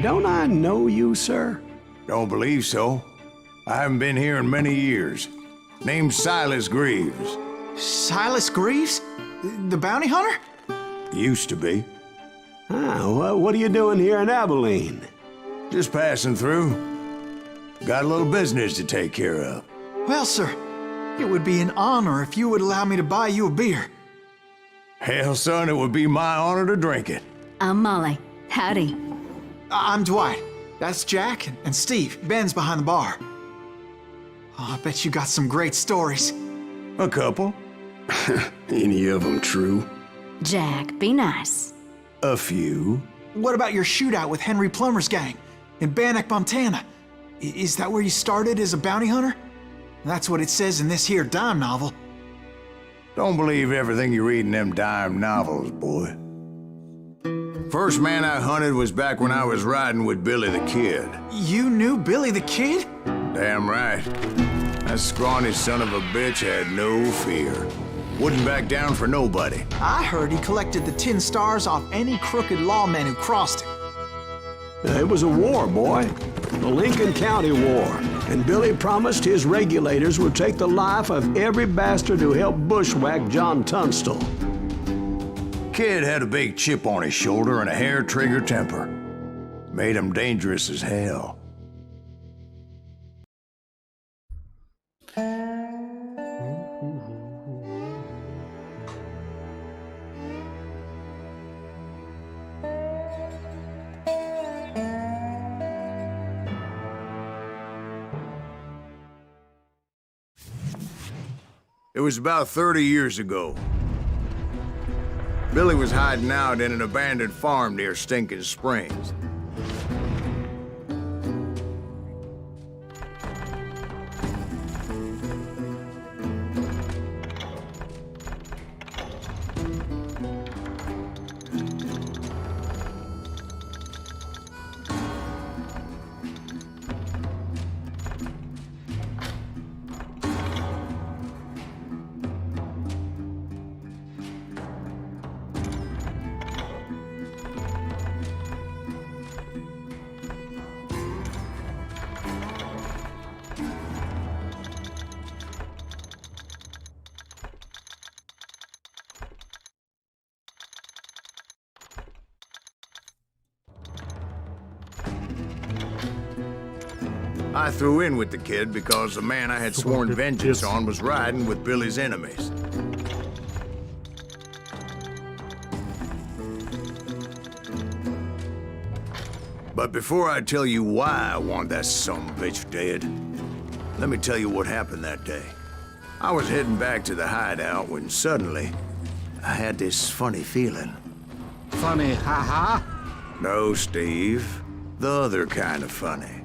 Don't I know you, sir? Don't believe so. I haven't been here in many years. Name's Silas Greaves. Silas Greaves? The bounty hunter? Used to be. Ah, what are you doing here in Abilene? Just passing through. Got a little business to take care of. Well, sir, it would be an honor if you would allow me to buy you a beer. Hell, son, it would be my honor to drink it. I'm Molly. Howdy. I'm Dwight. That's Jack and Steve. Ben's behind the bar. Oh, I bet you got some great stories. A couple. Any of them true? Jack, be nice. A few. What about your shootout with Henry Plummer's gang in Bannock, Montana? Is that where you started as a bounty hunter? That's what it says in this here dime novel. Don't believe everything you read in them dime novels, boy. First man I hunted was back when I was riding with Billy the Kid. You knew Billy the Kid? Damn right. That scrawny son of a bitch had no fear. Wouldn't back down for nobody. I heard he collected the 10 stars off any crooked lawmen who crossed him. It was a war, boy. The Lincoln County War. And Billy promised his regulators would take the life of every bastard who helped bushwhack John Tunstall. Kid had a big chip on his shoulder and a hair-trigger temper. Made him dangerous as hell. It was about 30 years ago. Billy was hiding out in an abandoned farm near Stinking Springs. I threw in with the kid because the man I had sworn vengeance on was riding with Billy's enemies. But before I tell you why I want that sumbitch dead, let me tell you what happened that day. I was heading back to the hideout when suddenly I had this funny feeling. Funny, haha? No, Steve. The other kind of funny.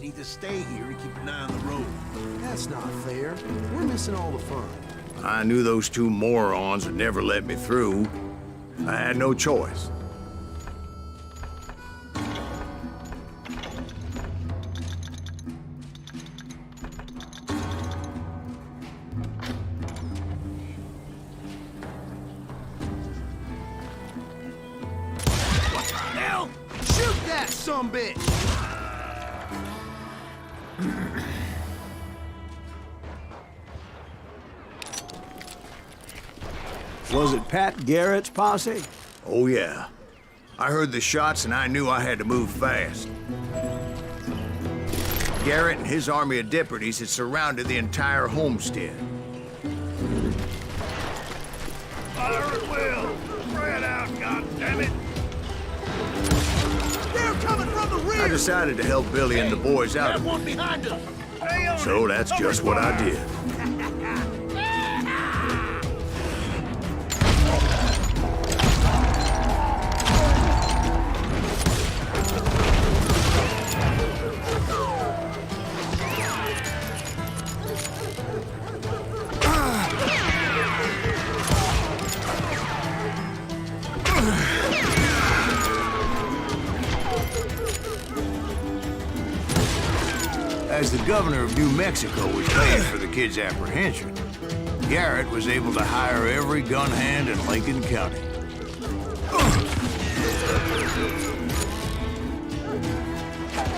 need to stay here and keep an eye on the road. That's not fair. We're missing all the fun. I knew those two morons would never let me through. I had no choice. What the hell? Shoot that sumbitch! Was it Pat Garrett's posse? Oh, yeah. I heard the shots and I knew I had to move fast. Garrett and his army of deputies had surrounded the entire homestead. Fire at will! Spread out, goddammit! They're coming from the rear! I decided to help Billy and the boys out. Have one behind us! Stay on So it. that's just what I did. As the governor of New Mexico was paying for the kid's apprehension, Garrett was able to hire every gun hand in Lincoln County.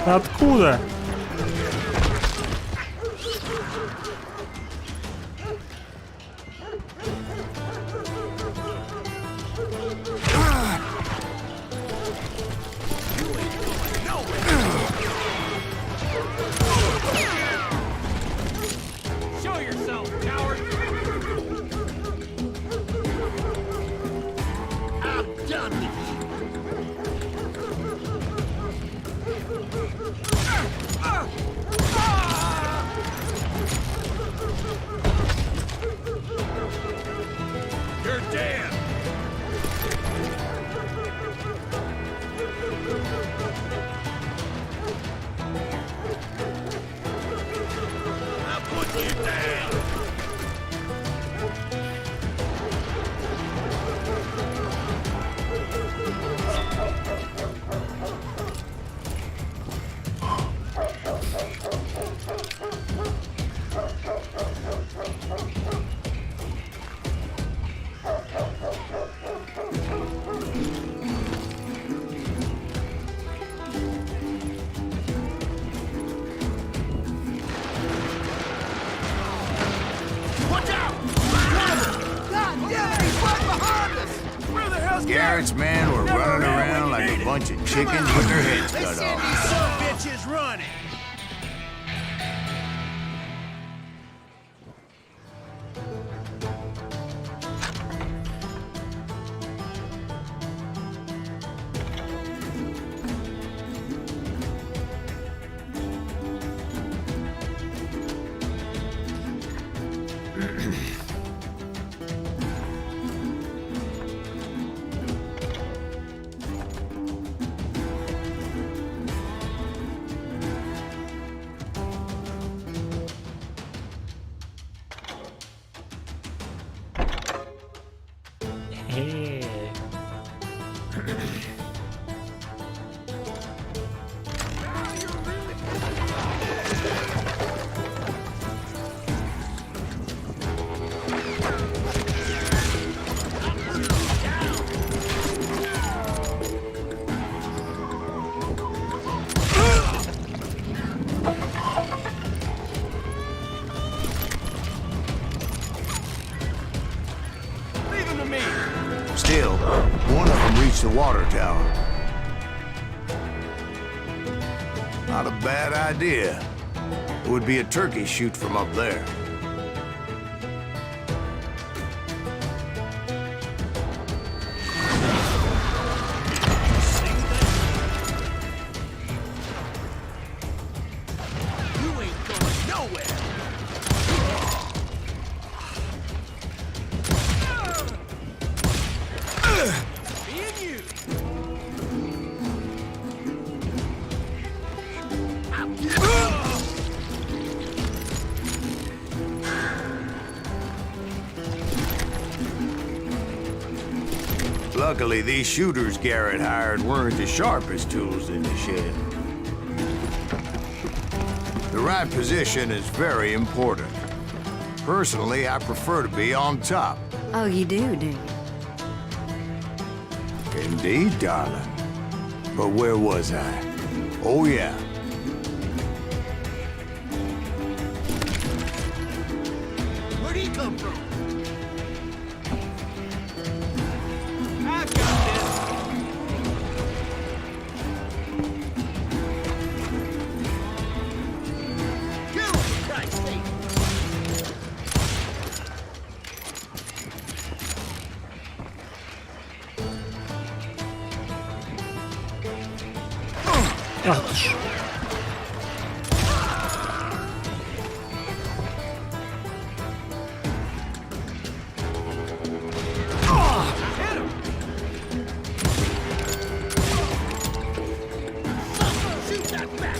Откуда? Show yourself, coward! I'm done with you! You're dead! I'll put you down! Watch out! God damn, he's right behind us! Where the hell's Garrett's men were running around like a bunch of chickens with their heads They cut send off. these sumbitches running! Hey. Leave him to me! Still, one of them reached the water tower. Not a bad idea. It would be a turkey shoot from up there. You ain't going nowhere! Being you! I'm Luckily, these shooters Garrett hired weren't the sharpest tools in the shed. The right position is very important. Personally, I prefer to be on top. Oh, you do you? Indeed, darling. But where was I? Oh, yeah. Where'd he come from? I've got this. Kill him, for Christ's sake. Ах ты ж. Shoot that back.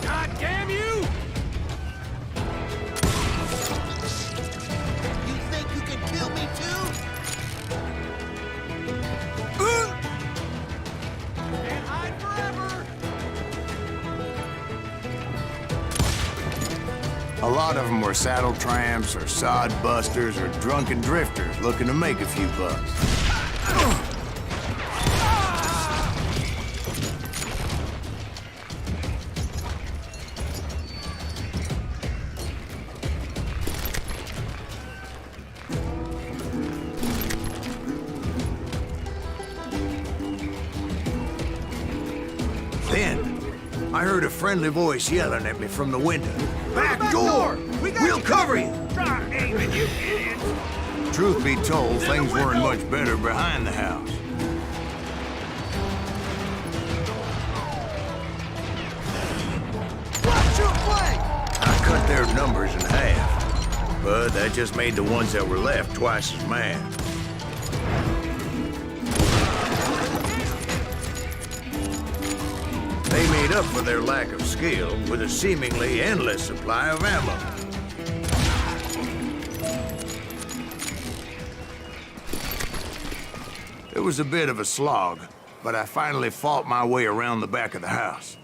God damn you! You think you can kill me too? Can't hide forever! A lot of them were saddle tramps or sod busters or drunken drifters looking to make a few bucks. Then, I heard a friendly voice yelling at me from the window. Back door! We'll cover you! Aiming, you idiots! Truth be told, things weren't much better behind the house. Watch your flank! I cut their numbers in half, but that just made the ones that were left twice as mad. They made up for their lack of skill with a seemingly endless supply of ammo. It was a bit of a slog, but I finally fought my way around the back of the house.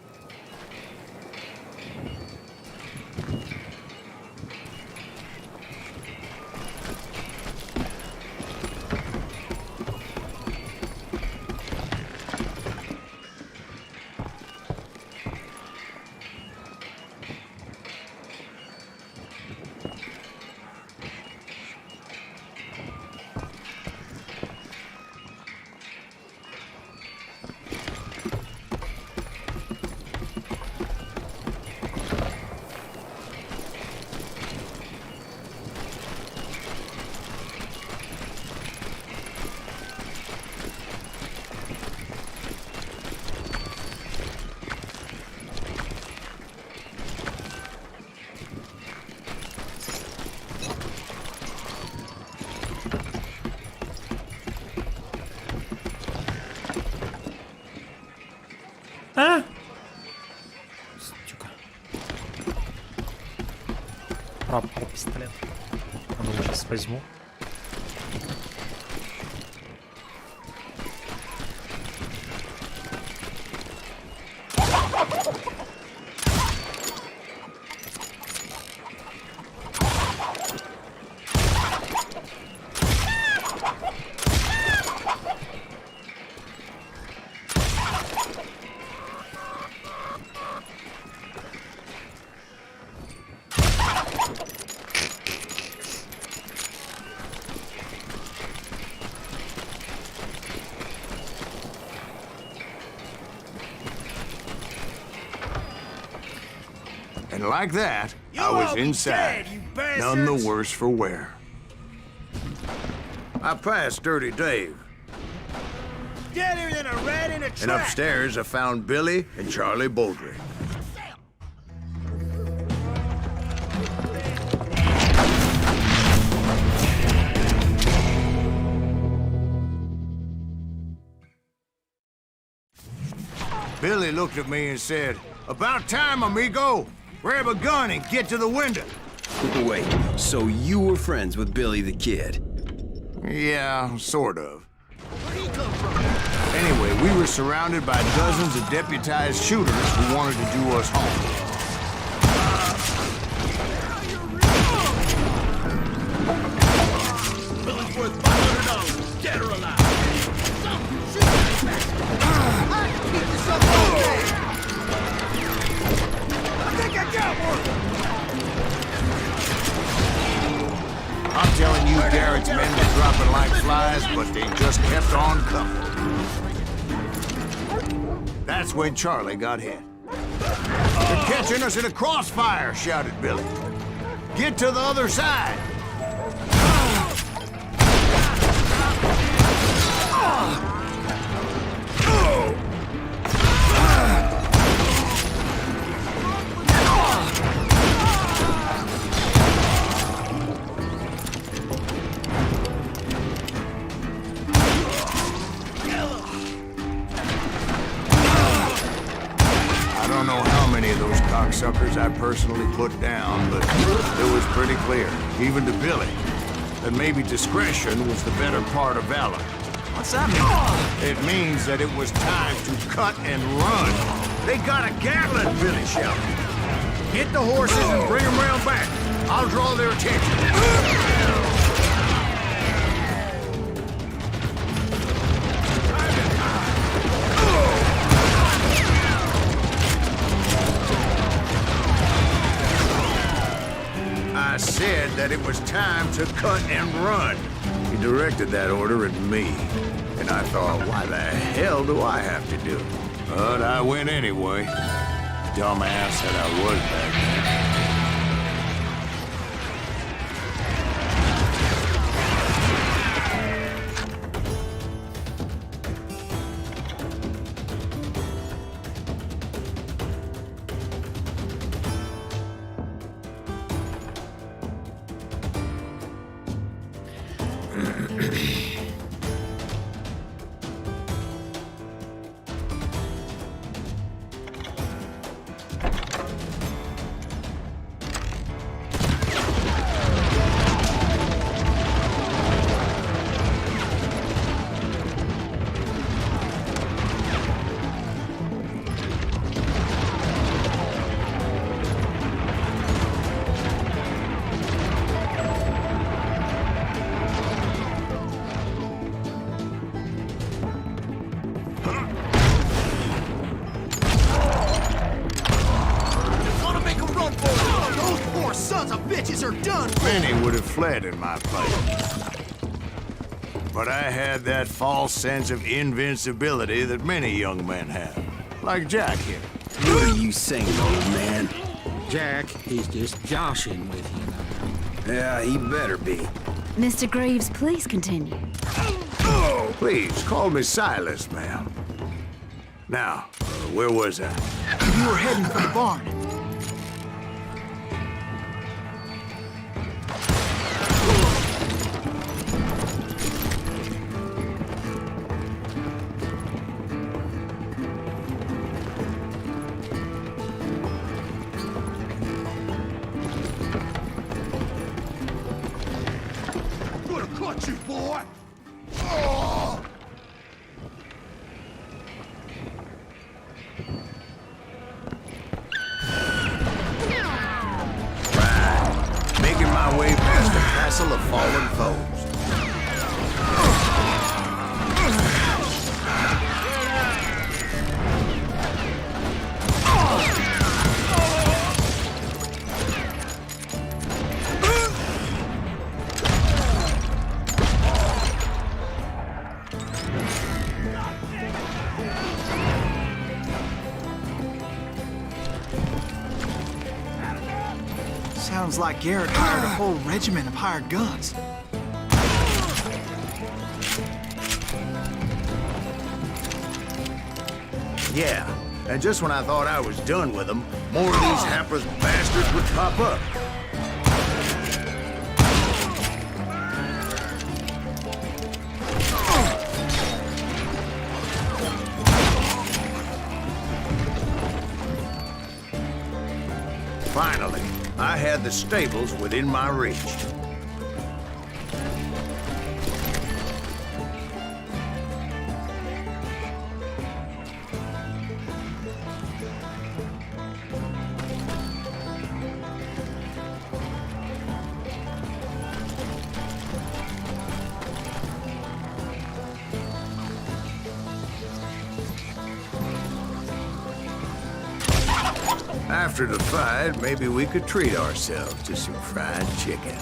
А? Стюка. Про пистолет. Ну, сейчас возьму. And like that, I was inside, none the worse for wear. I passed Dirty Dave, Deader than a rat in a trap! and upstairs I found Billy and Charlie Baldry. Billy looked at me and said, "About time, amigo. Grab a gun and get to the window." Wait, so you were friends with Billy the Kid? Yeah, sort of. Anyway, we were surrounded by dozens of deputized shooters who wanted to do us harm. Billy's worth $500, dead or alive. Shoot I can keep this up all day. I think I got one. I'm telling you, Garrett's men were dropping like flies, but they just kept on coming. That's when Charlie got hit. They're catching us in a crossfire, shouted Billy. Get to the other side. I don't know how many of those cocksuckers I personally put down, but it was pretty clear, even to Billy, that maybe discretion was the better part of valor. What's that mean? It means that it was time to cut and run. They got a Gatling, Billy shouted. Get the horses and bring them round back. I'll draw their attention. I said that it was time to cut and run. He directed that order at me. And I thought, why the hell do I have to do it? But I went anyway. Dumbass that I was back then. Many would have fled in my place. But I had that false sense of invincibility that many young men have. Like Jack here. What are you saying, old man? Jack, he's just joshing with you. Yeah, he better be. Mr. Greaves, please continue. Please, call me Silas, ma'am. Now, where was I? You were heading for the barn. Caught you, boy! Right. Making my way past the castle of fallen foes. Sounds like Garrett hired a whole regiment of hired guns. Yeah, and just when I thought I was done with them, more of these hapless bastards would pop up. Finally, I had had the stables within my reach. After the fight, maybe we could treat ourselves to some fried chicken.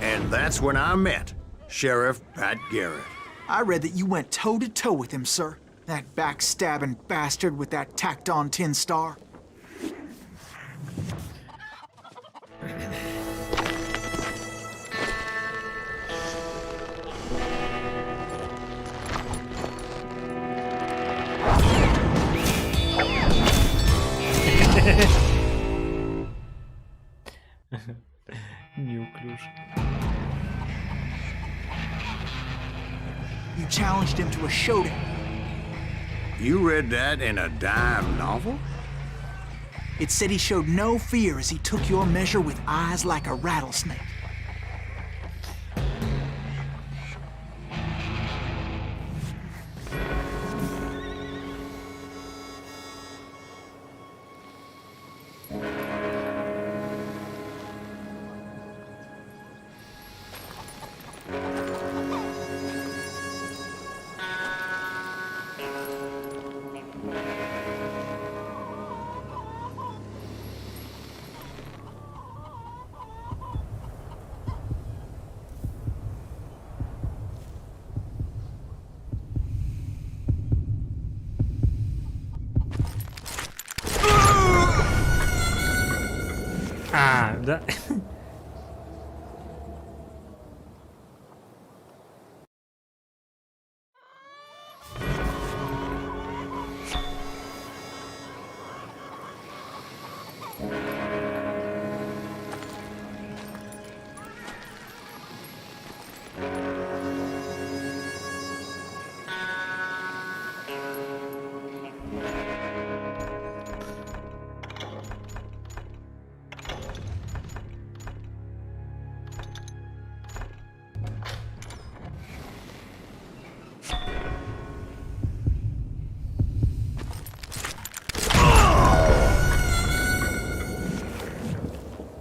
And that's when I met Sheriff Pat Garrett. I read that you went toe-to-toe with him, sir. That backstabbing bastard with that tacked-on tin star. Неуклюже. You challenged him to a showdown. You read that in a dime novel? It said he showed no fear as he took your measure with eyes like a rattlesnake. А, да.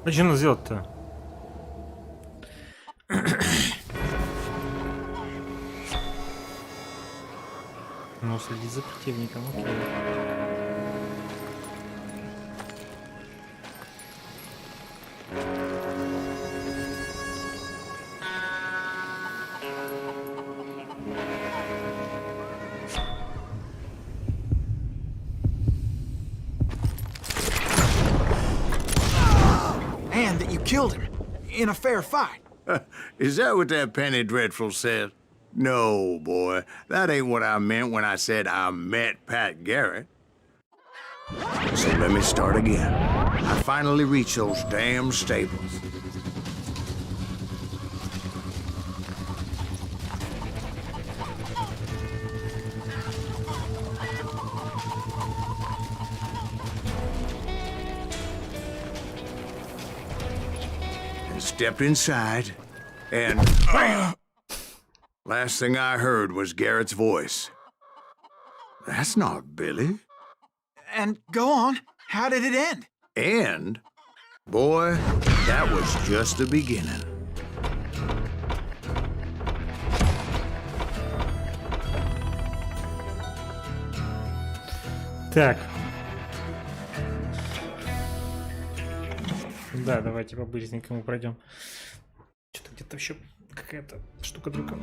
А что надо сделать-то? Ну, следить за противником, окей. And that you killed him in a fair fight. Is that what that Penny Dreadful said? No, boy. That ain't what I meant when I said I met Pat Garrett. So let me start again. I finally reached those damn stables. And stepped inside, and last thing I heard was Garrett's voice. That's not Billy. And go on. How did it end? And, boy, that was just the beginning. Так. Да, давайте по-быстренькому пройдем. Что-то где-то еще какая-то штука-дрюка.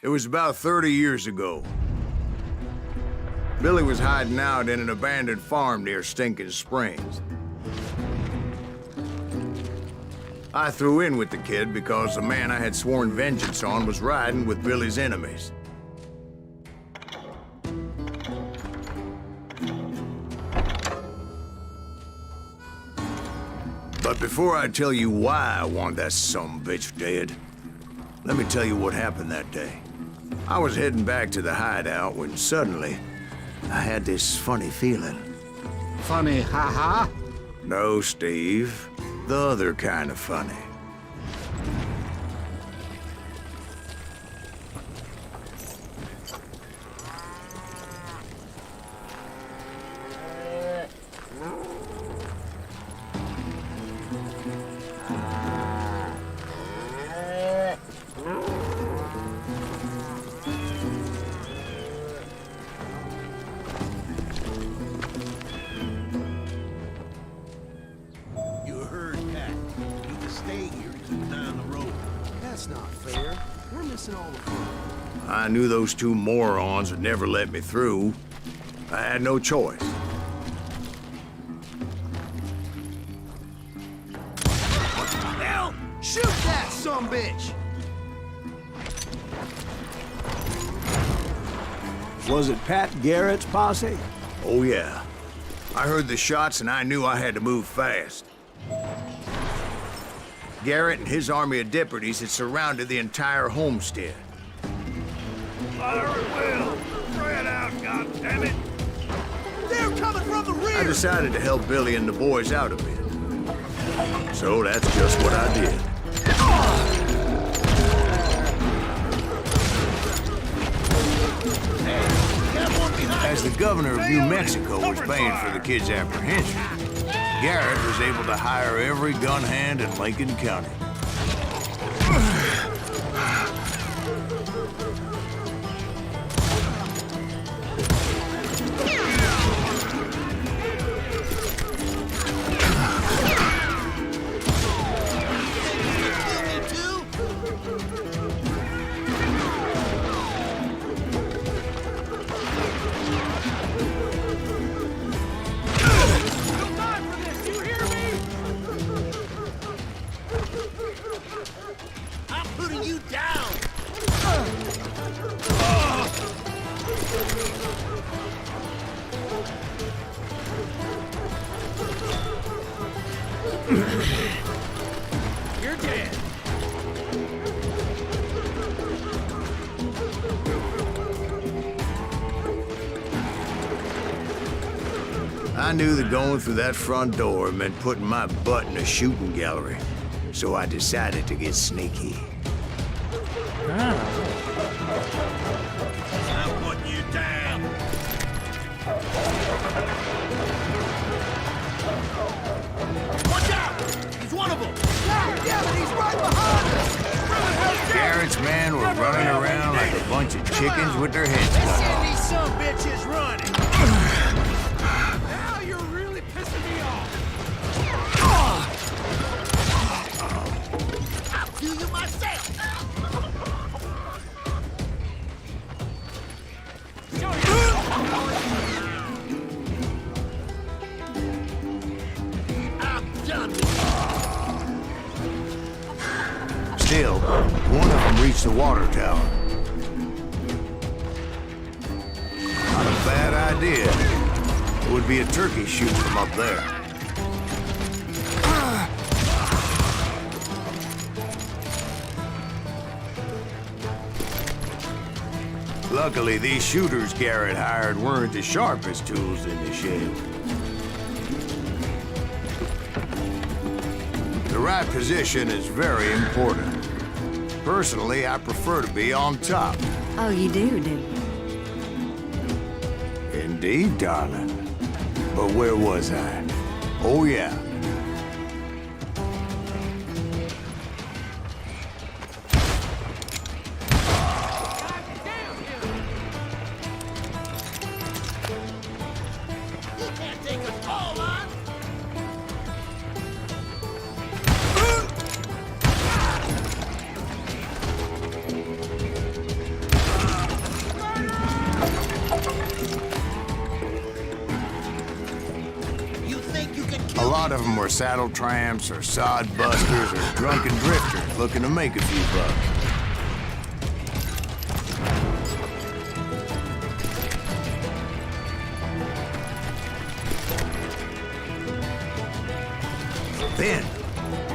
It was about 30 years ago. Billy was hiding out in an abandoned farm near Stinking Springs. I threw in with the kid because the man I had sworn vengeance on was riding with Billy's enemies. But before I tell you why I want that sumbitch dead, let me tell you what happened that day. I was heading back to the hideout when suddenly I had this funny feeling. Funny, haha. No, Steve. The other kind of funny. I knew those two morons would never let me through. I had no choice. What the hell? Shoot that sumbitch! Was it Pat Garrett's posse? Oh, yeah. I heard the shots and I knew I had to move fast. Garrett and his army of deputies had surrounded the entire homestead. Fire at will! Spread out, goddammit! They're coming from the rear! I decided to help Billy and the boys out a bit. So that's just what I did. As the governor of New Mexico was paying for the kid's apprehension, Garrett was able to hire every gun hand in Lincoln County. You're dead. I knew that going through that front door meant putting my butt in a shooting gallery, so I decided to get sneaky. I'm putting you down. Watch out! He's one of them. Yeah, but he's right behind us. Garrett's men were running around like a bunch of chickens with their heads cut Send off. these some bitches running. Now you're really pissing me off. I'll kill you myself. I'm done with you. Still, one of them reached the water tower. Not a bad idea. It would be a turkey shoot from up there. Luckily, these shooters Garrett hired weren't the sharpest tools in the shed. The right position is very important. Personally, I prefer to be on top. Oh, you do, do you? Indeed, darling. But where was I? Oh, yeah. lot of them were saddle tramps or sod busters or drunken drifters looking to make a few bucks. Then,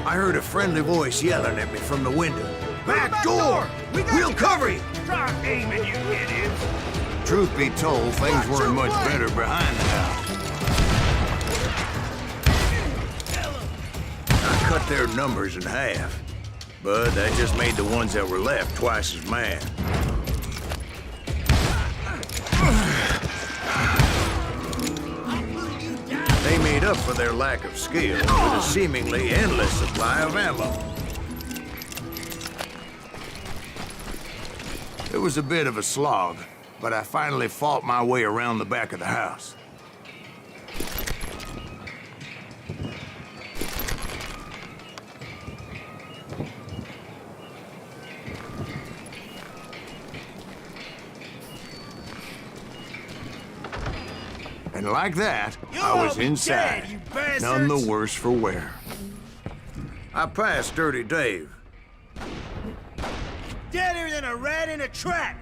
I heard a friendly voice yelling at me from the window. Back door! We'll cover you! Try aiming, you idiots! Truth be told, things weren't much better behind the house. I cut their numbers in half, but that just made the ones that were left twice as mad. They made up for their lack of skill with a seemingly endless supply of ammo. It was a bit of a slog, but I finally fought my way around the back of the house. And like that, I was inside, none the worse for wear. I passed Dirty Dave. Deader than a rat in a trap!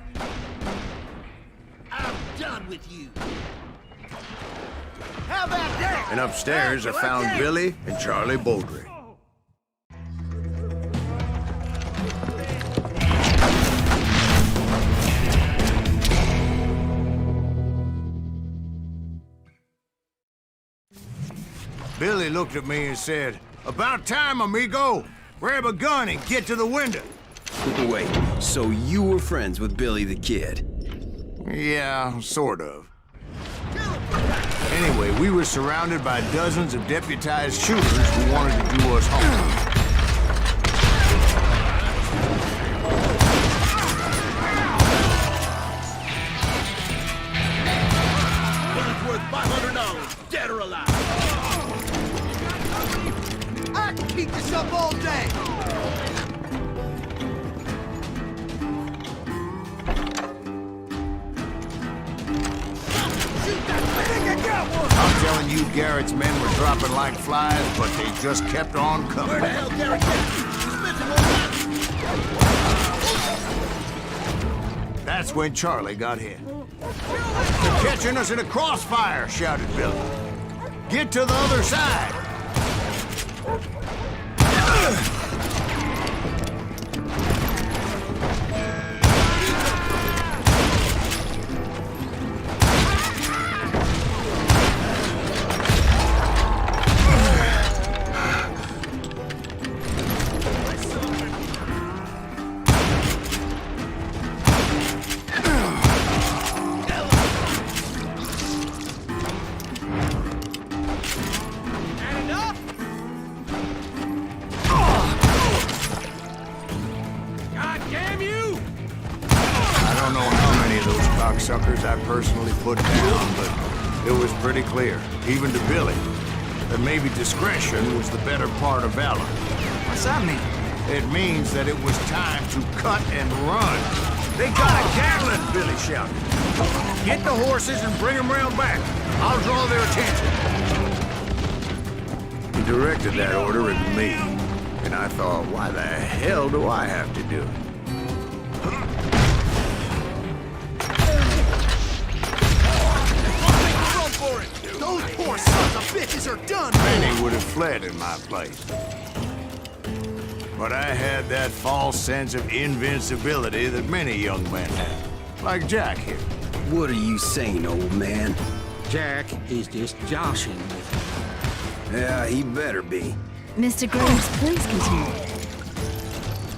I'm done with you. How about that? And upstairs, I found Billy and Charlie Baldry. Billy looked at me and said, "About time, amigo. Grab a gun and get to the window." Wait, so you were friends with Billy the Kid? Yeah, sort of. Anyway, we were surrounded by dozens of deputized shooters who wanted to do us harm. One's worth $500, dead or alive. I can keep this up all day. I'm telling you, Garrett's men were dropping like flies, but they just kept on coming. Where the hell Garrett That's when Charlie got hit. "They're catching us in a crossfire," shouted Billy. "Get to the other side." Suckers I personally put down, but it was pretty clear, even to Billy, that maybe discretion was the better part of valor. What's that mean? It means that it was time to cut and run. "They got a Gatling!" Billy shouted. "Get the horses and bring them round back. I'll draw their attention." He directed that order at me, and I thought, why the hell do I have to do it? Those poor sons of bitches are done! Many would have fled in my place. But I had that false sense of invincibility that many young men have. Like Jack here. What are you saying, old man? Jack is just joshing with you. Yeah, he better be. Mr. Graves, please continue.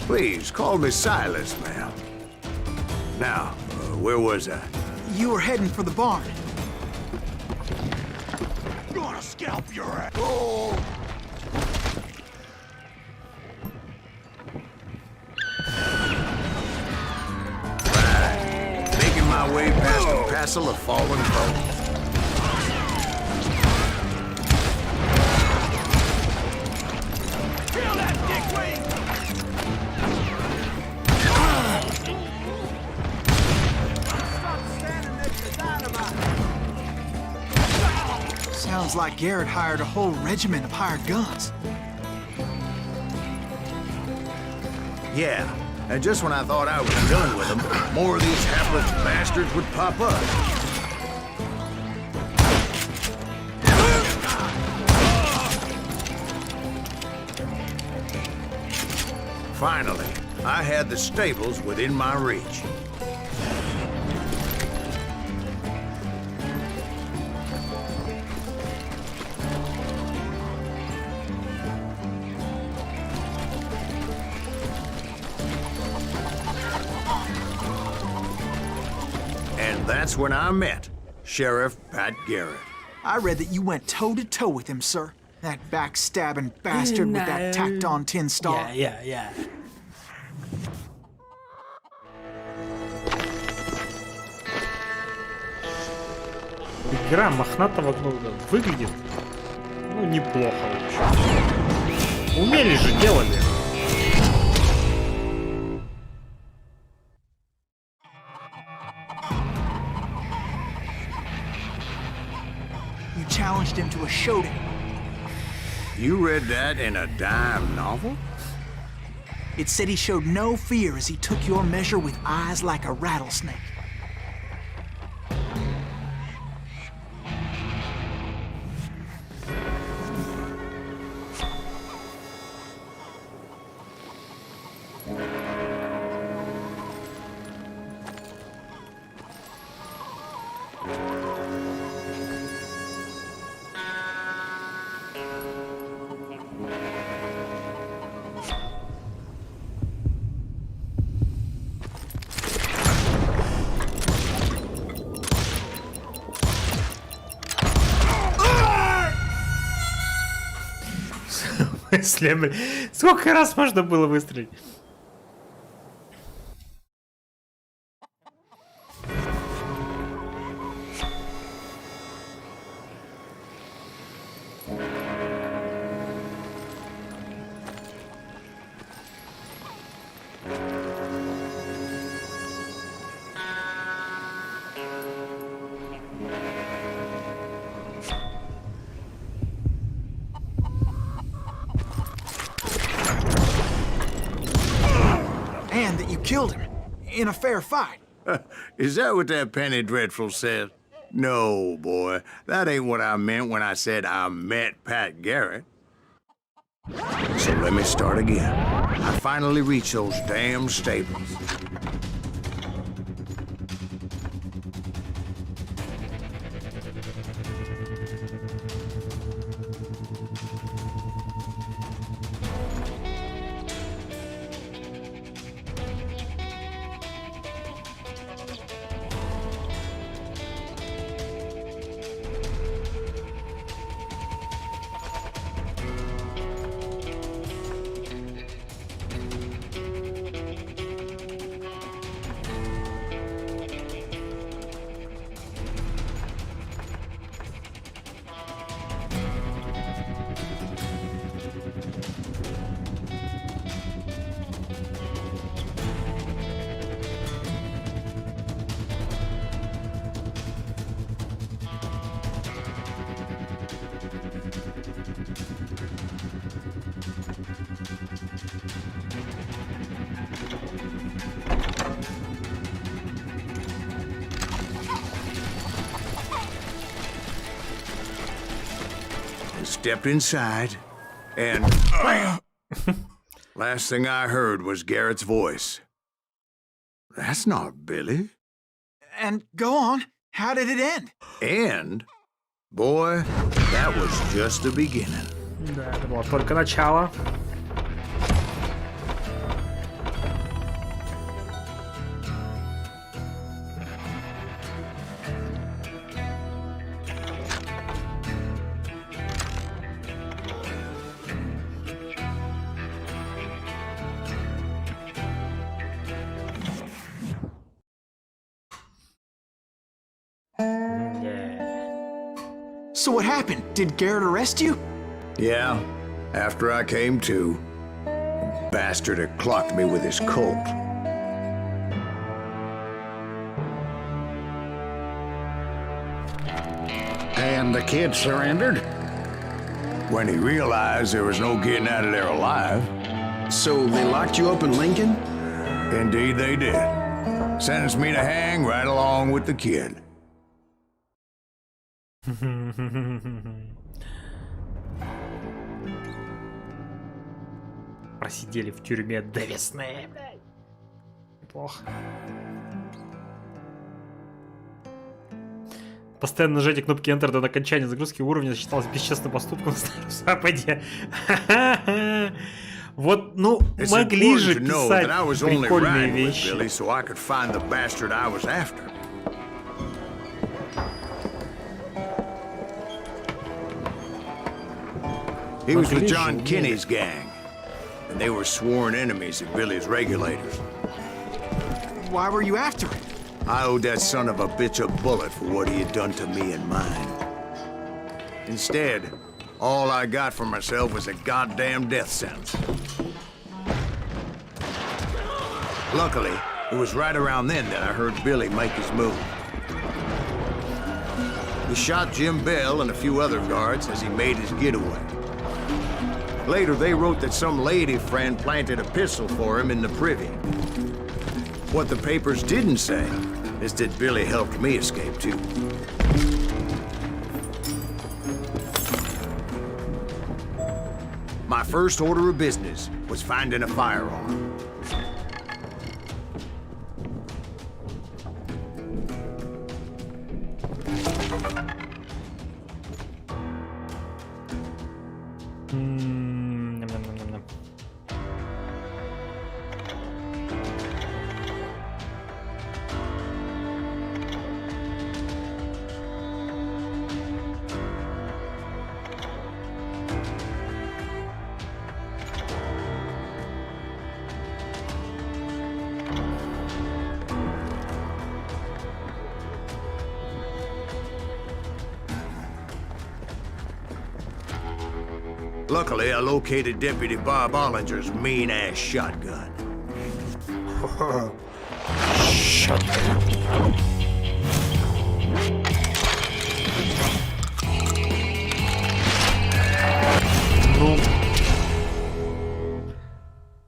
Please, call me Silas, ma'am. Now, where was I? You were heading for the barn. Gonna scalp your ass! Oh! Right. Making my way past a passel of fallen foes. Kill that dickwing! Sounds Sounds like Garrett hired a whole regiment of hired guns. Yeah, and just when I thought I was done with them, more of these hapless bastards would pop up. Finally, I had the stables within my reach. And that's when I met Sheriff Pat Garrett. I read that you went toe-to-toe with him, sir. That backstabbing bastard with that tacked-on tin star. Yeah. Игра мохнатого гнолда выглядит, ну, неплохо, в общем. Умели же, делали. You challenged him to a showdown. You read that in a dime novel? It said he showed no fear as he took your measure with eyes like a rattlesnake. Сколько раз можно было выстрелить? And that you killed him in a fair fight. Is that what that Penny Dreadful said? No, boy. That ain't what I meant when I said I met Pat Garrett. So let me start again. I finally reached those damn stables. Stepped inside, and bam! Last thing I heard was Garrett's voice. That's not Billy. And go on, how did it end? And, boy, that was just the beginning. Да, это было только начало. So what happened? Did Garrett arrest you? Yeah, after I came to, the bastard had clocked me with his Colt. And the kid surrendered? When he realized there was no getting out of there alive. So they locked you up in Lincoln? Indeed they did. Sentenced me to hang right along with the kid. Просидели в тюрьме до весны, блядь. Неплохо. Постоянно нажатие кнопки Enter до окончания загрузки уровня считалось бесчестным поступком на Западе. Вот, ну, могли же писать прикольные вещи. He was with John Kinney's gang, and they were sworn enemies of Billy's regulators. Why were you after him? I owed that son of a bitch a bullet for what he had done to me and mine. Instead, all I got for myself was a goddamn death sentence. Luckily, it was right around then that I heard Billy make his move. He shot Jim Bell and a few other guards as he made his getaway. Later, they wrote that some lady friend planted a pistol for him in the privy. What the papers didn't say is that Billy helped me escape, too. My first order of business was finding a firearm. Luckily, I located Deputy Bob Ollinger's mean-ass shotgun.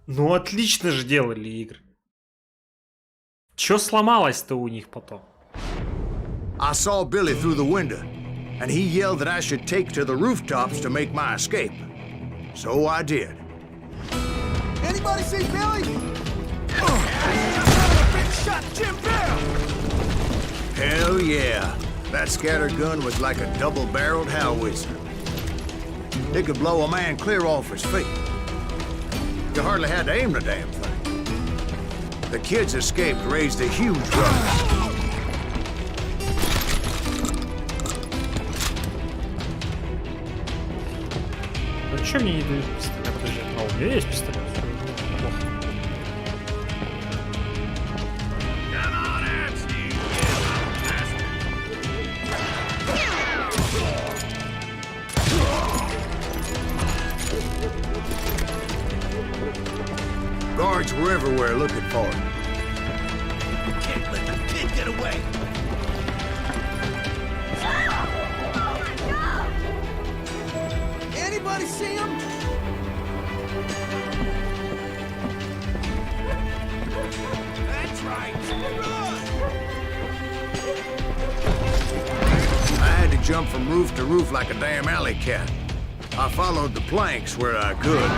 Ну, отлично же делали игры. Чё сломалось-то у них потом? I saw Billy through the window, and he yelled that I should take to the rooftops to make my escape. So I did. Anybody see Billy? Bitch shot Jim Bell! Hell yeah. That scattergun was like a double-barreled howitzer. It could blow a man clear off his feet. You hardly had to aim the damn thing. The kids escaped, raised a huge ruckus. Чё мне не дают пистолет? Подожди, а у меня есть пистолет? Guards were everywhere looking for him. Can't let the kid get away! Anybody see him? That's right. Run! I had to jump from roof to roof like a damn alley cat. I followed the planks where I could.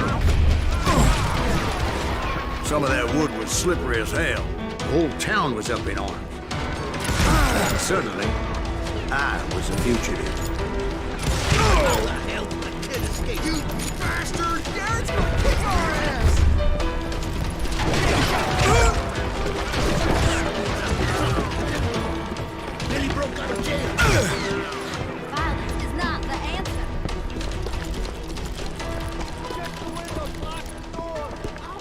Some of that wood was slippery as hell. The whole town was up in arms. And suddenly, I was a fugitive. How the hell did the kid escape? You bastard! Garrett's gonna kick our ass! Billy broke out of jail. Violence is not the answer.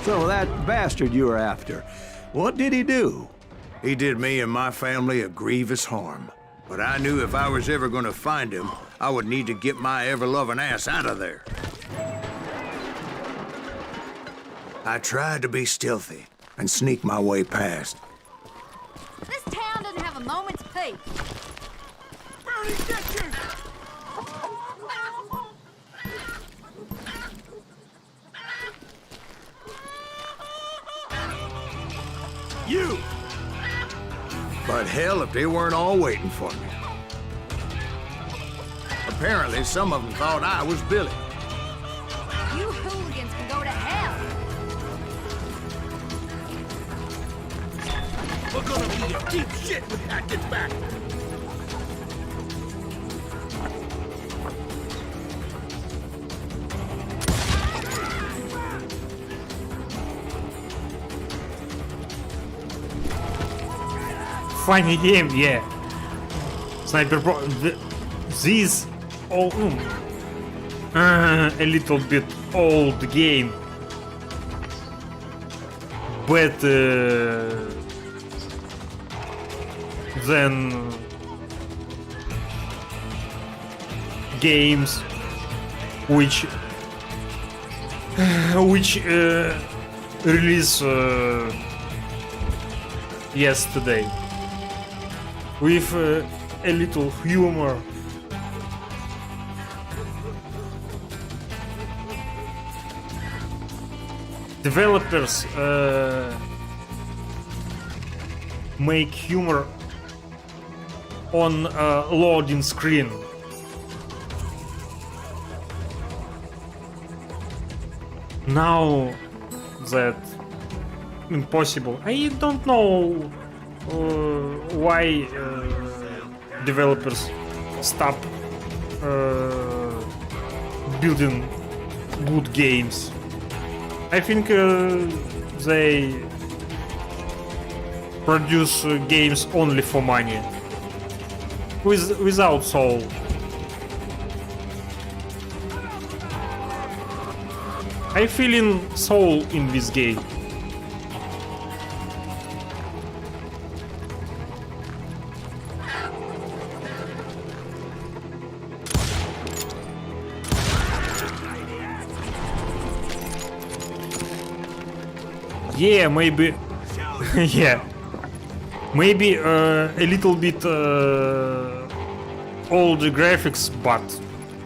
So that bastard you were after, what did he do? He did me and my family a grievous harm. But I knew if I was ever going to find him, I would need to get my ever-loving ass out of there. I tried to be stealthy and sneak my way past. This town doesn't have a moment's peace. Bernie, get you! You! But hell, if they weren't all waiting for me. Apparently, some of them thought I was Billy. You hooligans can go to hell. We're gonna be in deep shit when that gets back. Funny game, yeah. Sniper Pro. This all a little bit old game, better than games which release yesterday with a little humor. Developers make humor on loading screen. Now that impossible. I don't know why developers stop building good games. I think they produce games only for money, without soul. I feel in soul in this game. Yeah, maybe. Yeah, maybe a little bit old graphics, but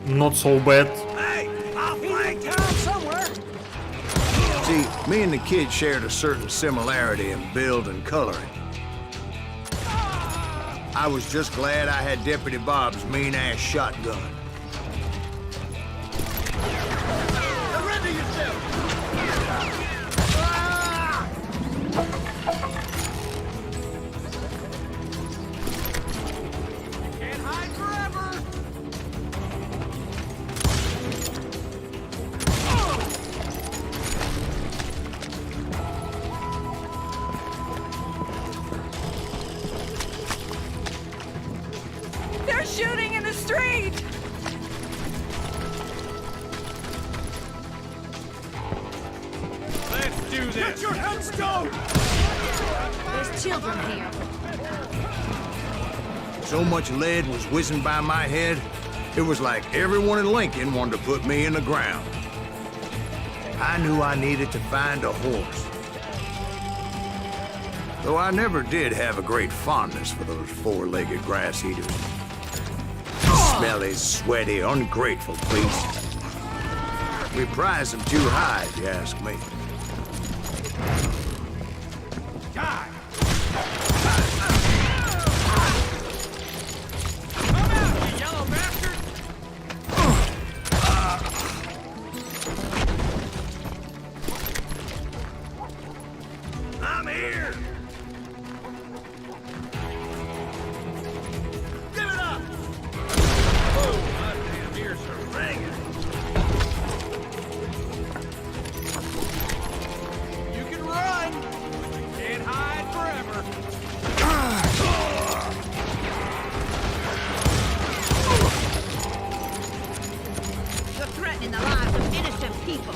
not so bad. Hey, I'll find town somewhere. See, me and the kid shared a certain similarity in build and coloring. I was just glad I had Deputy Bob's mean-ass shotgun. Surrender yourself. Can't hide forever. They're shooting in the street. Let's do this. Get your headstone. There's children here. So much lead was whizzing by my head, it was like everyone in Lincoln wanted to put me in the ground. I knew I needed to find a horse. Though I never did have a great fondness for those four-legged grass eaters. Smelly, sweaty, ungrateful beasts. We prize them too high, if you ask me. Die. Come out, you yellow bastard. I'm here. Give it up. Oh, my damn ears are ringing. You can run, but you can't hide forever. You're threatening the lives of innocent people.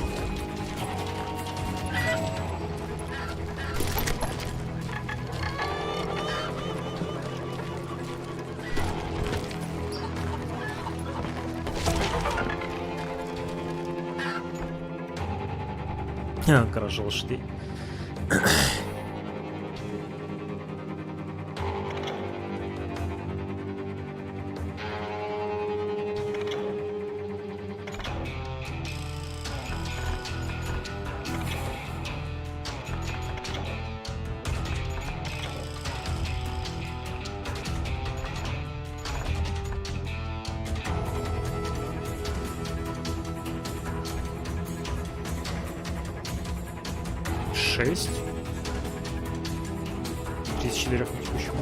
Короче, лошадей. 6. Из 4 на текущем.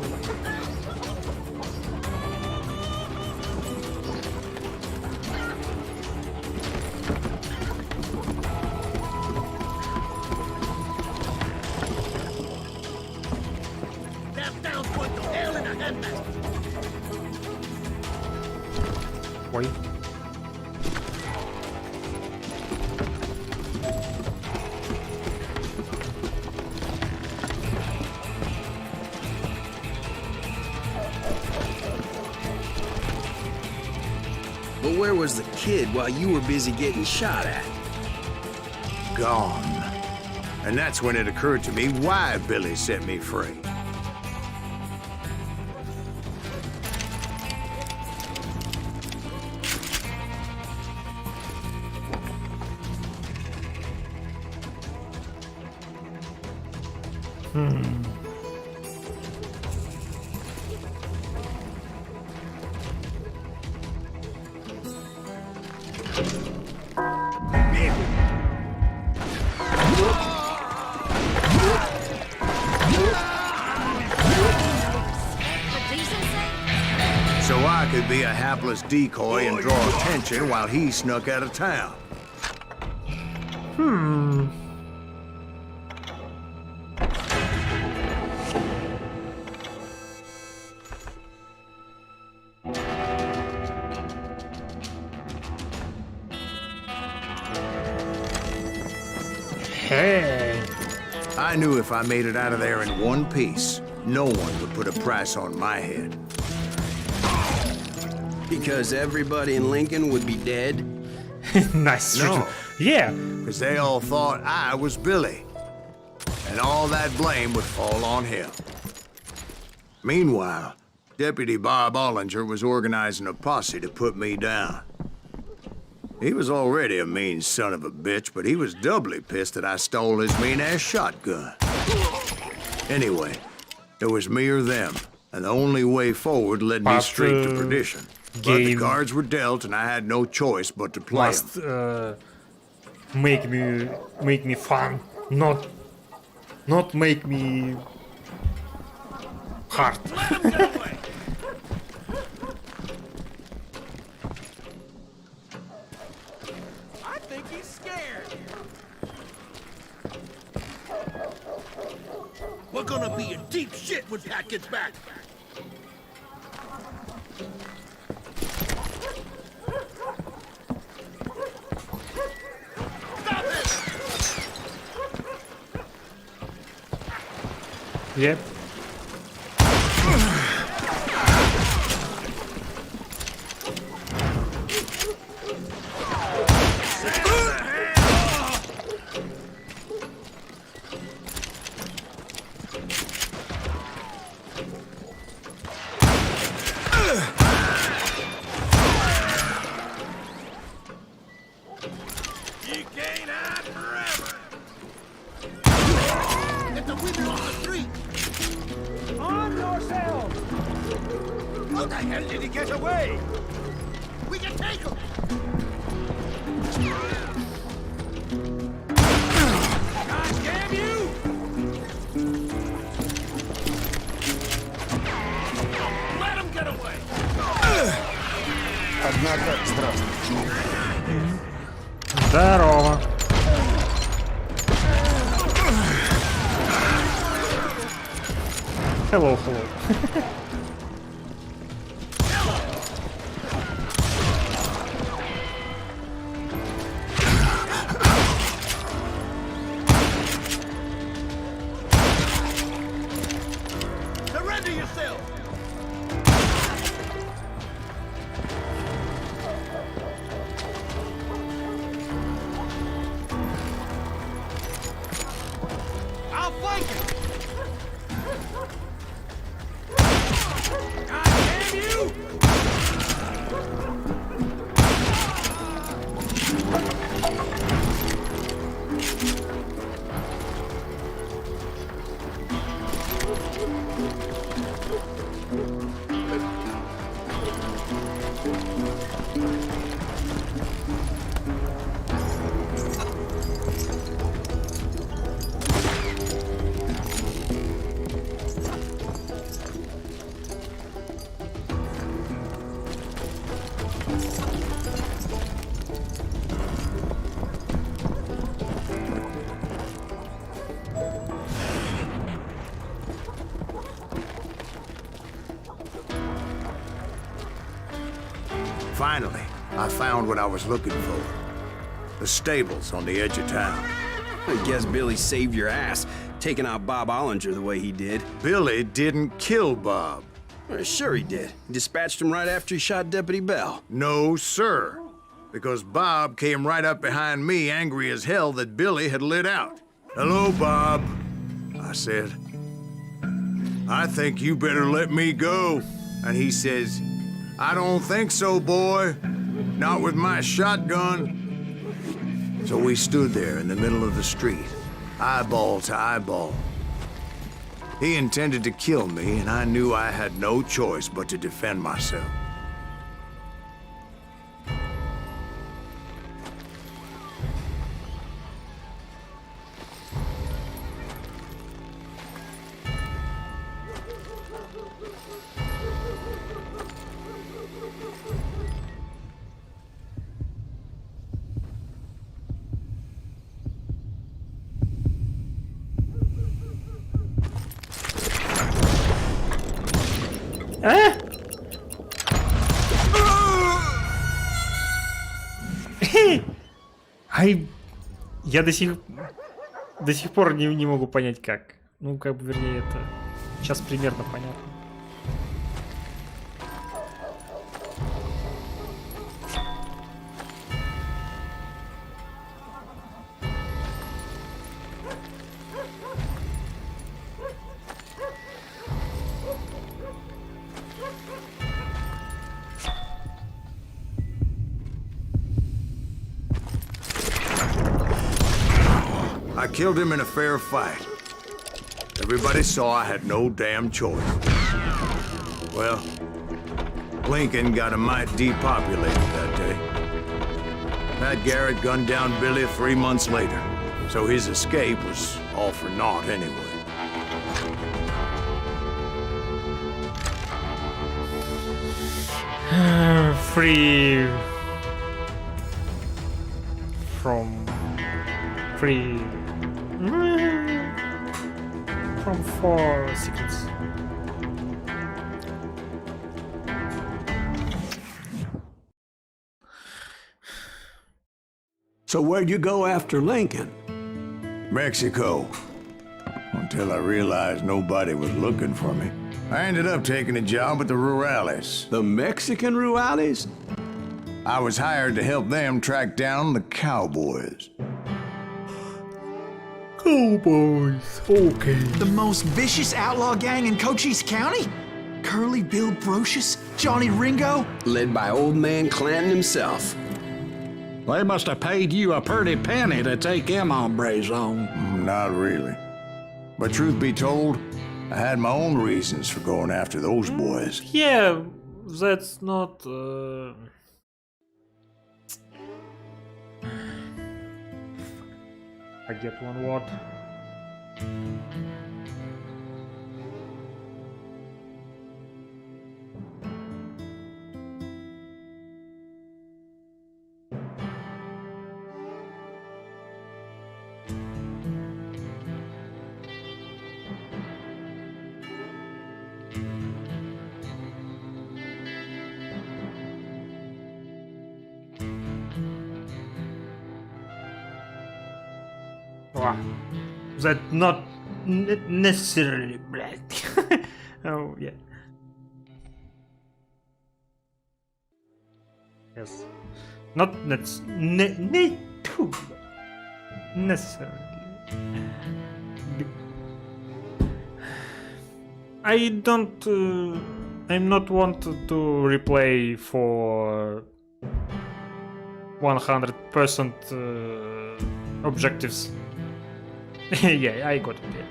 Ой. But where was the kid while you were busy getting shot at? Gone. And that's when it occurred to me why Billy set me free. So I could be a hapless decoy and draw attention while he snuck out of town. Hey. I knew if I made it out of there in one piece, no one would put a price on my head. Because everybody in Lincoln would be dead? Nice. No. Yeah. Because they all thought I was Billy. And all that blame would fall on him. Meanwhile, Deputy Bob Ollinger was organizing a posse to put me down. He was already a mean son of a bitch, but he was doubly pissed that I stole his mean-ass shotgun. Anyway, it was me or them, and the only way forward led me straight to perdition. But the cards were dealt, and I had no choice but to play them. Make me fun, not make me hard. I think he's scared. We're gonna be in deep shit when Pat gets back. Yep. You can't hide forever. Get the window off the street. On yourself. How the hell did he get away? We can take him. God damn you! Let him get away. Однако, здравствуйте. Здорово. Hello, hello. Surrender yourself. I'll flank him. God damn you! Finally, I found what I was looking for. The stables on the edge of town. I guess Billy saved your ass, taking out Bob Ollinger the way he did. Billy didn't kill Bob. Well, sure he did. He dispatched him right after he shot Deputy Bell. No, sir. Because Bob came right up behind me, angry as hell that Billy had lit out. "Hello, Bob," I said. "I think you better let me go." And he says, "I don't think so, boy. Not with my shotgun." So we stood there in the middle of the street, eyeball to eyeball. He intended to kill me, and I knew I had no choice but to defend myself. Я до сих пор не могу понять как. Ну, как бы, вернее, это сейчас примерно понятно. I killed him in a fair fight. Everybody saw I had no damn choice. Well, Lincoln got a mite depopulated that day. Pat Garrett gunned down Billy 3 months later, so his escape was all for naught anyway. Free from 4 seconds. So where'd you go after Lincoln? Mexico. Until I realized nobody was looking for me. I ended up taking a job at the Rurales. The Mexican Rurales? I was hired to help them track down the cowboys. Cowboys, okay. The most vicious outlaw gang in Cochise County? Curly Bill Brocious? Johnny Ringo? Led by old man Clanton himself. They must have paid you a pretty penny to take them hombres on. Not really. But truth be told, I had my own reasons for going after those boys. Yeah, that's not... I get one word. That not necessarily black. Oh yeah. Yes. Not necessarily. I don't. I'm not want to replay for 100% objectives. Yeah, I got it. Yeah.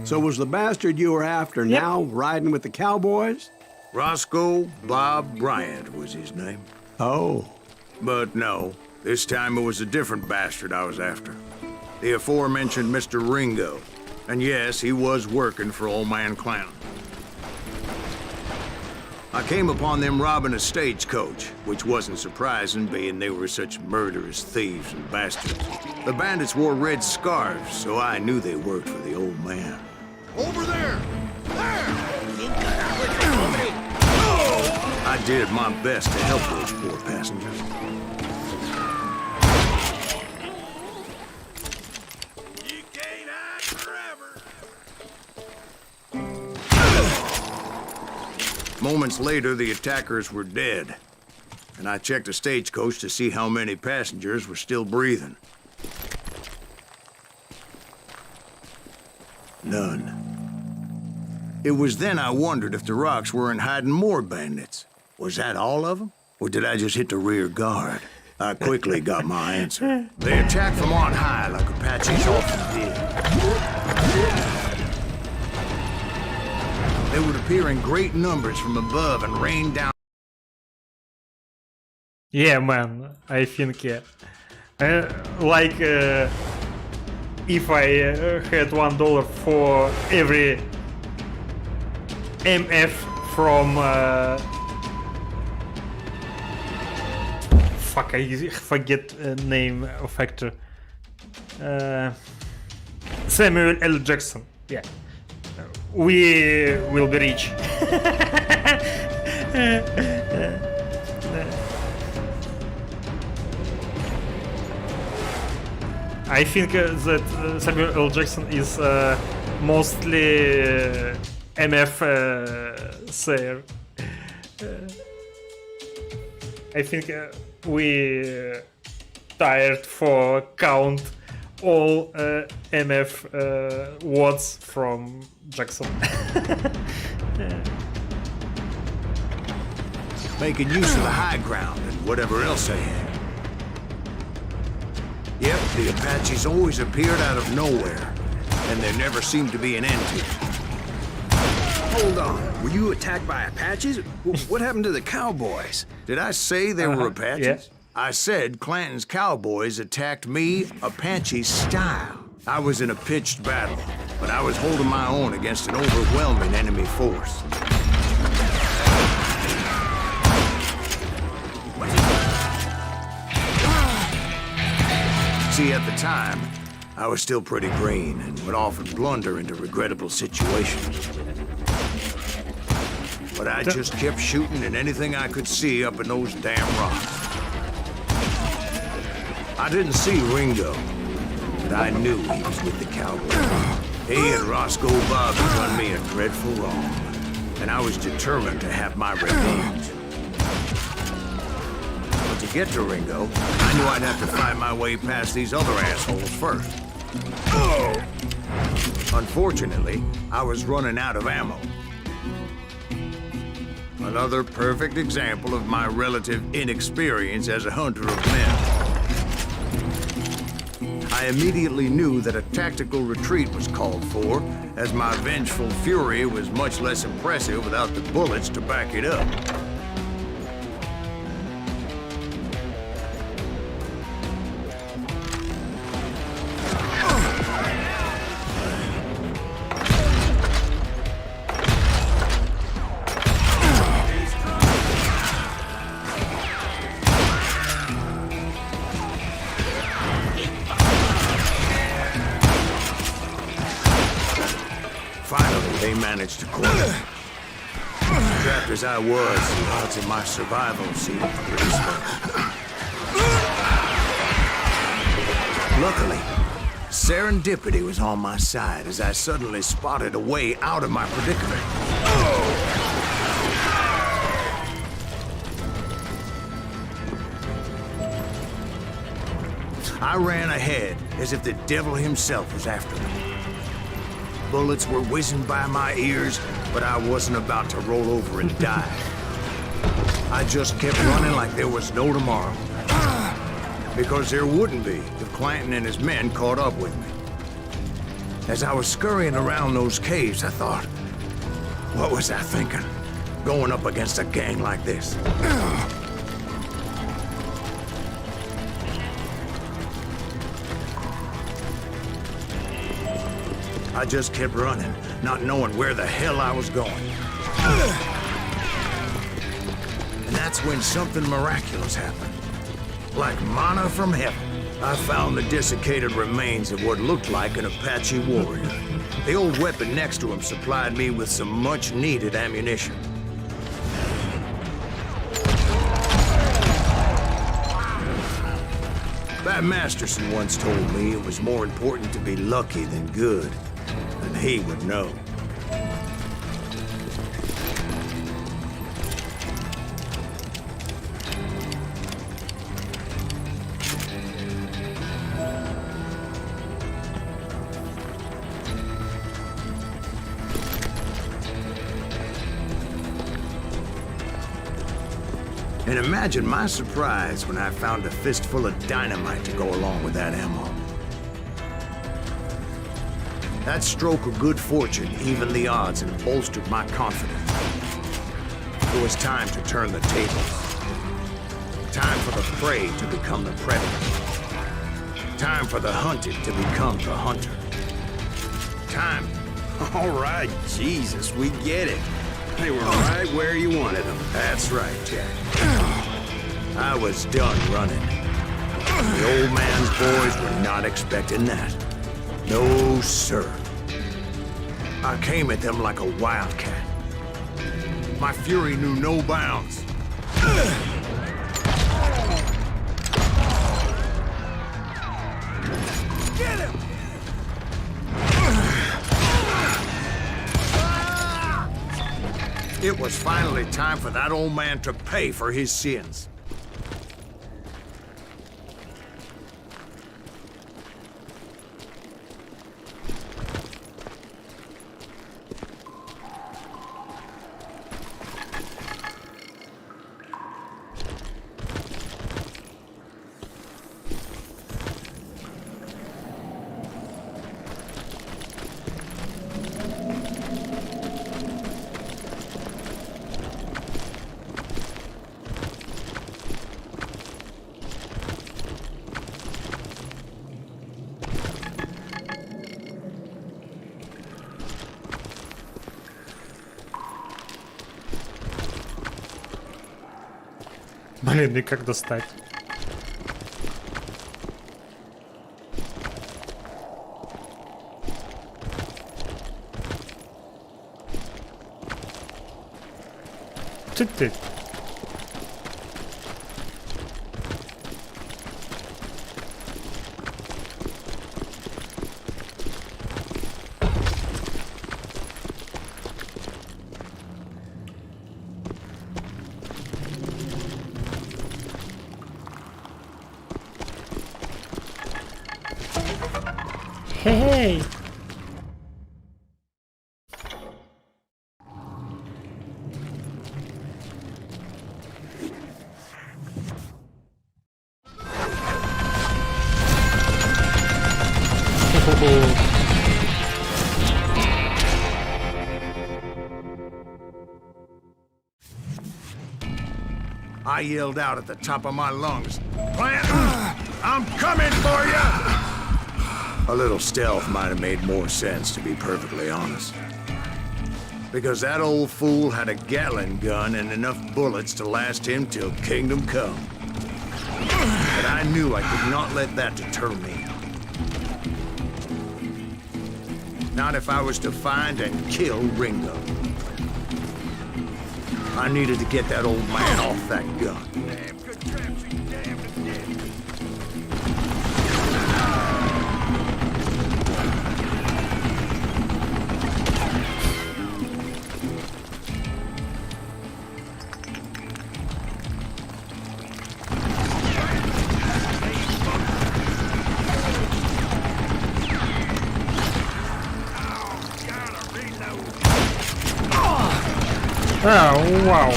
So was the bastard you were after now riding with the cowboys? Roscoe Bob Bryant was his name. Oh. But no, this time it was a different bastard I was after. The aforementioned Mr. Ringo. And yes, he was working for old man Clown. I came upon them robbing a stagecoach, which wasn't surprising, being they were such murderous thieves and bastards. The bandits wore red scarves, so I knew they worked for the old man. Over there! There! I did my best to help those poor passengers. You can't hide forever. Moments later, the attackers were dead, and I checked the stagecoach to see how many passengers were still breathing. None. It was then I wondered if the rocks weren't hiding more bandits. Was that all of them? Or did I just hit the rear guard? I quickly got my answer. They attacked from on high like Apaches often did. They would appear in great numbers from above and rain down. Yeah, man, I think if I had $1 for every MF from fuck, I forget name of actor. Samuel L. Jackson. Yeah, we will be rich. I think that Samuel L. Jackson is mostly MF sayer. I think we tired for count all MF words from Jackson. Making use of the high ground and whatever else they had. Yep, the Apaches always appeared out of nowhere, and there never seemed to be an end to it. Hold on. Were you attacked by Apaches? What happened to the cowboys? Did I say they were Apaches? Yeah. I said Clanton's cowboys attacked me Apache style. I was in a pitched battle, but I was holding my own against an overwhelming enemy force. See, at the time, I was still pretty green and would often blunder into regrettable situations. But I just kept shooting at anything I could see up in those damn rocks. I didn't see Ringo, but I knew he was with the cowboys. He and Roscoe Bob had done me a dreadful wrong, and I was determined to have my revenge. But to get to Ringo, I knew I'd have to find my way past these other assholes first. Unfortunately, I was running out of ammo. Another perfect example of my relative inexperience as a hunter of men. I immediately knew that a tactical retreat was called for, as my vengeful fury was much less impressive without the bullets to back it up. Finally, they managed to corner me. Trapped as I was, the odds of my survival seemed pretty slim. Luckily, serendipity was on my side as I suddenly spotted a way out of my predicament. I ran ahead as if the devil himself was after me. Bullets were whizzing by my ears, but I wasn't about to roll over and die. I just kept running like there was no tomorrow. Because there wouldn't be if Clanton and his men caught up with me. As I was scurrying around those caves, I thought, what was I thinking? Going up against a gang like this. I just kept running, not knowing where the hell I was going. And that's when something miraculous happened. Like manna from heaven. I found the desiccated remains of what looked like an Apache warrior. The old weapon next to him supplied me with some much-needed ammunition. Bat Masterson once told me it was more important to be lucky than good, and he would know. And imagine my surprise when I found a fistful of dynamite to go along with that ammo. That stroke of good fortune evened the odds and bolstered my confidence. It was time to turn the tables. Time for the prey to become the predator. Time for the hunted to become the hunter. Time. All right, Jesus, we get it. They were right where you wanted them. That's right, Jack. I was done running. The old man's boys were not expecting that. No, sir. I came at them like a wildcat. My fury knew no bounds. Get him! It was finally time for that old man to pay for his sins. Блин, и как достать? Ты. Hey! I yelled out at the top of my lungs, "Plant, I'm coming for you!" A little stealth might have made more sense, to be perfectly honest. Because that old fool had a Gatling gun and enough bullets to last him till kingdom come. But I knew I could not let that deter me. Not if I was to find and kill Ringo. I needed to get that old man off that gun. Damn contraption, damn it. А, вау.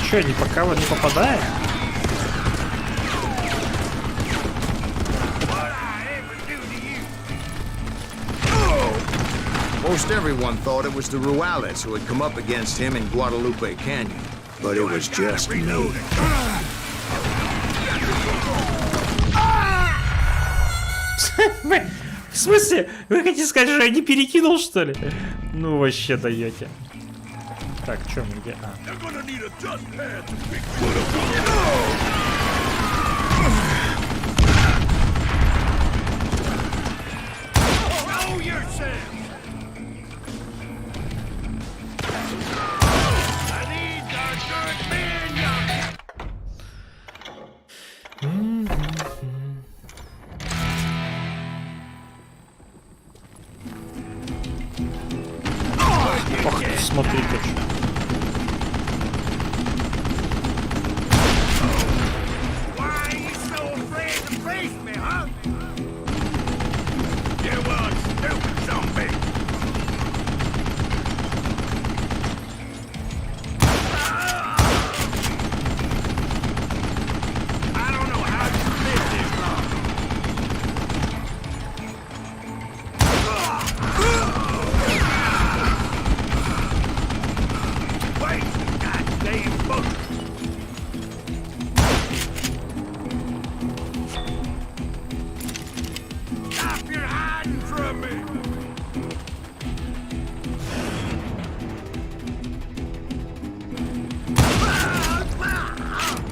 Чё, не пока вот не попадает? Most everyone thought it was the Ruales who had come up against him in Guadalupe Canyon, but it was just me. В смысле? Вы хотите сказать, что я не перекинул, что ли? Ну вообще даете. Так, чё мы где? А. Ох, смотри-ка.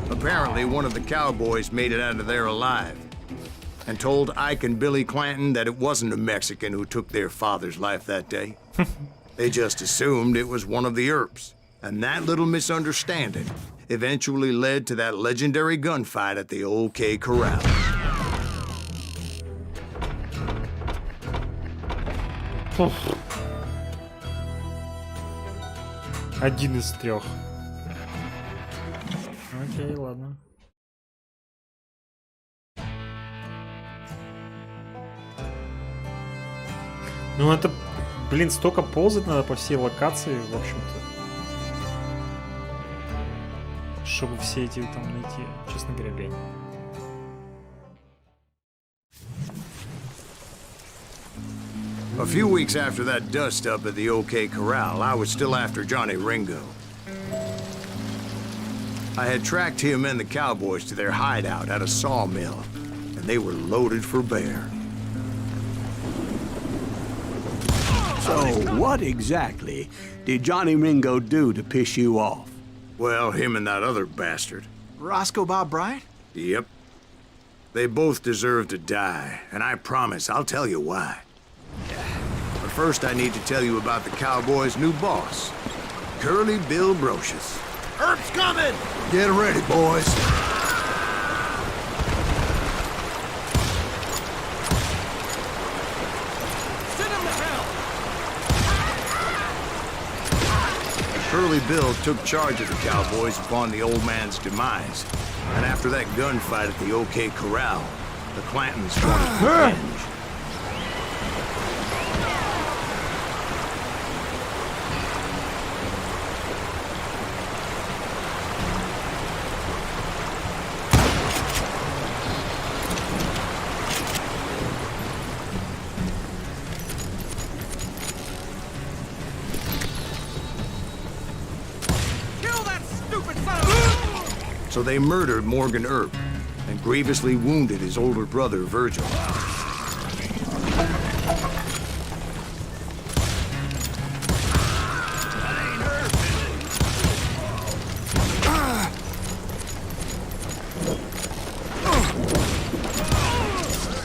Apparently, one of the cowboys made it out of there alive and told Ike and Billy Clanton that it wasn't a Mexican who took their father's life that day. They just assumed it was one of the Earps. And that little misunderstanding eventually led to that legendary gunfight at the OK Corral. Один из трех. Окей, ладно. Ну это, блин, столько ползать надо по всей локации, в общем-то. Чтобы все эти там найти, честно говоря, лень. A few weeks after that dust-up at the OK Corral, I was still after Johnny Ringo. I had tracked him and the cowboys to their hideout at a sawmill, and they were loaded for bear. So, what exactly did Johnny Ringo do to piss you off? Well, him and that other bastard. Roscoe Bob Bryant? Yep. They both deserve to die, and I promise I'll tell you why. But first I need to tell you about the cowboys' new boss, Curly Bill Brocious. Earp's coming! Get ready, boys. Send him to hell! Curly Bill took charge of the cowboys upon the old man's demise. And after that gunfight at the OK Corral, the Clantons wanted revenge. So they murdered Morgan Earp and grievously wounded his older brother, Virgil.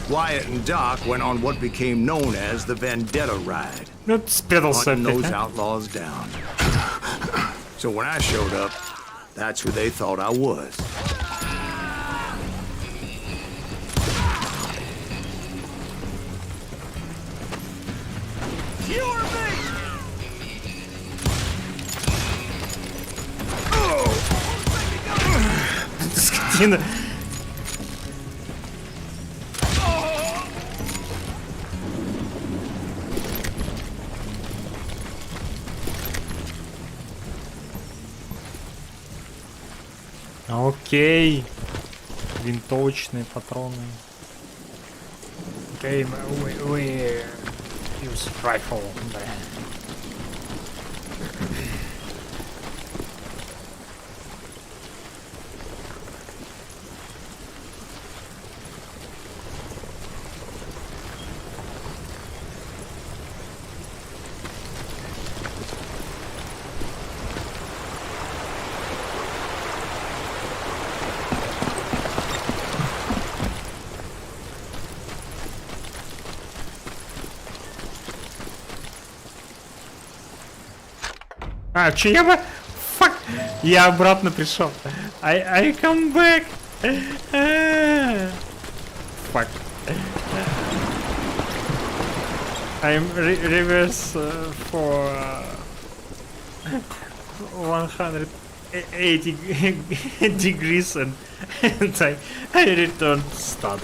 Wyatt and Doc went on what became known as the Vendetta Ride, hunting those outlaws down. So when I showed up, that's who they thought I was. Cure me! Скотина. Окей. Винтовочные патроны. Окей, use rifle. А, че я бы... Фак! Я обратно пришел. I come back. Фак. I'm reverse for 180 degrees and I return start.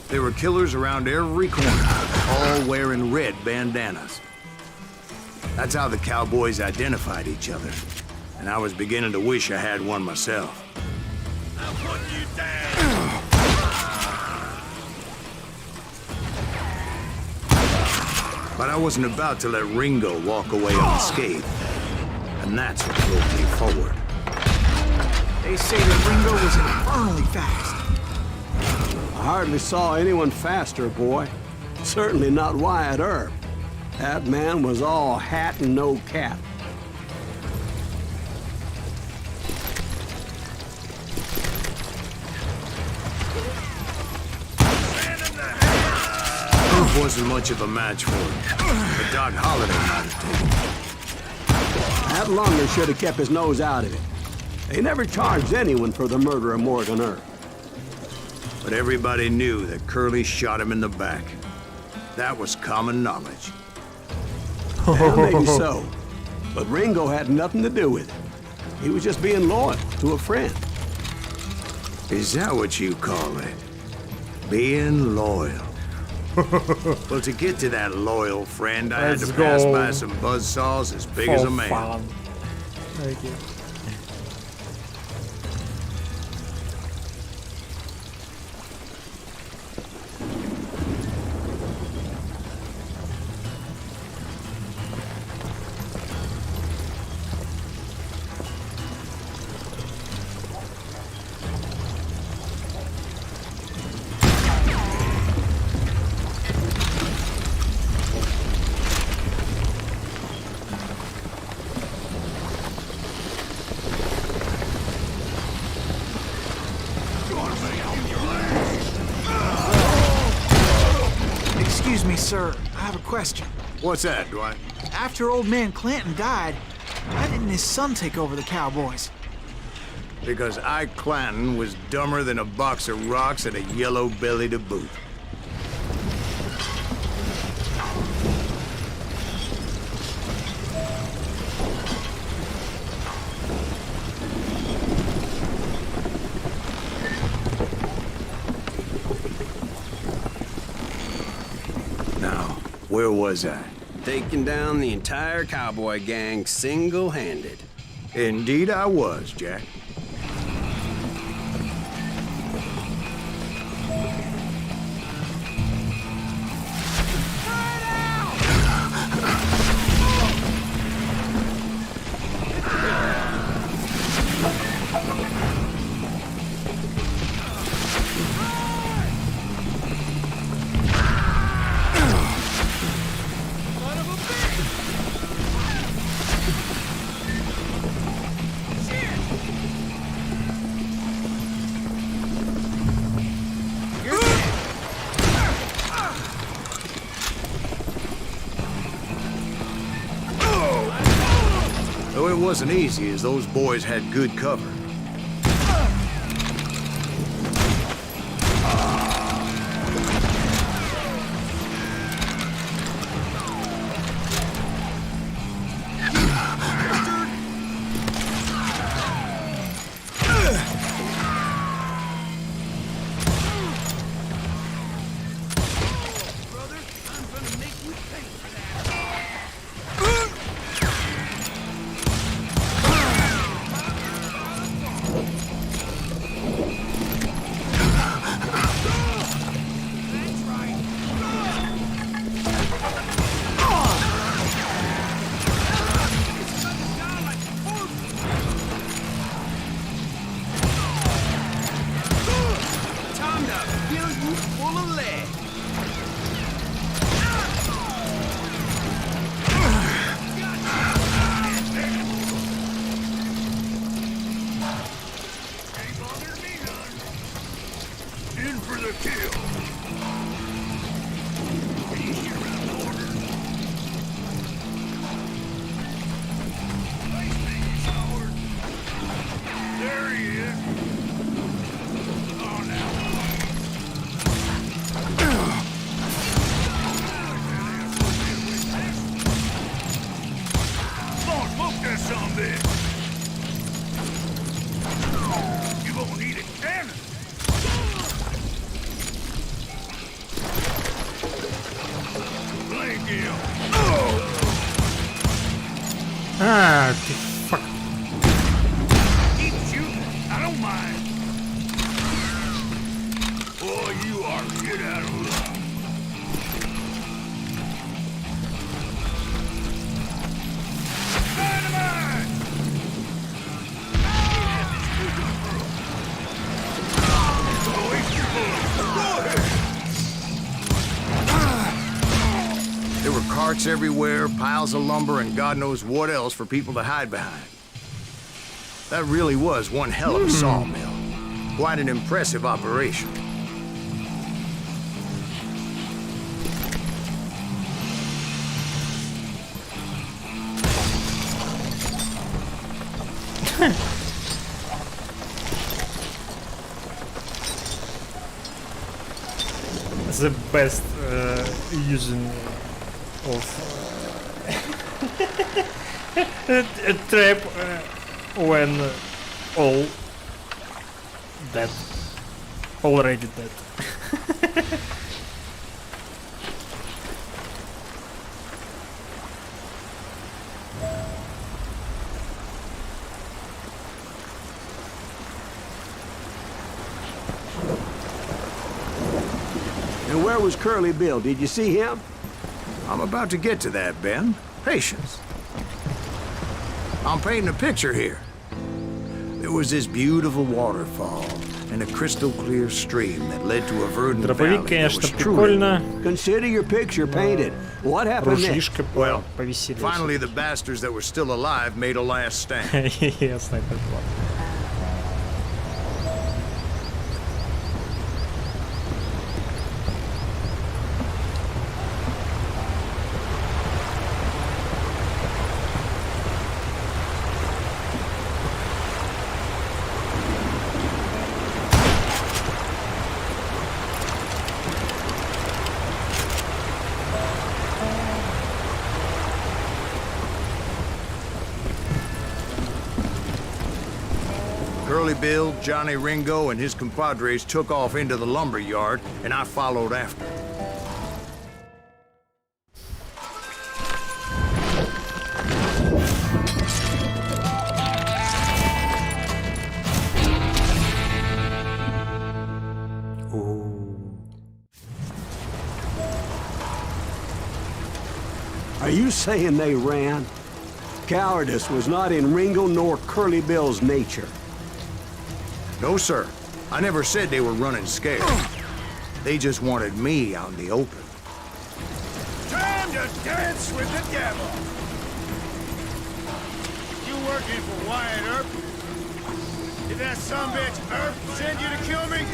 There were killers around every corner, all wearing red bandanas. That's how the cowboys identified each other. And I was beginning to wish I had one myself. I'll put you down! But I wasn't about to let Ringo walk away unscathed. And that's what drove me forward. They say that Ringo was infernally fast. I hardly saw anyone faster, boy. Certainly not Wyatt Earp. That man was all hat and no cap. Earp wasn't much of a match for him, but Doc Holliday might have taken it. That Lunger should have kept his nose out of it. They never charged anyone for the murder of Morgan Earp. But everybody knew that Curly shot him in the back. That was common knowledge. Well, maybe so. But Ringo had nothing to do with it. He was just being loyal to a friend. Is that what you call it? Being loyal. Well, to get to that loyal friend, I had to pass by some buzzsaws as big as a man. Thank you. Excuse me, sir. I have a question. What's that, Dwight? After old man Clanton died, why didn't his son take over the Cowboys? Because Ike Clanton was dumber than a box of rocks and a yellow belly to boot. Now, where was I? Taking down the entire cowboy gang single-handed. Indeed I was, Jack. Though it wasn't easy, as those boys had good cover. А, ты фак. Keep shooting. I don't mind. Boy, you are shit out of luck. Dynamite! There were carts everywhere, piles of lumber, and God knows what else for people to hide behind. That really was one hell of a sawmill. Quite an impressive operation. The best using of a trap when all dead, already dead. And where was Curly Bill? Did you see him? I'm about to get to that, Ben. Patience. I'm painting a picture here. There was this beautiful waterfall and a crystal clear stream that led to a verdant valley. Дробовик, that конечно, was truly... прикольно. Consider your picture painted. What happened next? Ружьишко Well, повеселее. finally the bastards that were still alive made a last stand. Ясно, это план. Curly Bill, Johnny Ringo, and his compadres took off into the lumber yard, and I followed after. Are you saying they ran? Cowardice was not in Ringo nor Curly Bill's nature. No, sir. I never said they were running scared. They just wanted me out in the open. Time to dance with the devil. You working for Wyatt Earp? Did that sumbitch Earp send you to kill me?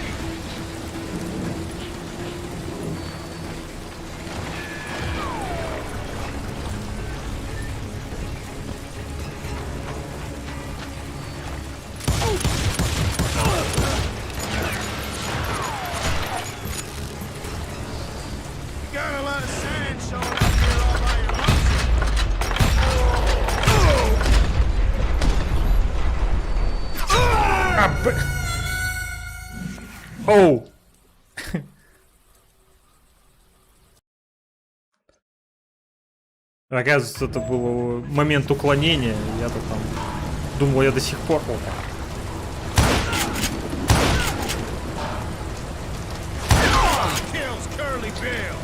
Оу! Оказывается, это был момент уклонения. Я-то там думал, я до сих пор... Kills Curly Bill.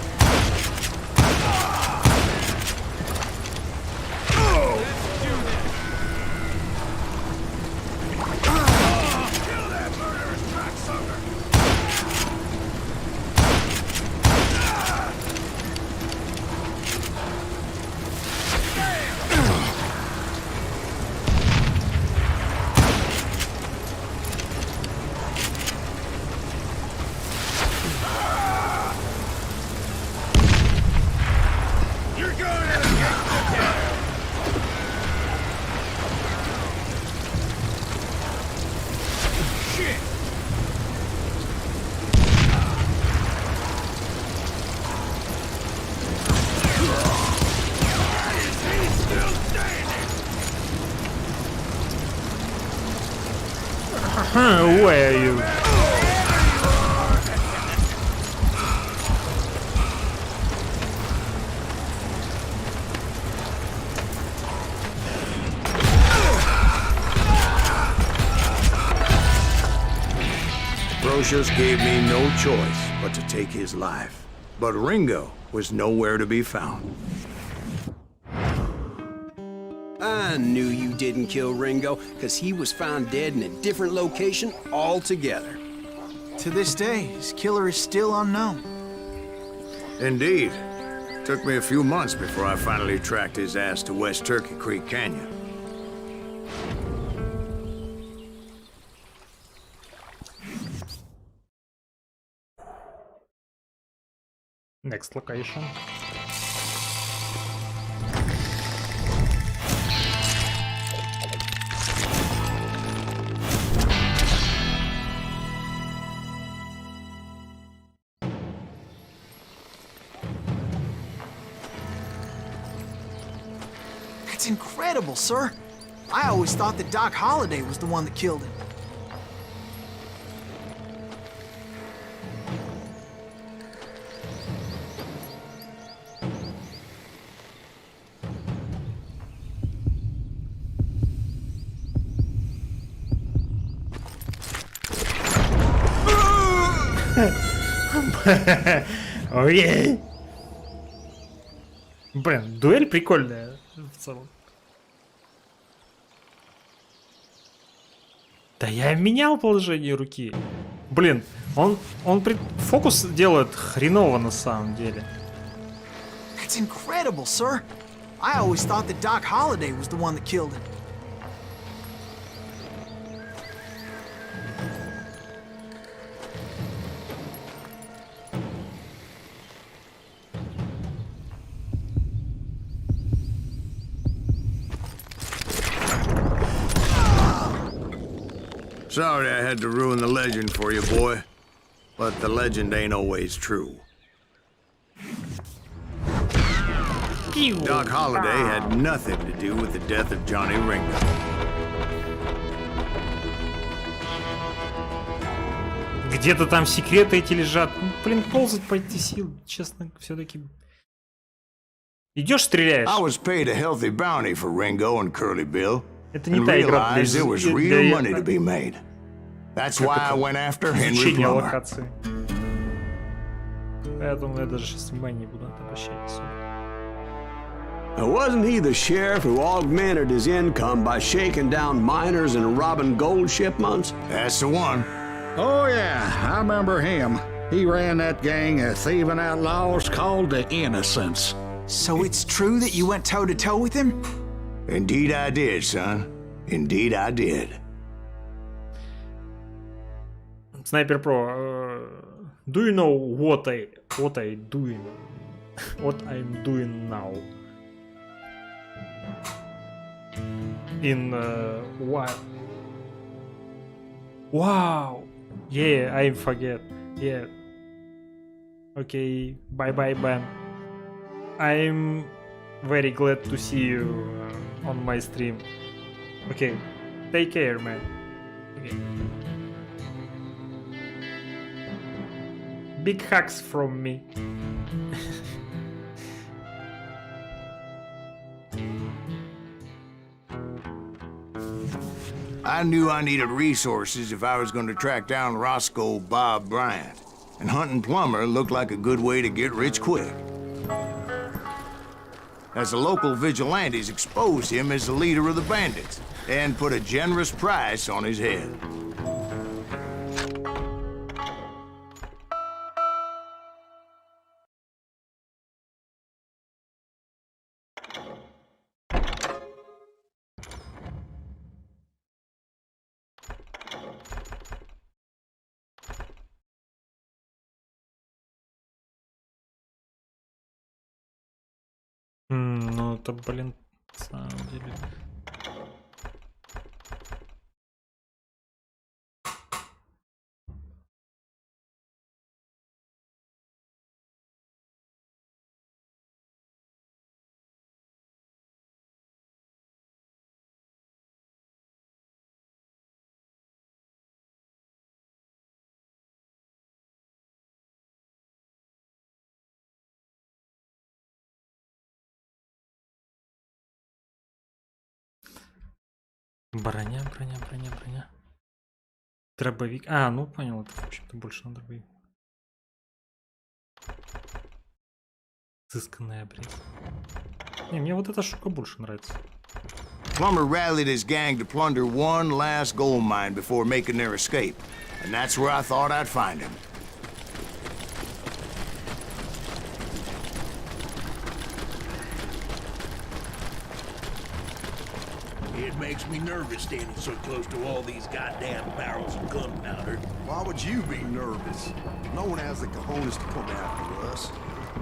Where are you? Lucius gave me no choice but to take his life. But Ringo was nowhere to be found. I knew you didn't kill Ringo, because he was found dead in a different location altogether. To this day, his killer is still unknown. Indeed. Took me a few months before I finally tracked his ass to West Turkey Creek Canyon. Next location. That's incredible, sir. I always thought that Doc Holliday was the one that killed him. Ой. Блин, дуэль прикольная в целом. Да я менял положение руки. Блин, он фокус делает хреново на самом деле. That's incredible, sir. I always thought that Doc Holliday was the one that killed him. Sorry I had to ruin the legend for you, boy. But the legend ain't always true. Doc Holliday had nothing to do with the death of Johnny Ringo. Где-то там секреты эти лежат. Ну, блин, ползать пойти сил, честно, все-таки. Идешь, стреляешь. I was paid a healthy bounty for Ringo and Curly Bill. Это не And та игра для realized there was real money to be made. That's why I went after Henry изучения Plummer. локации. Поэтому я даже сейчас внимания не буду обращать особо. Now, wasn't he the sheriff who augmented his income by shaking down miners and robbing gold shipments? That's the one. Oh, yeah, I remember him. He ran that gang of thieving outlaws called the Innocents. So it's true that you went toe-to-toe with him? Indeed I did, son. Indeed I did. Снайпер Про. Do you know what I'm doing? What I'm doing now? In what? Wow. Yeah, I forget. Yeah. Okay. Bye bye, Ben. I'm very glad to see you on my stream. Okay. Take care, man. Okay. Big hugs from me. I knew I needed resources if I was going to track down Roscoe Bob Bryant. And hunting Plummer looked like a good way to get rich quick. As the local vigilantes exposed him as the leader of the bandits and put a generous price on his head. Ну это, блин, на самом деле. Броня. Дробовик. А, ну понял, это вообще-то больше на дробовик. Сысканная, блин. Не, мне вот эта штука больше нравится. Plummer rallied his gang to plunder one last gold mine before making their escape. And that's where I thought I'd find him. It makes me nervous standing so close to all these goddamn barrels of gunpowder. Why would you be nervous? No one has the cojones to come after us.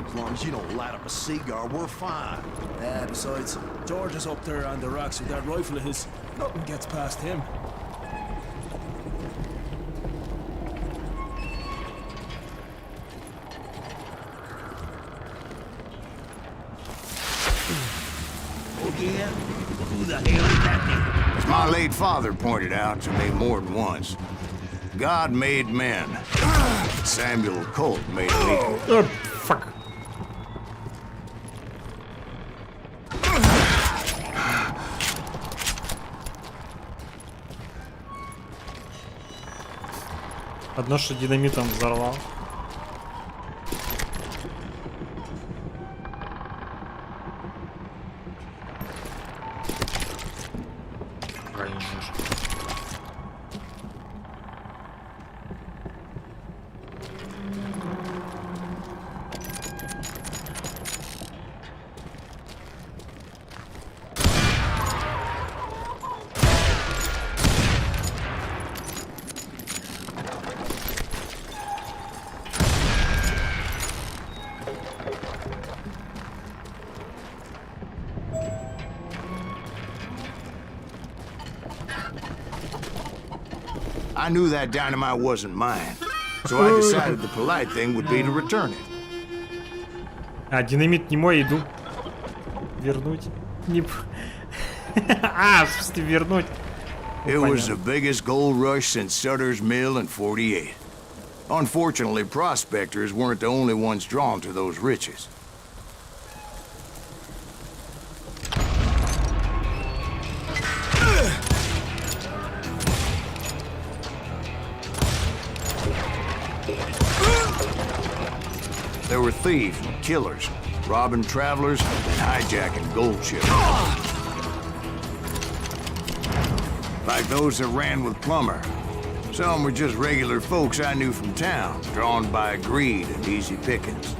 As long as you don't light up a cigar, we're fine. Yeah, besides, George is up there on the rocks with that rifle of his. Nothing gets past him. Oh yeah? Who the hell is that thing? As my late father pointed out to me more than once, God made men. Samuel Colt made me. Fuck. Одно, что динамитом взорвал. I knew that dynamite wasn't mine, so I decided the polite thing would be to return it. А, динамит не мой, иду. Вернуть. Не... А, в смысле, вернуть. It was the biggest gold rush since Sutter's Mill in '48. Unfortunately, prospectors weren't the only ones drawn to those riches. There were thieves and killers, robbing travelers and hijacking gold ships. Like those that ran with Plummer. Some were just regular folks I knew from town, drawn by greed and easy pickings.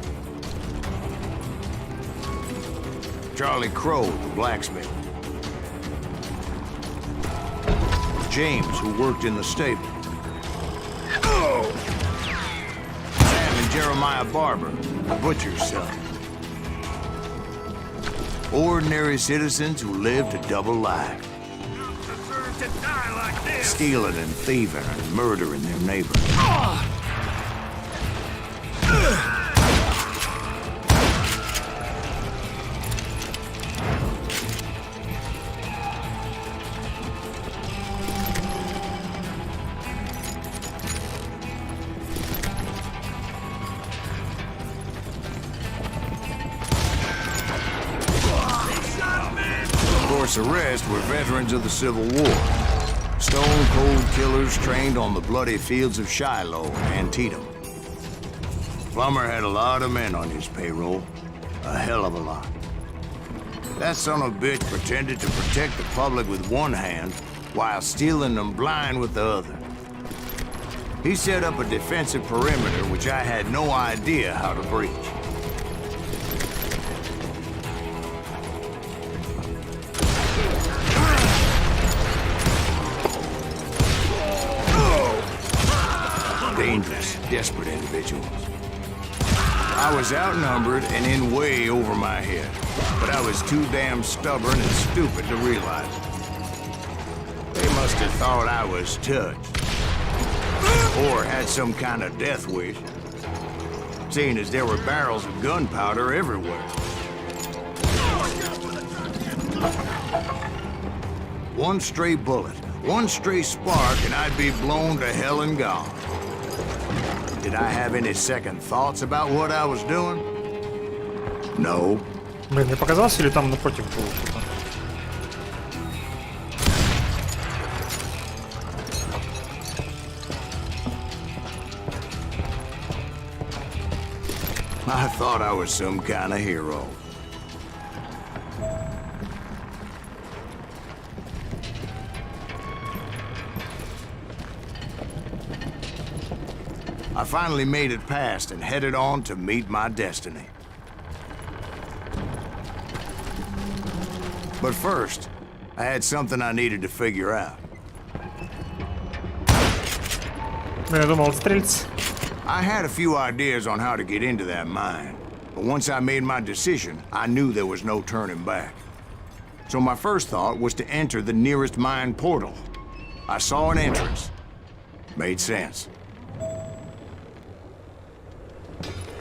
Charlie Crow, the blacksmith. James, who worked in the stable. Sam and Jeremiah Barber, the butcher's son. Ordinary citizens who lived a double life. To die like this. Stealing and thieving and murdering their neighbors. Of course, the rest were veterans of the Civil War. Stone-cold killers trained on the bloody fields of Shiloh and Antietam. Plummer had a lot of men on his payroll. A hell of a lot. That son of a bitch pretended to protect the public with one hand while stealing them blind with the other. He set up a defensive perimeter which I had no idea how to breach. Dangerous, desperate individuals. I was outnumbered and in way over my head, but I was too damn stubborn and stupid to realize it. They must have thought I was touched, or had some kind of death wish, seeing as there were barrels of gunpowder everywhere. One stray bullet, one stray spark, and I'd be blown to hell and gone. Did I have any second thoughts about what I was doing? No. Блин, мне показалось, или там напротив было что-то? I thought I was some kind of hero. I finally made it past and headed on to meet my destiny. But first, I had something I needed to figure out. I had a few ideas on how to get into that mine, but once I made my decision, I knew there was no turning back. So my first thought was to enter the nearest mine portal. I saw an entrance. Made sense.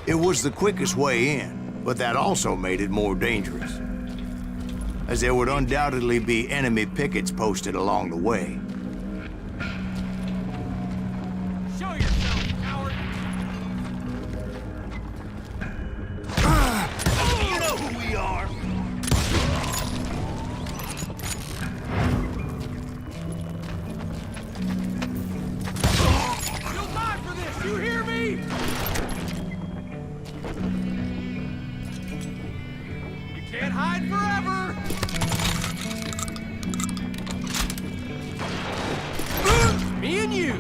It was the quickest way in, but that also made it more dangerous, as there would undoubtedly be enemy pickets posted along the way. Show yourself, coward! You know who we are! You'll die for this, you hear me? Can't hide forever! Me and you!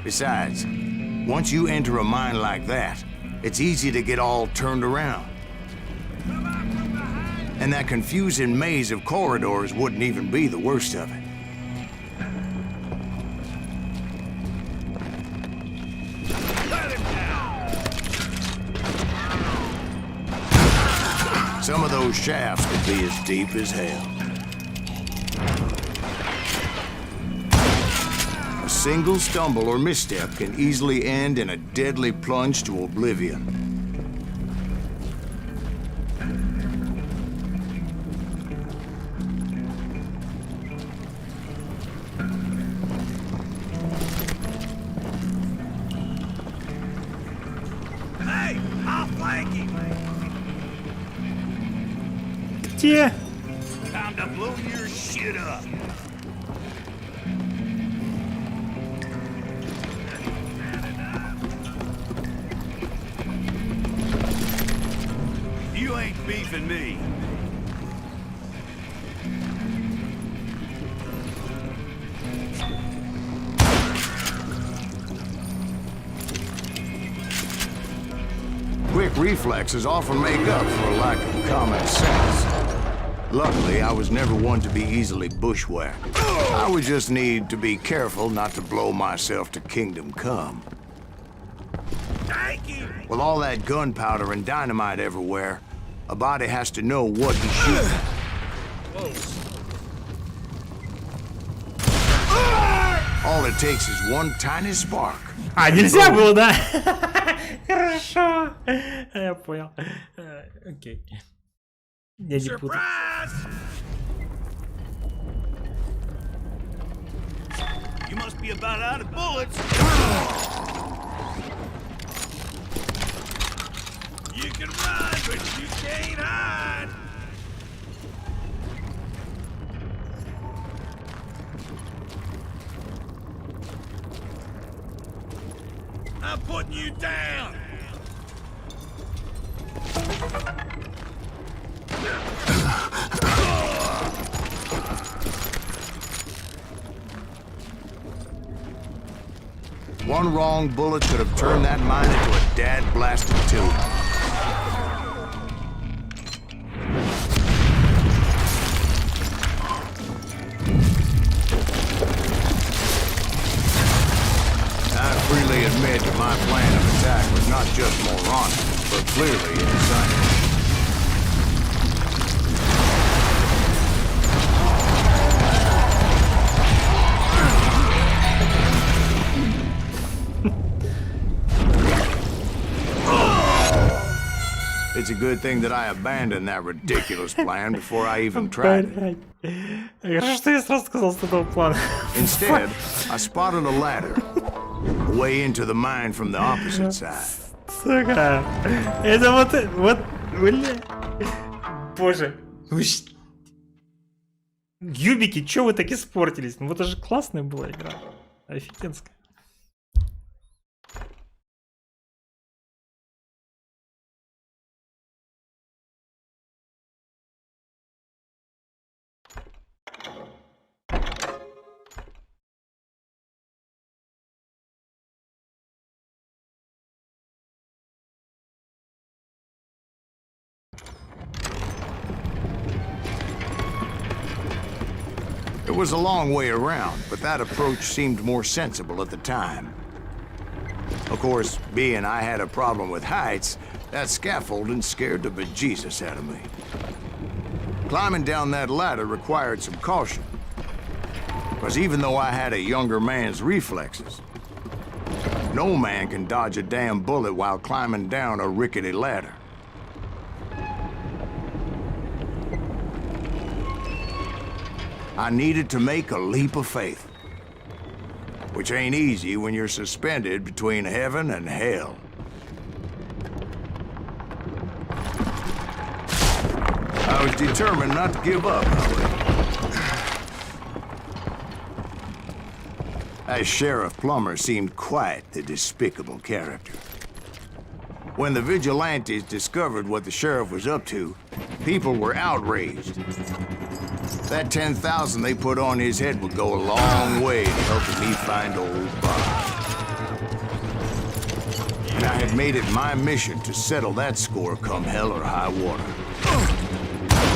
Besides, once you enter a mine like that, it's easy to get all turned around. And that confusing maze of corridors wouldn't even be the worst of it. Some of those shafts could be as deep as hell. A single stumble or misstep can easily end in a deadly plunge to oblivion. Где? Time to blow your shit up. You ain't beefing me. Quick reflexes often make up for a lack of common sense. Luckily, I was never one to be easily bushwhacked. I would just need to be careful not to blow myself to kingdom come. Thank you. With all that gunpowder and dynamite everywhere, a body has to know what he's shooting. All it takes is one tiny spark. А, нельзя было, да? Хорошо. Я понял. Окей. Я не буду. You must be about out of bullets. You can run, but you can't hide. I'm putting you down. One wrong bullet could have turned that mine into a dad-blasted tube. I freely admit that my plan of attack was not just moronic, but clearly insane. It's a good thing that I abandoned that ridiculous plan before I even tried it. Instead, I spotted a ladder, a way into the mine from the opposite side. Сука, это вот Бля. Боже. Юбики, чё вы так испортились? Ну это же классная была игра. Офигенская. It was a long way around, but that approach seemed more sensible at the time. Of course, being I had a problem with heights, that scaffolding scared the bejesus out of me. Climbing down that ladder required some caution, because even though I had a younger man's reflexes, no man can dodge a damn bullet while climbing down a rickety ladder. I needed to make a leap of faith, which ain't easy when you're suspended between heaven and hell. I was determined not to give up, however. As Sheriff Plummer seemed quite the despicable character. When the vigilantes discovered what the sheriff was up to, people were outraged. That 10,000 they put on his head would go a long way to helping me find old Bob. And I had made it my mission to settle that score come hell or high water.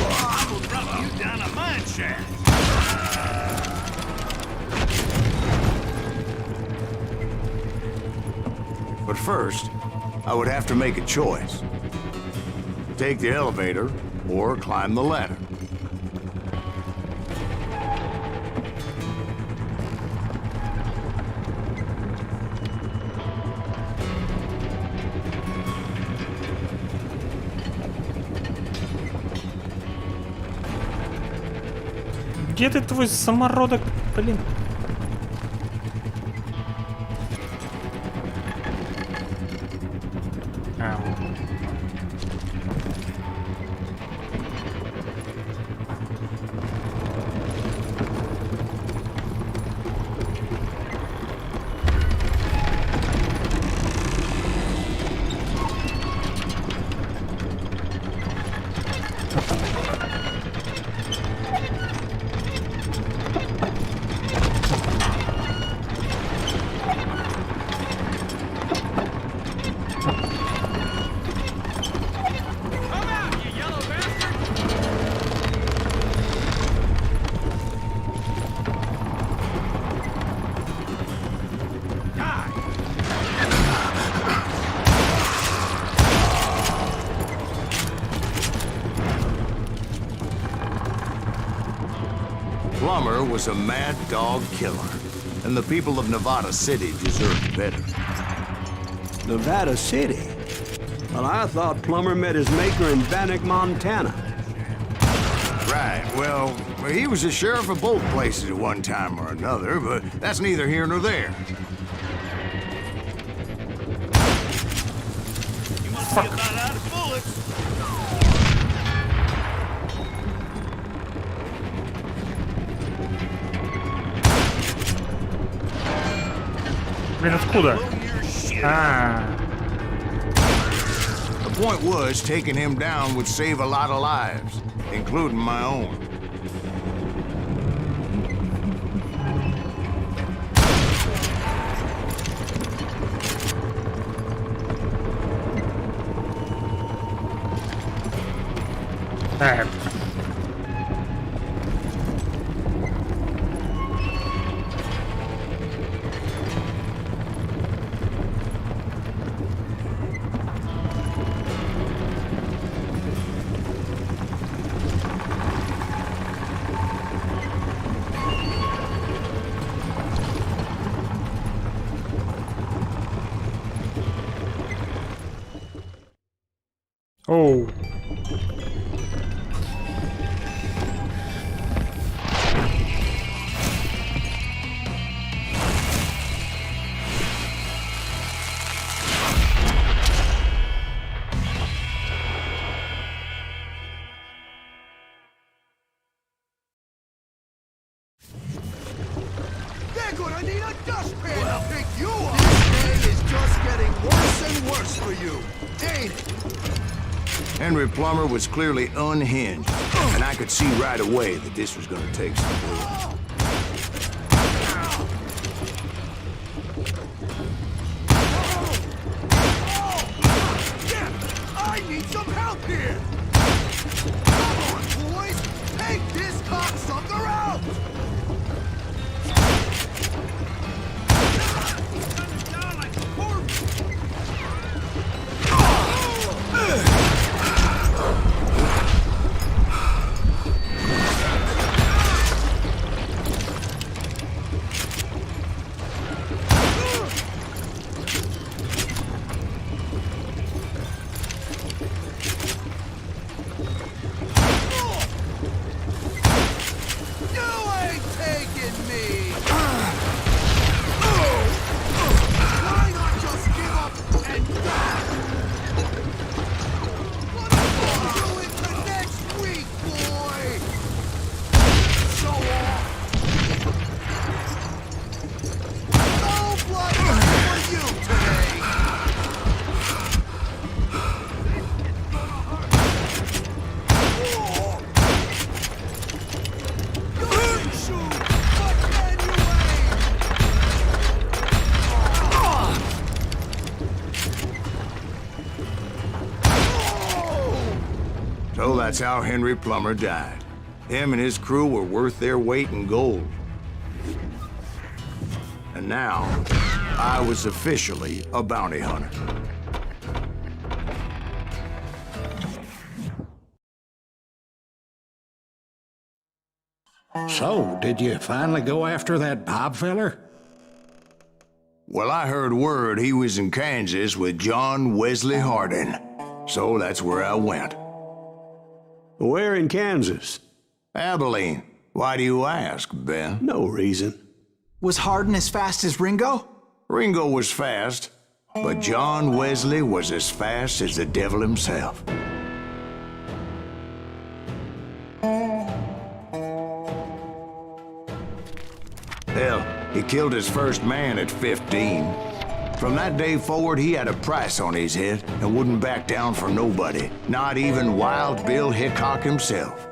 I will drop you down a mine shaft. But first, I would have to make a choice. Take the elevator or climb the ladder. Где ты, твой самородок, блин? Plummer was a mad dog killer, and the people of Nevada City deserved better. Nevada City? Well, I thought Plummer met his maker in Bannock, Montana. Right, well, he was the sheriff of both places at one time or another, but that's neither here nor there. You must be about out of bullets. Блин, откуда? The point was, taking him down would save a lot of lives, including my own. Оу. I need a dustpan to pick you up! This day is just getting worse and worse for you, ain't it? Henry Plummer was clearly unhinged, and I could see right away that this was gonna take some doing. I need some help here! Come on, boys! Take this cocksucker out! So that's how Henry Plummer died. Him and his crew were worth their weight in gold. And now, I was officially a bounty hunter. So, did you finally go after that Bob feller? Well, I heard word he was in Kansas with John Wesley Hardin. So that's where I went. Where in Kansas? Abilene. Why do you ask, Ben? No reason. Was Hardin as fast as Ringo? Ringo was fast, but John Wesley was as fast as the devil himself. Hell, he killed his first man at 15. From that day forward, he had a price on his head and wouldn't back down for nobody, not even Wild Bill Hickok himself.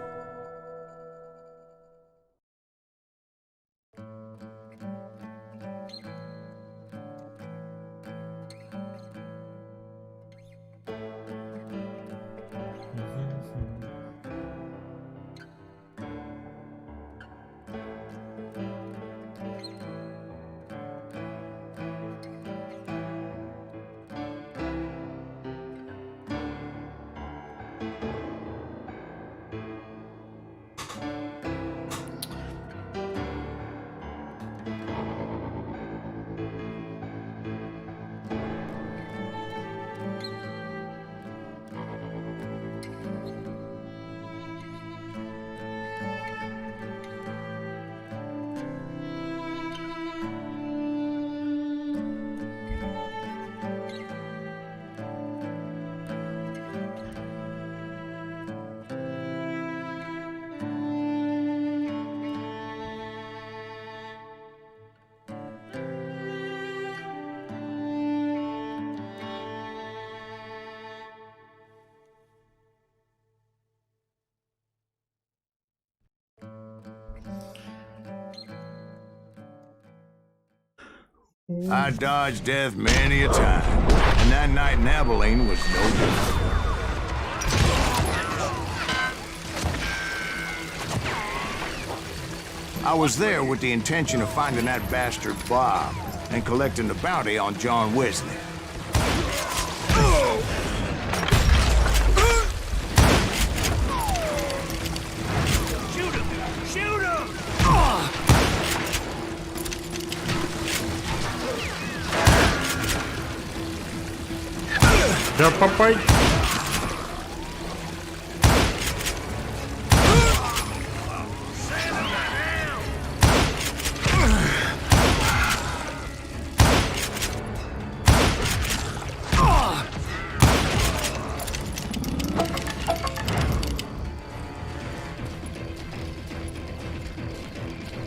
I dodged death many a time, and that night in Abilene was no different. I was there with the intention of finding that bastard Bob and collecting the bounty on John Wesley. Shoot him! Shoot him! Да попай.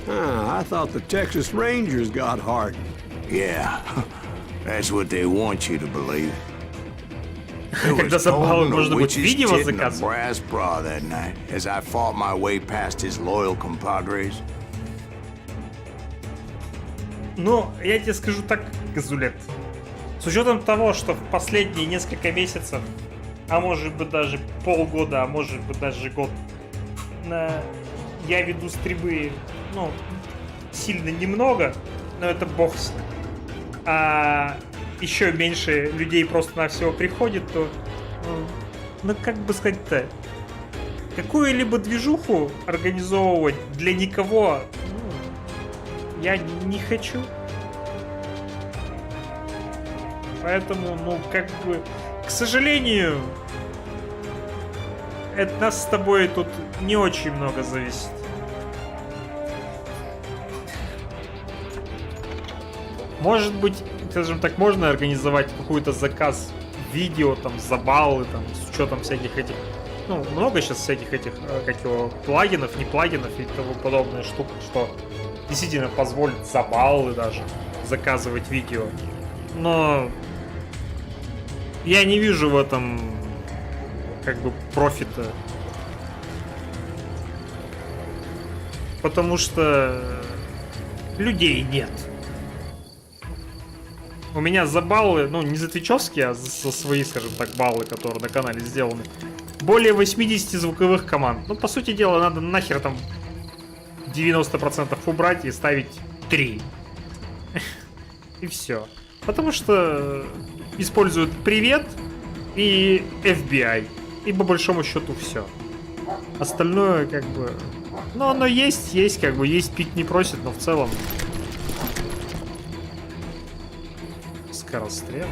I thought the Texas Rangers got heart. Yeah, that's what they want you to believe. Когда забавы можно будет видео заказывать. Brass bra that night as I fought my way past his loyal compadres. Ну, я тебе скажу так, Газулет. С учетом того, что в последние несколько месяцев, а может быть даже полгода, а может быть даже год, я веду стримы, ну, сильно немного, но это бог с ним. А еще меньше людей просто-навсего приходит, то, ну, как бы сказать-то, какую-либо движуху организовывать для никого, ну, я не хочу. Поэтому, ну, как бы, к сожалению, от нас с тобой тут не очень много зависит. Может быть, скажем так, можно организовать какой-то заказ видео, там, за баллы, там, с учетом всяких этих, ну, много сейчас всяких этих, как его, плагинов, не плагинов и тому подобное штук, что действительно позволит за баллы даже заказывать видео. Но я не вижу в этом как бы профита. Потому что людей нет. У меня за баллы, ну не за твичевские, а за свои, скажем так, баллы, которые на канале сделаны, более 80 звуковых команд. Ну, по сути дела, надо нахер там 90% убрать и ставить 3. И все. Потому что используют привет и FBI. И по большому счету все. Остальное как бы... Ну, оно есть, как бы, есть пить не просит, но в целом... Скорострел.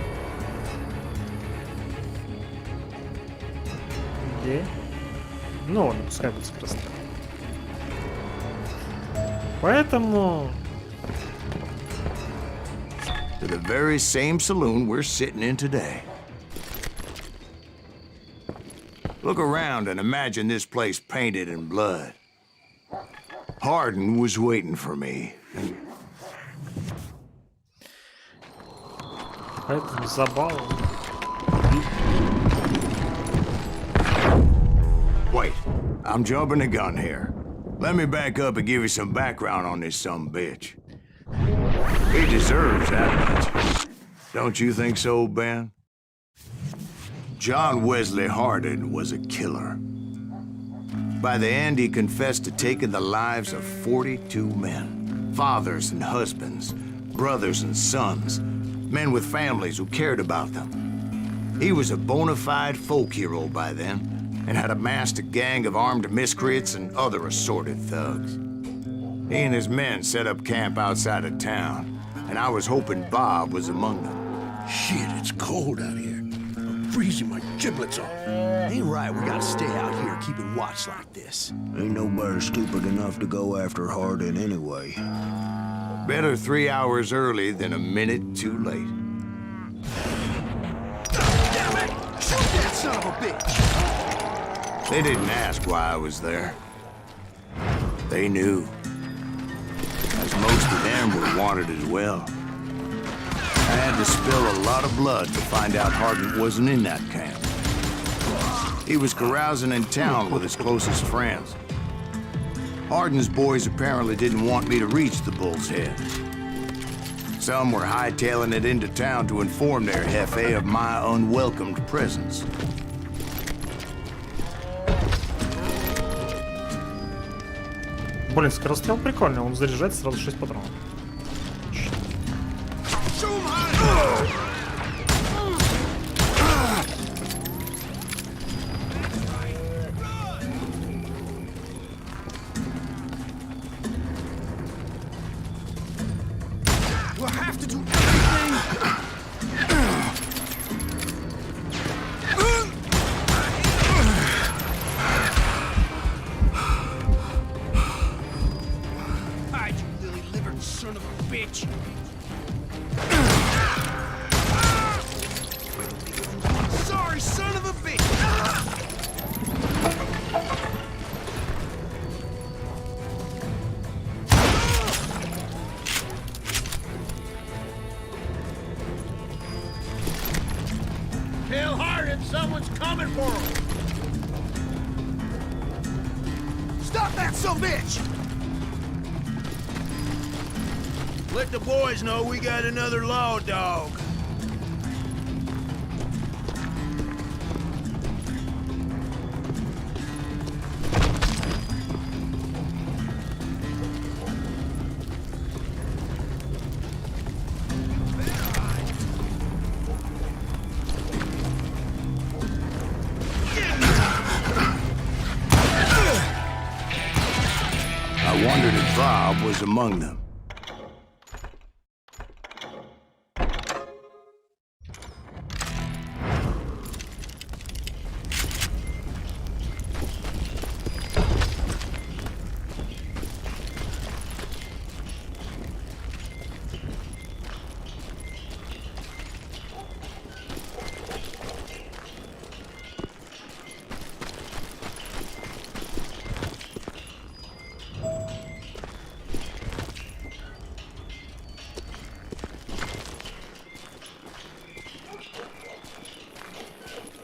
Где? Ну, ладно, пускай будет скорострел. Поэтому... To the very same saloon we're sitting in today. Look around and imagine this place painted in blood. Hardin was waiting for me. Поэтому забавно. Wait, I'm jumping the gun here. Let me back up and give you some background on this sumbitch. He deserves that much. Don't you think so, Ben? John Wesley Hardin was a killer. By the end, he confessed to taking the lives of 42 men. Fathers and husbands, brothers and sons, men with families who cared about them. He was a bona fide folk hero by then, and had amassed a gang of armed miscreants and other assorted thugs. He and his men set up camp outside of town, and I was hoping Bob was among them. Shit, it's cold out here. I'm freezing my giblets off. Ain't right, we gotta stay out here keeping watch like this. Ain't nobody stupid enough to go after Hardin anyway. Better 3 hours early than a minute too late. Damn it! Shoot that son of a bitch! They didn't ask why I was there. They knew. As most of them were wanted as well. I had to spill a lot of blood to find out Hardin wasn't in that camp. He was carousing in town with his closest friends. Hardin's boys apparently didn't want me to reach the Bull's Head. Some were hightailing it into town to inform their jefe of my unwelcomed presence. Блин, скорострел прикольный, он заряжает сразу 6 патронов. world. Stop that son of a bitch! Let the boys know we got another law dog. I wondered if Bob was among them.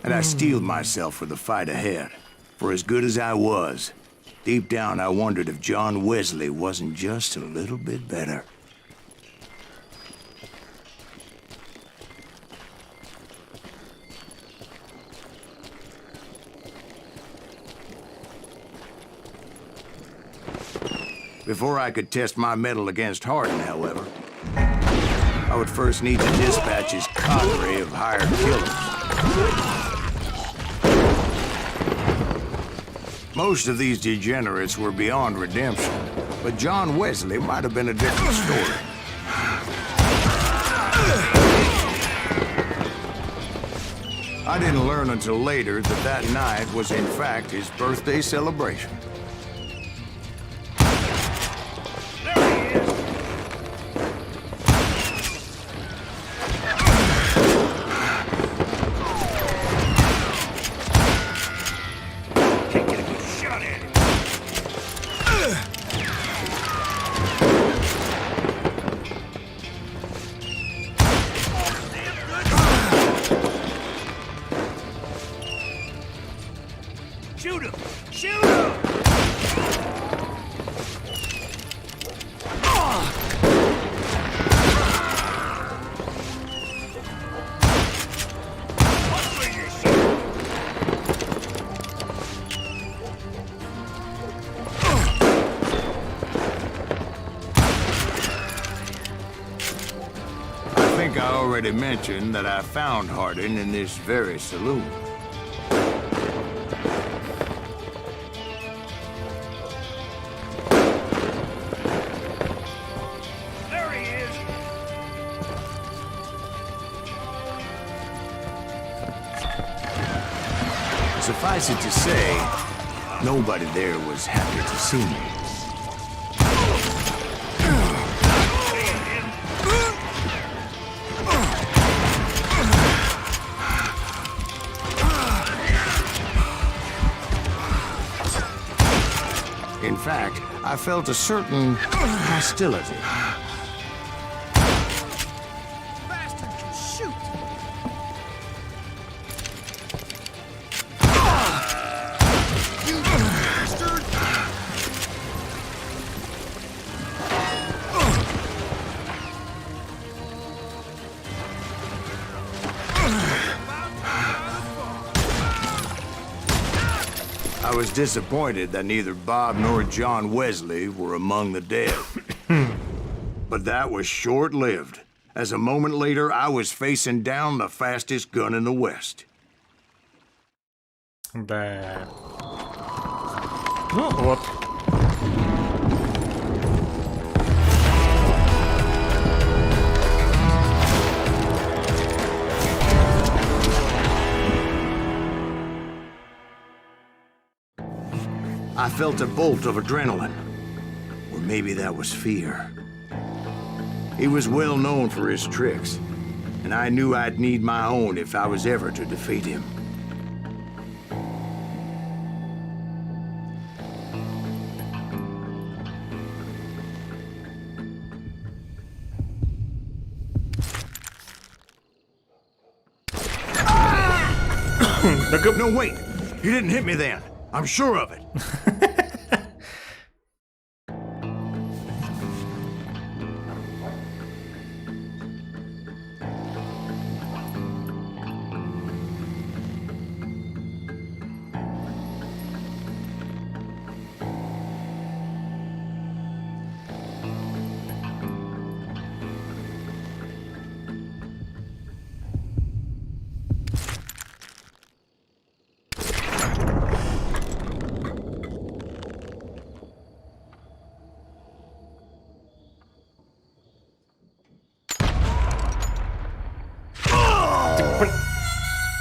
And I steeled myself for the fight ahead. For as good as I was, deep down I wondered if John Wesley wasn't just a little bit better. Before I could test my mettle against Hardin, however, I would first need to dispatch his cadre of hired killers. Most of these degenerates were beyond redemption, but John Wesley might have been a different story. I didn't learn until later that that night was in fact his birthday celebration. Shoot him! Shoot him! I think I already mentioned that I found Hardin in this very saloon. Suffice it to say, nobody there was happy to see me. In fact, I felt a certain hostility. Bastard can shoot! I was disappointed that neither Bob nor John Wesley were among the dead. But that was short-lived, as a moment later I was facing down the fastest gun in the West. Да. Ну вот. I felt a bolt of adrenaline, or maybe that was fear. He was well known for his tricks, and I knew I'd need my own if I was ever to defeat him. No, wait. You didn't hit me then. I'm sure of it.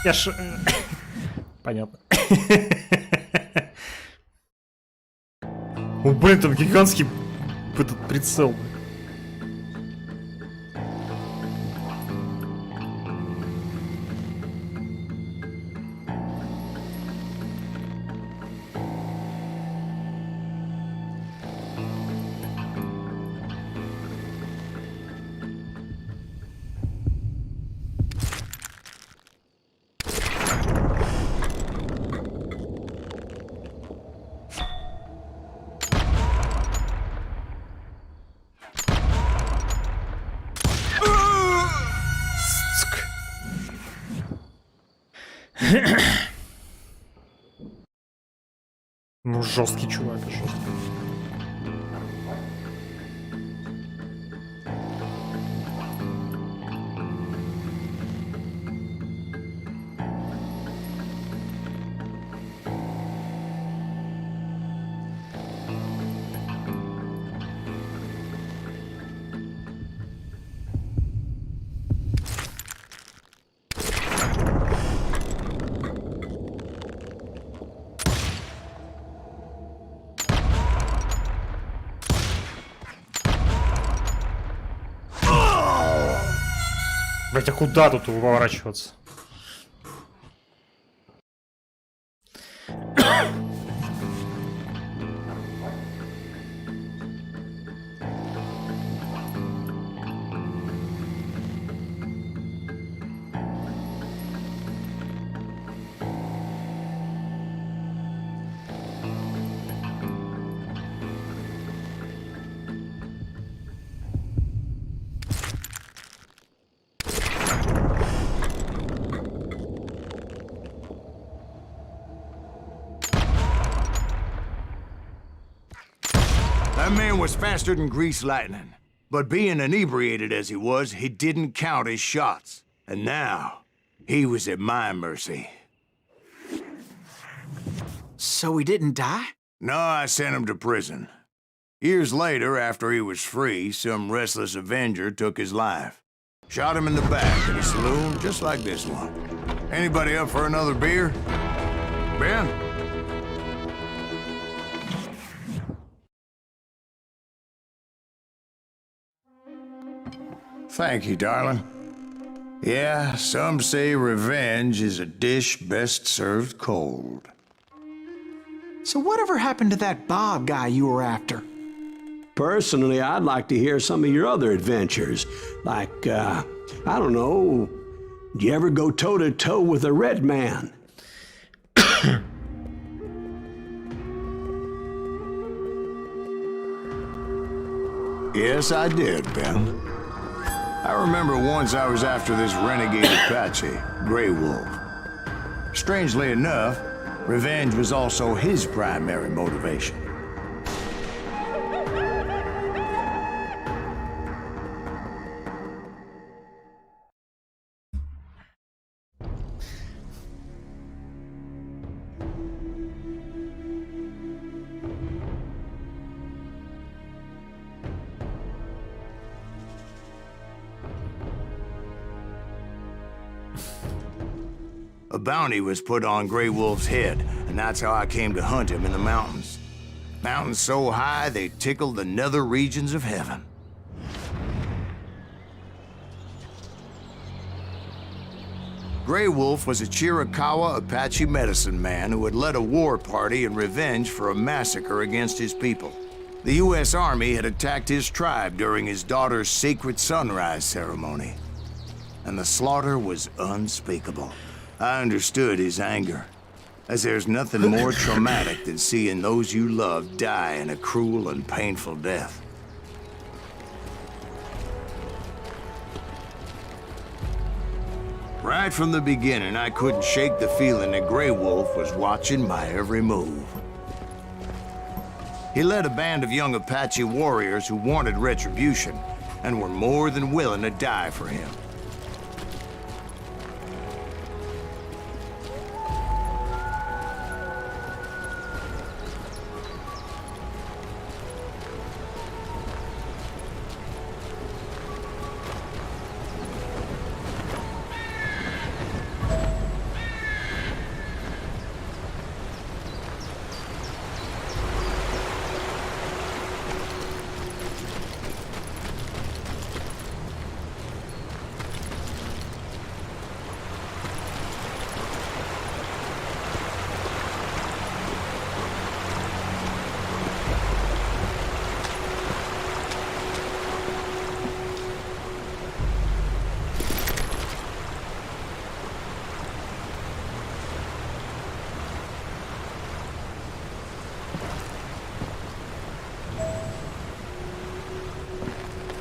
Я ж... Понятно. О, блин, там гигантский этот прицел. Ну, жесткий чувак, жесткий. Блять, а куда тут уворачиваться? That man was faster than grease lightning. But being inebriated as he was, he didn't count his shots. And now, he was at my mercy. So he didn't die? No, I sent him to prison. Years later, after he was free, some restless Avenger took his life. Shot him in the back in a saloon just like this one. Anybody up for another beer? Ben? Thank you, darling. Yeah, some say revenge is a dish best served cold. So whatever happened to that Bob guy you were after? Personally, I'd like to hear some of your other adventures. Like, I don't know, did you ever go toe-to-toe with a red man? Yes, I did, Ben. I remember once I was after this renegade Apache, Grey Wolf. Strangely enough, revenge was also his primary motivation. A bounty was put on Grey Wolf's head, and that's how I came to hunt him in the mountains. Mountains so high they tickled the nether regions of heaven. Grey Wolf was a Chiricahua Apache medicine man who had led a war party in revenge for a massacre against his people. The U.S. Army had attacked his tribe during his daughter's sacred sunrise ceremony, and the slaughter was unspeakable. I understood his anger, as there's nothing more traumatic than seeing those you love die in a cruel and painful death. Right from the beginning, I couldn't shake the feeling that Grey Wolf was watching my every move. He led a band of young Apache warriors who wanted retribution and were more than willing to die for him.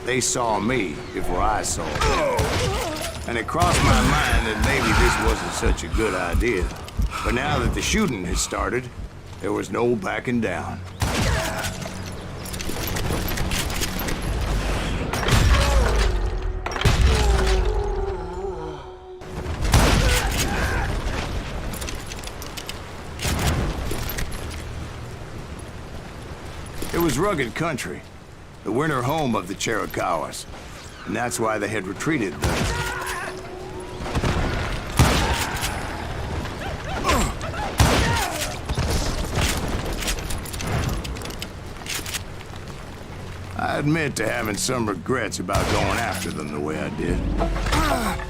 They saw me before I saw them. And it crossed my mind that maybe this wasn't such a good idea. But now that the shooting had started, there was no backing down. It was rugged country, the winter home of the Chiricahuas, and that's why they had retreated there. I admit to having some regrets about going after them the way I did.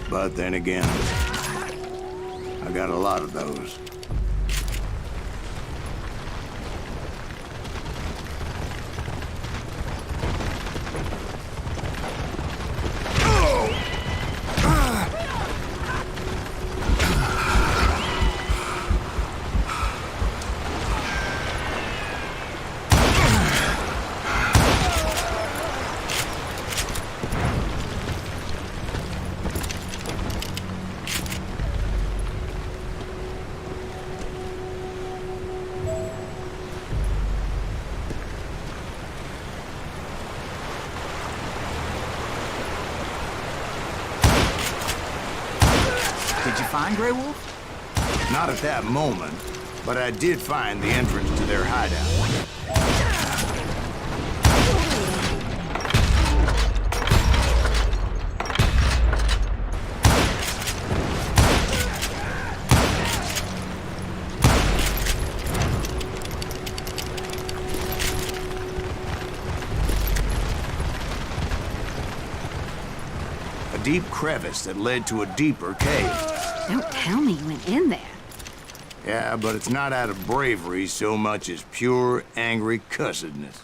But then again, I got a lot of those. Did you find Grey Wolf? Not at that moment, but I did find the entrance to their hideout. A deep crevice that led to a deeper cave. Don't tell me you went in there. Yeah, but it's not out of bravery so much as pure, angry cussedness.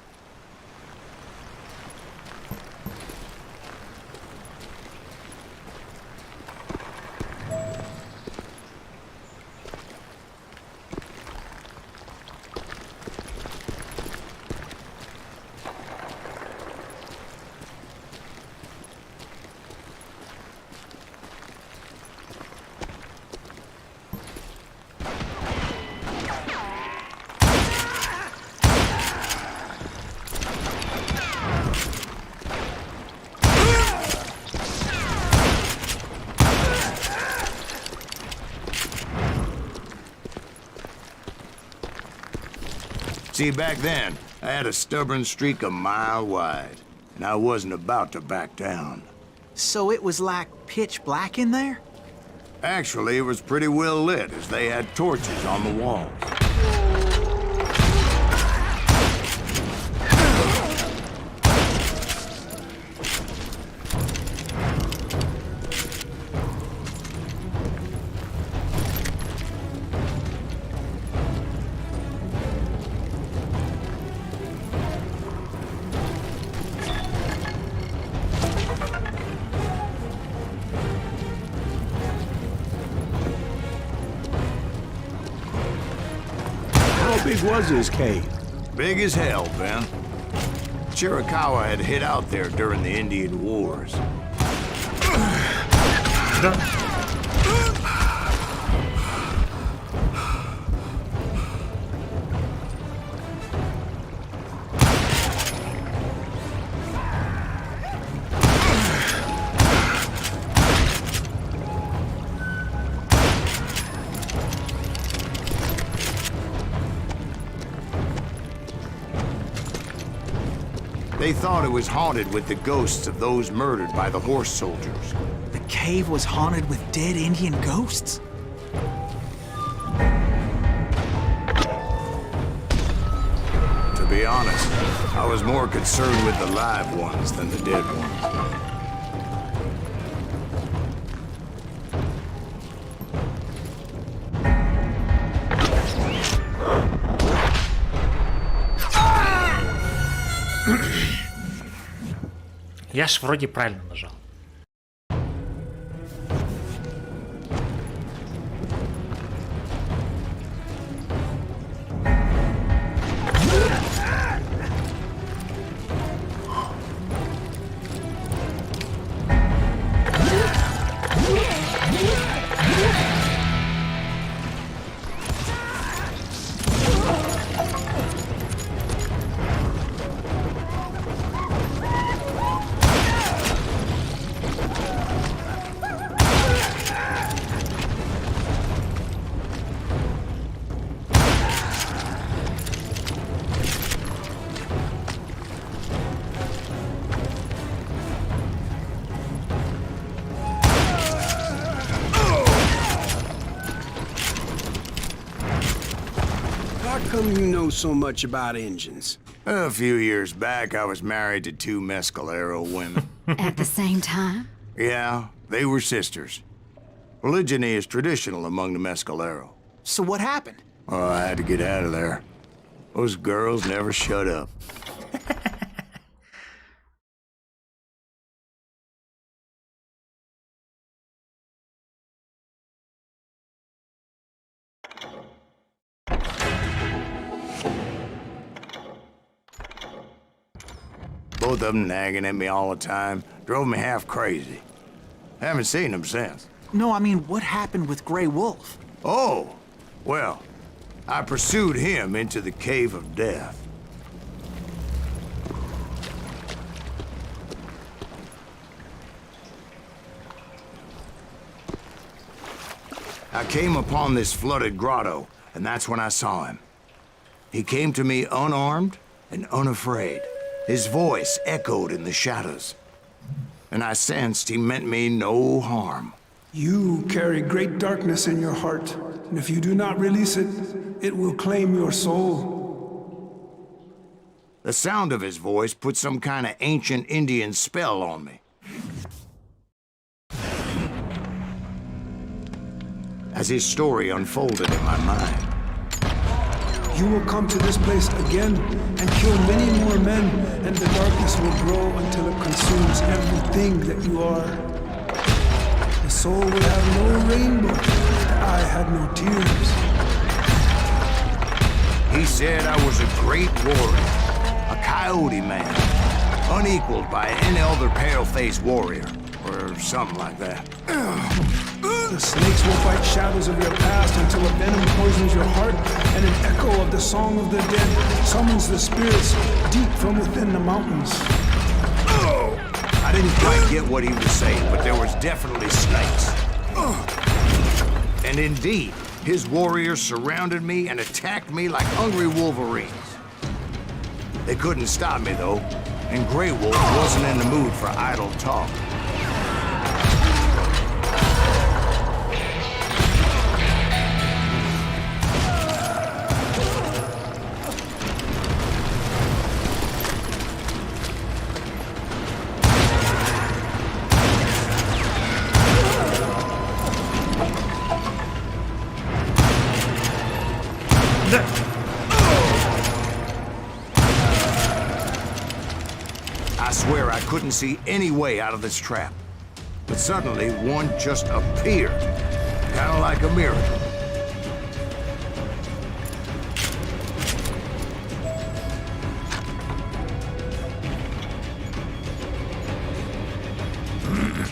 See, back then, I had a stubborn streak a mile wide, and I wasn't about to back down. So it was like pitch black in there? Actually, it was pretty well lit, as they had torches on the walls. big was this cave? Big as hell, Ben. Chiricahua had hid out there during the Indian Wars. They thought it was haunted with the ghosts of those murdered by the horse soldiers. The cave was haunted with dead Indian ghosts? To be honest, I was more concerned with the live ones than the dead ones. Я ж вроде правильно нажал. How come you know so much about engines? A few years back, I was married to 2 Mescalero women. At the same time? Yeah, they were sisters. Polygyny is traditional among the Mescalero. So what happened? Oh, I had to get out of there. Those girls never shut up. Both of them nagging at me all the time. Drove me half crazy. Haven't seen them since. No, I mean, what happened with Grey Wolf? Oh, well, I pursued him into the Cave of Death. I came upon this flooded grotto, and that's when I saw him. He came to me unarmed and unafraid. His voice echoed in the shadows, and I sensed he meant me no harm. You carry great darkness in your heart, and if you do not release it, it will claim your soul. The sound of his voice put some kind of ancient Indian spell on me. As his story unfolded in my mind, you will come to this place again and kill many more men, and the darkness will grow until it consumes everything that you are. The soul will have no rainbow, the eye had no tears. He said I was a great warrior, a coyote man, unequaled by any other pale-faced warrior, or something like that. The snakes will fight shadows of your past until a venom poisons your heart, and an echo of the song of the dead summons the spirits deep from within the mountains. I didn't quite get what he was saying, but there was definitely snakes. And indeed, his warriors surrounded me and attacked me like hungry wolverines. They couldn't stop me, though, and Grey Wolf wasn't in the mood for idle talk. I swear I couldn't see any way out of this trap. But suddenly, one just appeared. Kind of like a miracle. Нет.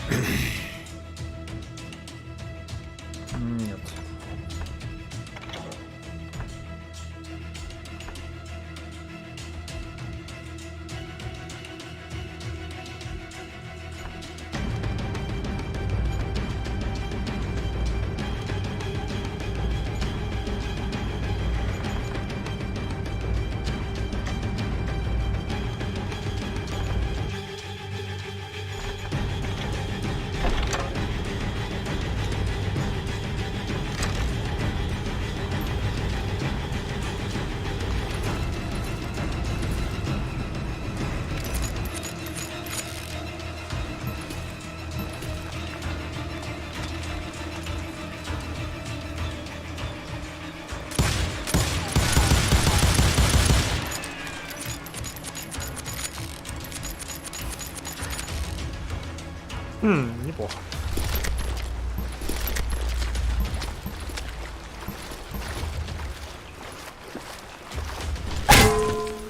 Неплохо.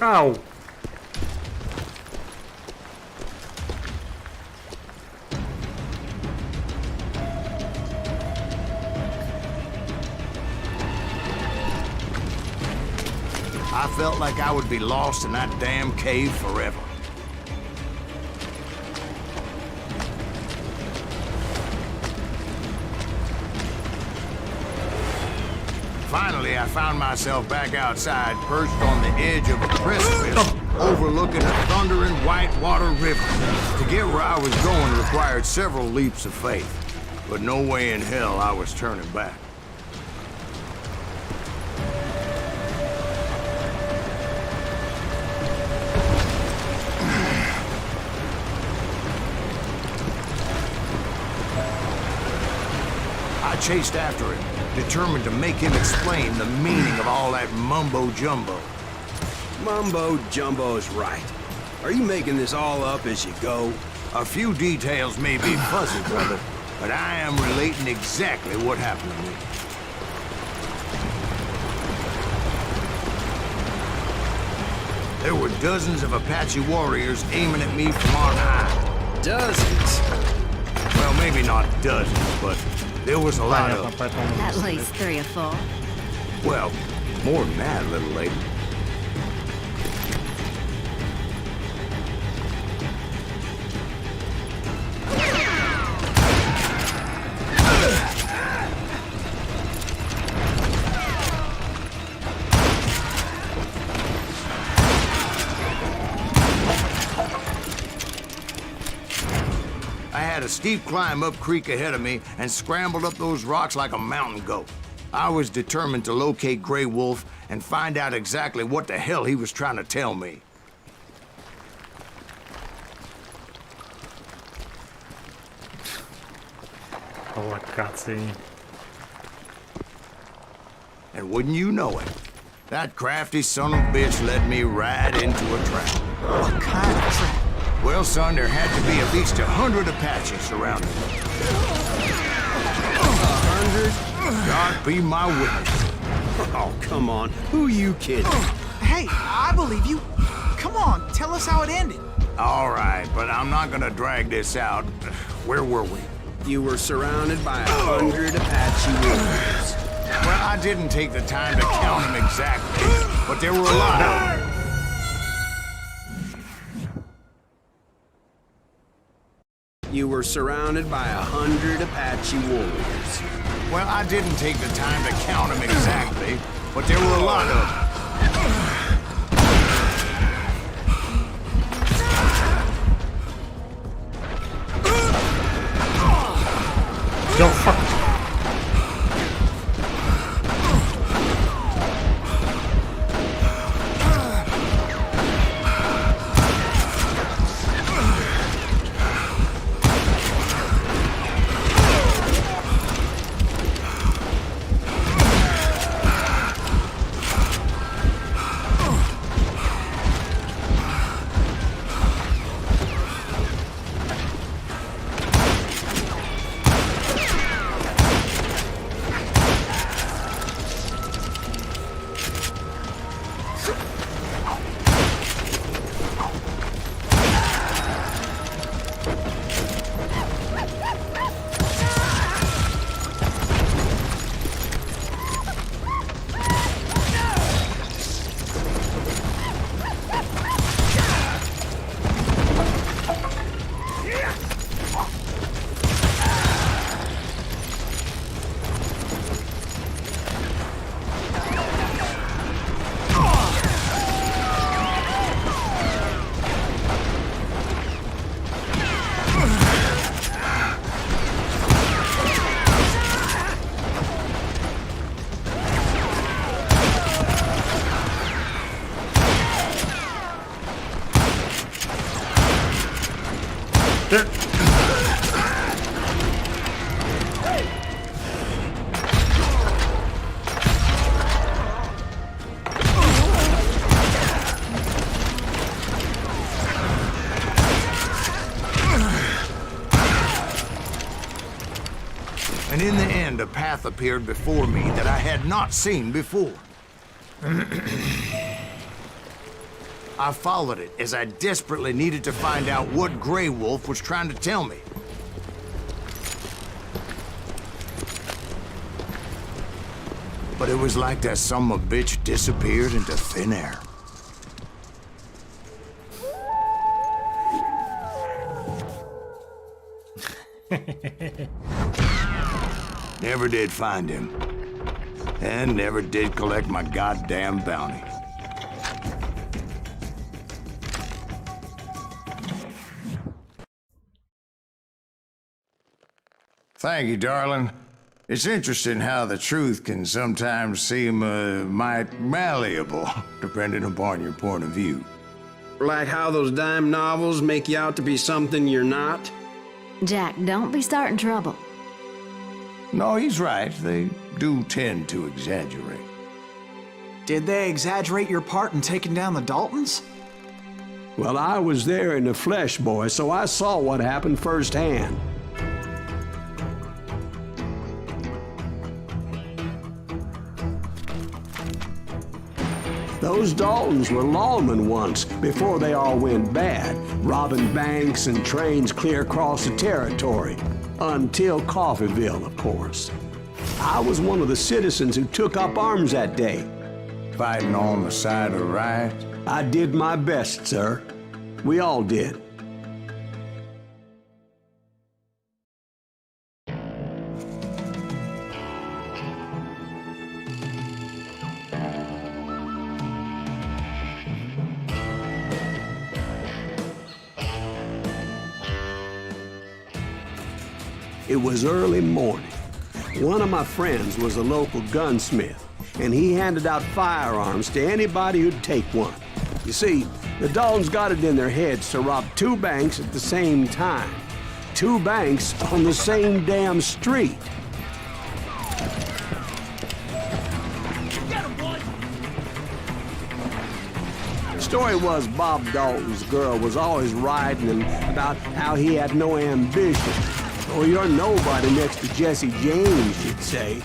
Ау! I felt like I would be lost in that damn cave forever. Finally, I found myself back outside, perched on the edge of a precipice, overlooking a thundering whitewater river. To get where I was going required several leaps of faith, but no way in hell I was turning back. I chased after him, determined to make him explain the meaning of all that mumbo-jumbo. Mumbo-jumbo's right. Are you making this all up as you go? A few details may be fuzzy, brother, but I am relating exactly what happened to me. There were dozens of Apache warriors aiming at me from on high. Dozens? Well, maybe not dozens, but there was a lot of them. At least 3 or 4. Well, more than that, little lady. I had a steep climb up creek ahead of me and scrambled up those rocks like a mountain goat. I was determined to locate Grey Wolf and find out exactly what the hell he was trying to tell me. Локации. And wouldn't you know it, that crafty son of a bitch led me right into a trap. What kind of trap? Well, son, there had to be at least 100 Apaches surrounding me. 100? God be my witness. Oh, come on. Who are you kidding? Hey, I believe you. Come on, tell us how it ended. All right, but I'm not gonna drag this out. Where were we? You were surrounded by 100 Apache warriors. Well, I didn't take the time to count them exactly, but there were a lot of them. You were surrounded by 100 Apache warriors. Well, I didn't take the time to count them exactly, but there were a lot of them. Yo, fuck. And in the end, a path appeared before me that I had not seen before. I followed it as I desperately needed to find out what Grey Wolf was trying to tell me. But it was like that son of a bitch disappeared into thin air. Never did find him. And never did collect my goddamn bounty. Thank you, darling. It's interesting how the truth can sometimes seem, might malleable, depending upon your point of view. Like how those dime novels make you out to be something you're not? Jack, don't be starting trouble. No, he's right. They do tend to exaggerate. Did they exaggerate your part in taking down the Daltons? Well, I was there in the flesh, boy, so I saw what happened firsthand. Those Daltons were lawmen once, before they all went bad, robbing banks and trains clear across the territory. Until Coffeeville, of course. I was one of the citizens who took up arms that day. Fighting on the side of right? I did my best, sir. We all did. It was early morning. One of my friends was a local gunsmith, and he handed out firearms to anybody who'd take one. You see, the Daltons got it in their heads to rob 2 banks at the same time. 2 banks on the same damn street. The story was Bob Dalton's girl was always riding him about how he had no ambition. Oh, you're nobody next to Jesse James, she'd say.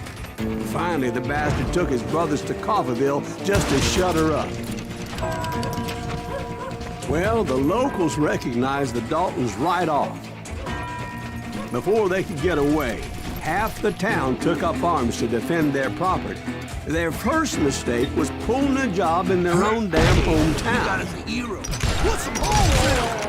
Finally, the bastard took his brothers to Coffeeville just to shut her up. Well, the locals recognized the Daltons right off. Before they could get away, half the town took up arms to defend their property. Their first mistake was pulling a job in their own damn hometown. You got us a hero. Put some hole!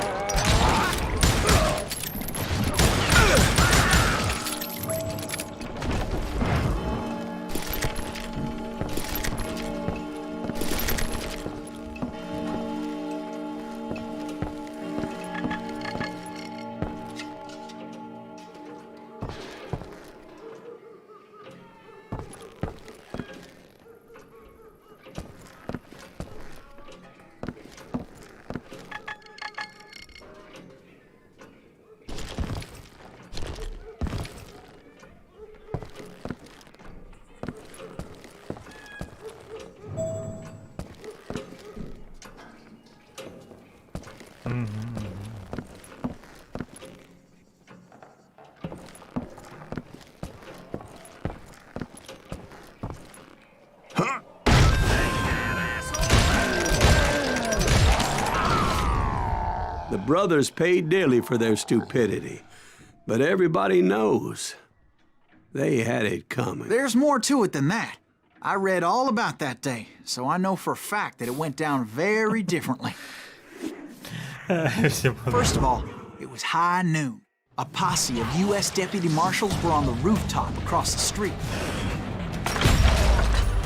The brothers paid dearly for their stupidity, but everybody knows they had it coming. There's more to it than that. I read all about that day, so I know for a fact that it went down very differently. First of all, it was high noon. A posse of U.S. deputy marshals were on the rooftop across the street.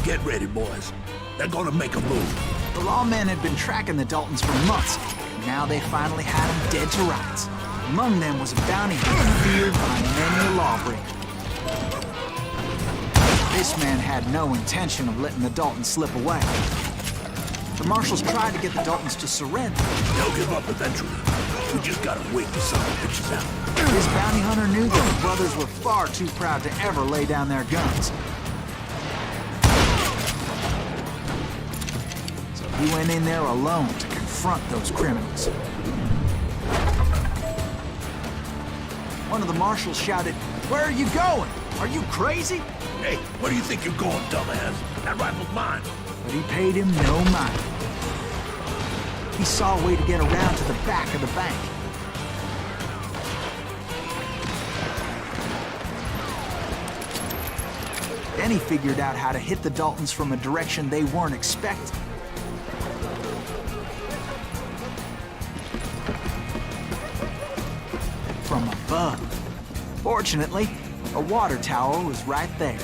Get ready, boys. They're gonna make a move. The lawmen had been tracking the Daltons for months, and now they finally had them dead to rights. Among them was a bounty hunter feared by many a lawbreaker. This man had no intention of letting the Daltons slip away. The marshals tried to get the Daltons to surrender. They'll give up eventually. We just gotta wait till something bitches out. His bounty hunter knew that the brothers were far too proud to ever lay down their guns. So he went in there alone to confront those criminals. One of the marshals shouted, "Where are you going? Are you crazy?" Hey, where do you think you're going, dumbass? That rifle's mine. But he paid him no mind. He saw a way to get around to the back of the bank. Then he figured out how to hit the Daltons from a direction they weren't expecting. From above. Fortunately, a water tower was right there.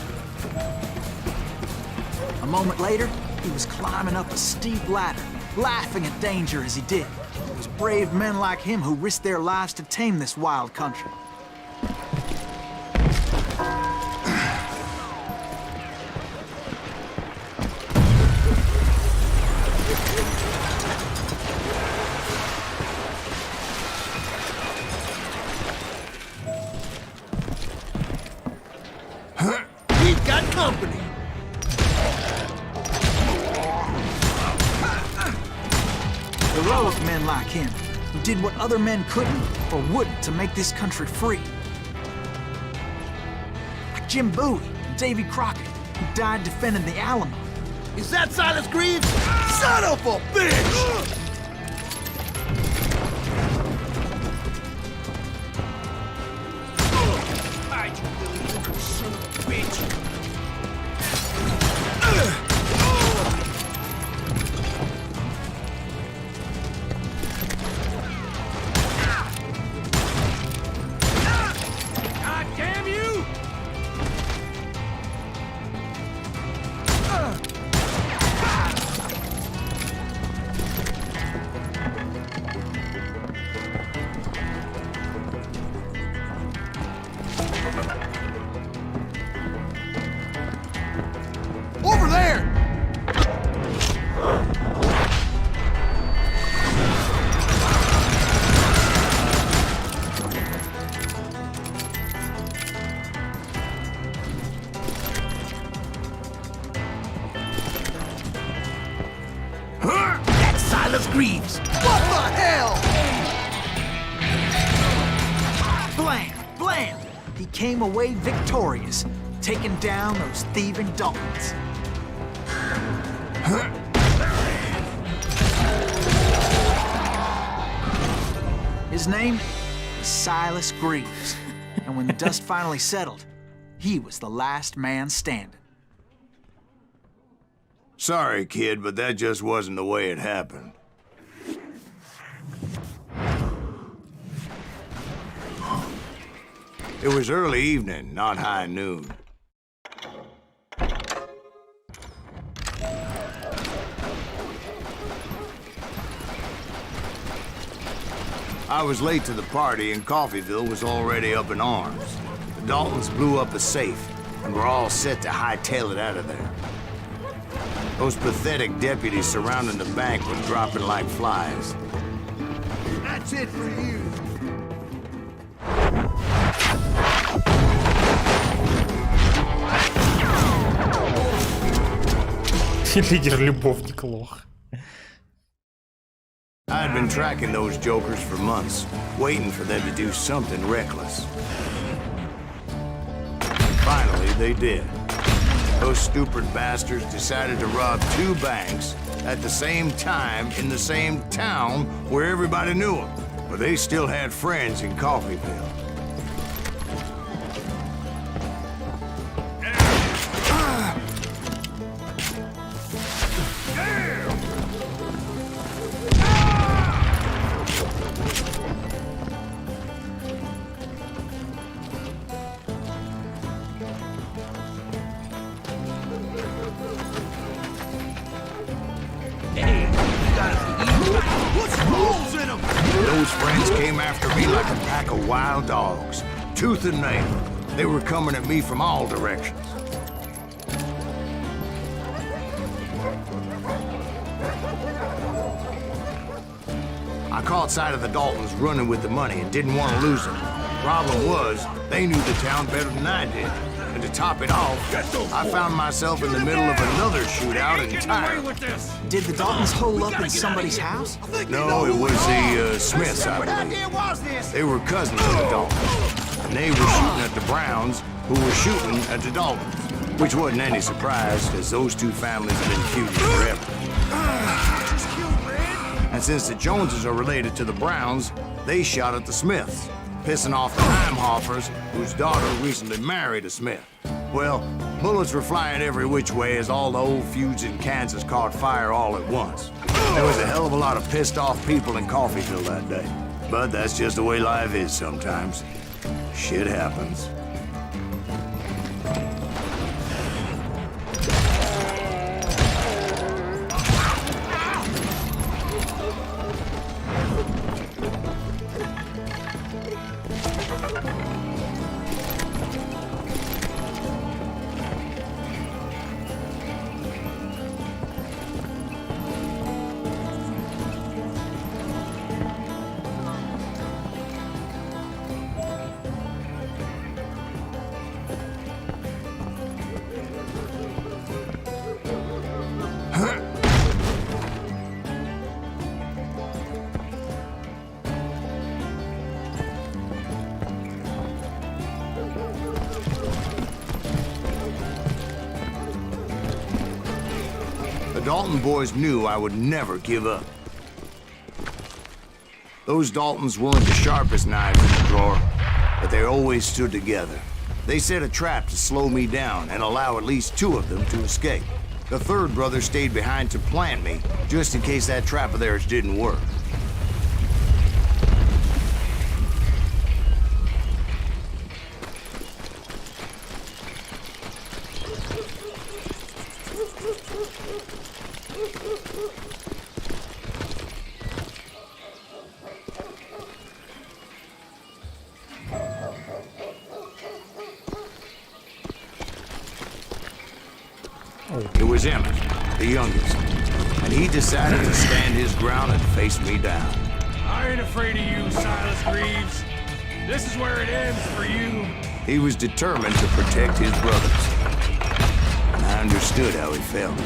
A moment later, he was climbing up a steep ladder, laughing at danger as he did. It was brave men like him who risked their lives to tame this wild country. We've got company. Heroic men like him, who did what other men couldn't or wouldn't to make this country free. Like Jim Bowie and Davy Crockett, who died defending the Alamo. Is that Silas Greaves? Son of a bitch! Hide, you little son of a bitch! God damn you! Over there! That's Silas Greaves! What the hell? Blam! Blam! He came away victorious, taking down those thieving Daltons. His name was Silas Greaves, and when the dust finally settled, he was the last man standing. Sorry, kid, but that just wasn't the way it happened. It was early evening, not high noon. I was late to the party, and Coffeyville was already up in arms. The Daltons blew up a safe, and were all set to hightail it out of there. Those pathetic deputies surrounding the bank were dropping like flies. That's it for you. Лидер-любовник лох. I had been tracking those jokers for months, waiting for them to do something reckless. And finally, they did. Those stupid bastards decided to rob 2 banks at the same time in the same town where everybody knew them. But they still had friends in Coffeyville. Those friends came after me like a pack of wild dogs, tooth and nail. They were coming at me from all directions. I caught sight of the Daltons running with the money and didn't want to lose them. Problem was, they knew the town better than I did. And to top it off, I found myself in the middle of another shootout entirely. Did the Daltons hole up in somebody's house? No, it was the Smiths, I believe. They were cousins of the Daltons. And they were shooting at the Browns, who were shooting at the Daltons. Which wasn't any surprise, because those two families have been feuding forever. And since the Joneses are related to the Browns, they shot at the Smiths, pissing off the Heimhoffers, whose daughter recently married a Smith. Well, bullets were flying every which way as all the old feuds in Kansas caught fire all at once. There was a hell of a lot of pissed off people in Coffeyville that day. But that's just the way life is sometimes. Shit happens. The Dalton boys knew I would never give up. Those Daltons weren't the sharpest knives in the drawer, but they always stood together. They set a trap to slow me down and allow at least two of them to escape. The third brother stayed behind to plant me, just in case that trap of theirs didn't work. It was Emmett, the youngest, and he decided to stand his ground and face me down. I ain't afraid of you, Silas Greaves. This is where it ends for you. He was determined to protect his brothers. And I understood how he felt.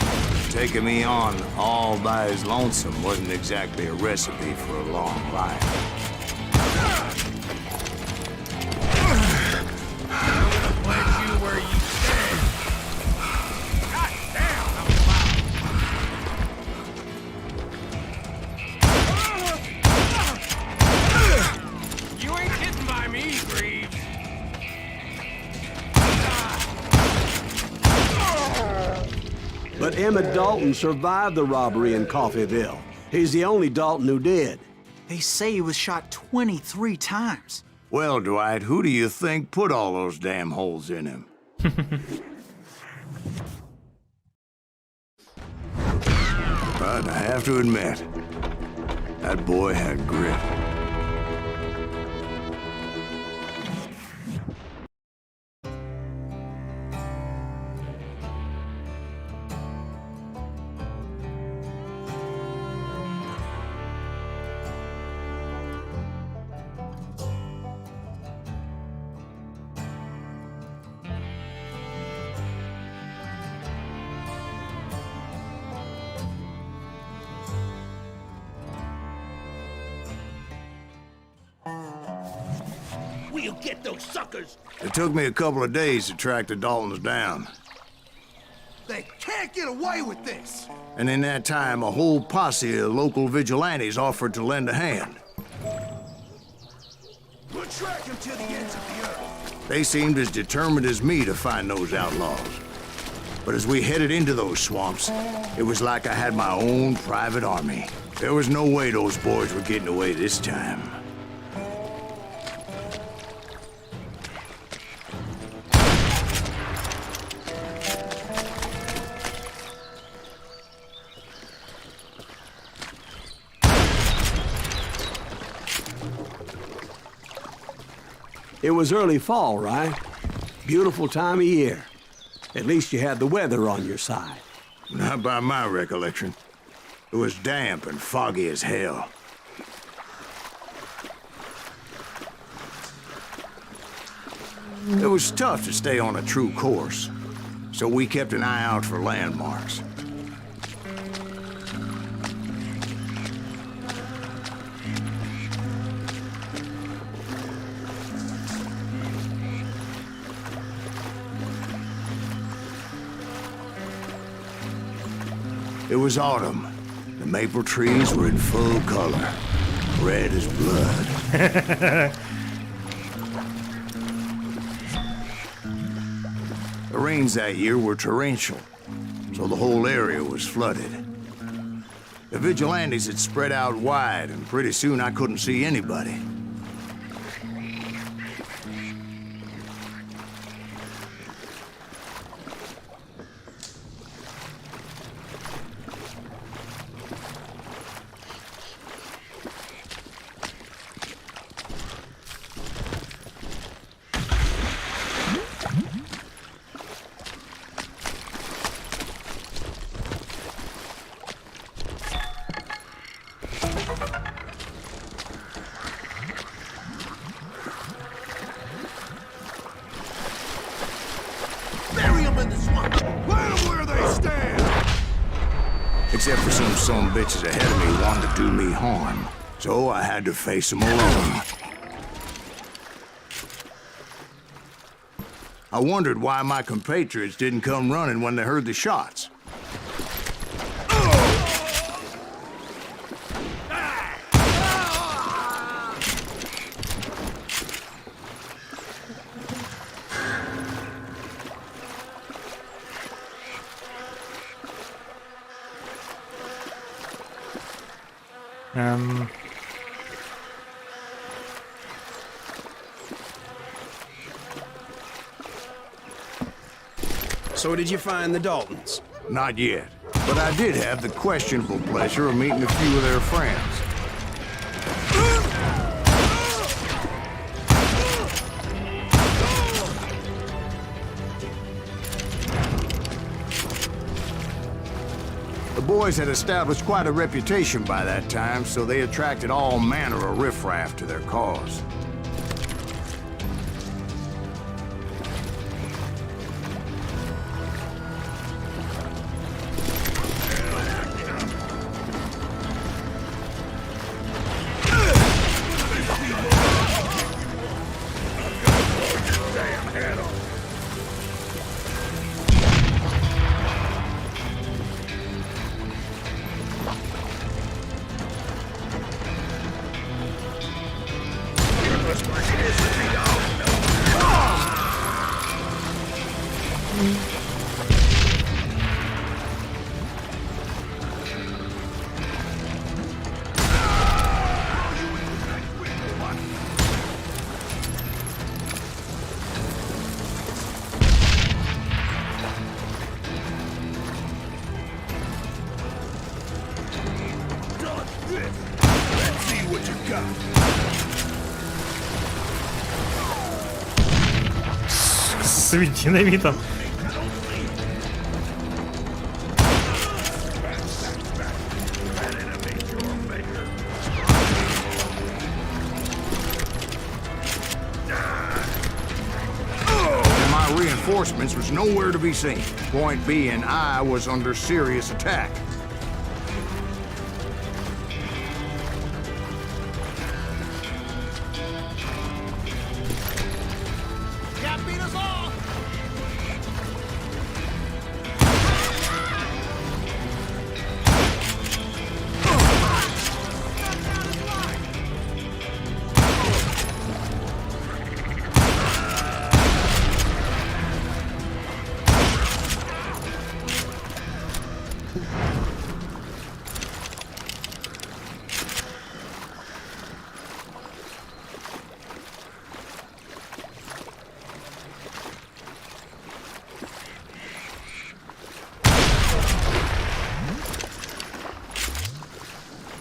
Taking me on all by his lonesome wasn't exactly a recipe for a long life. I'm gonna plant you where you stand. God damn, that was loud. You ain't getting by me, Greaves. But Emmett Dalton survived the robbery in Coffeyville. He's the only Dalton who did. They say he was shot 23 times. Well, Dwight, who do you think put all those damn holes in him? But I have to admit, that boy had grit. We'll get those suckers. It took me a couple of days to track the Daltons down. They can't get away with this! And in that time, a whole posse of local vigilantes offered to lend a hand. We'll track him to the ends of the earth. They seemed as determined as me to find those outlaws. But as we headed into those swamps, it was like I had my own private army. There was no way those boys were getting away this time. It was early fall, right? Beautiful time of year. At least you had the weather on your side. Not by my recollection. It was damp and foggy as hell. It was tough to stay on a true course, so we kept an eye out for landmarks. It was autumn. The maple trees were in full color, red as blood. The rains that year were torrential, so the whole area was flooded. The vigilantes had spread out wide, and pretty soon I couldn't see anybody. Except for some bitches ahead of me wanted to do me harm. So I had to face them alone. I wondered why my compatriots didn't come running when they heard the shots. So did you find the Daltons? Not yet, but I did have the questionable pleasure of meeting a few of their friends. The boys had established quite a reputation by that time, so they attracted all manner of riffraff to their cause. С динамитом. My reinforcements was nowhere to be seen. Point being, I was under serious attack.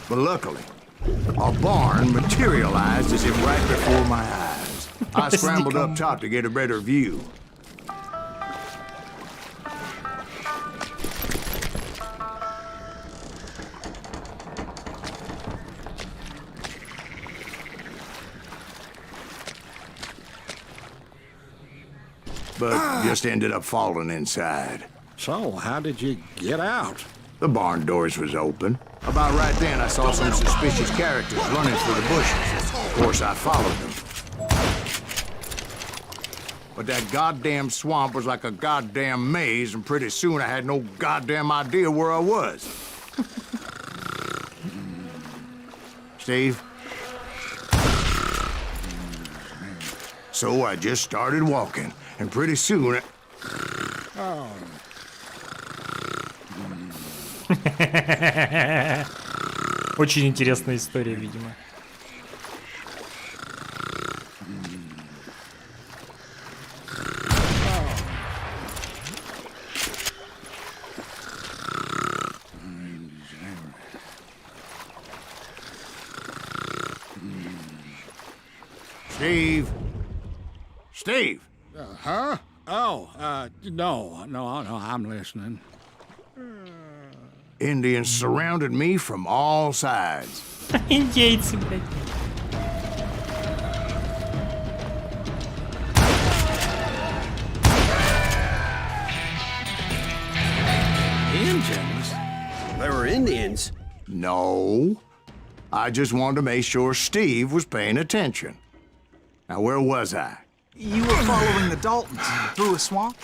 But luckily, a barn materialized as if right before my eyes. I scrambled up top to get a better view. but just ended up falling inside. So, how did you get out? The barn doors was open. About right then, I saw some suspicious characters running through the bushes. Of course, I followed them. But that goddamn swamp was like a goddamn maze, and pretty soon I had no goddamn idea where I was. Steve? So I just started walking, and pretty soon Очень интересная история, видимо. Steve? Steve? Huh? Oh, no, I'm listening. Indians surrounded me from all sides. Индейцы, блядь. Indians? They were Indians? No. I just wanted to make sure Steve was paying attention. Now, where was I? You were following the Daltons through a swamp?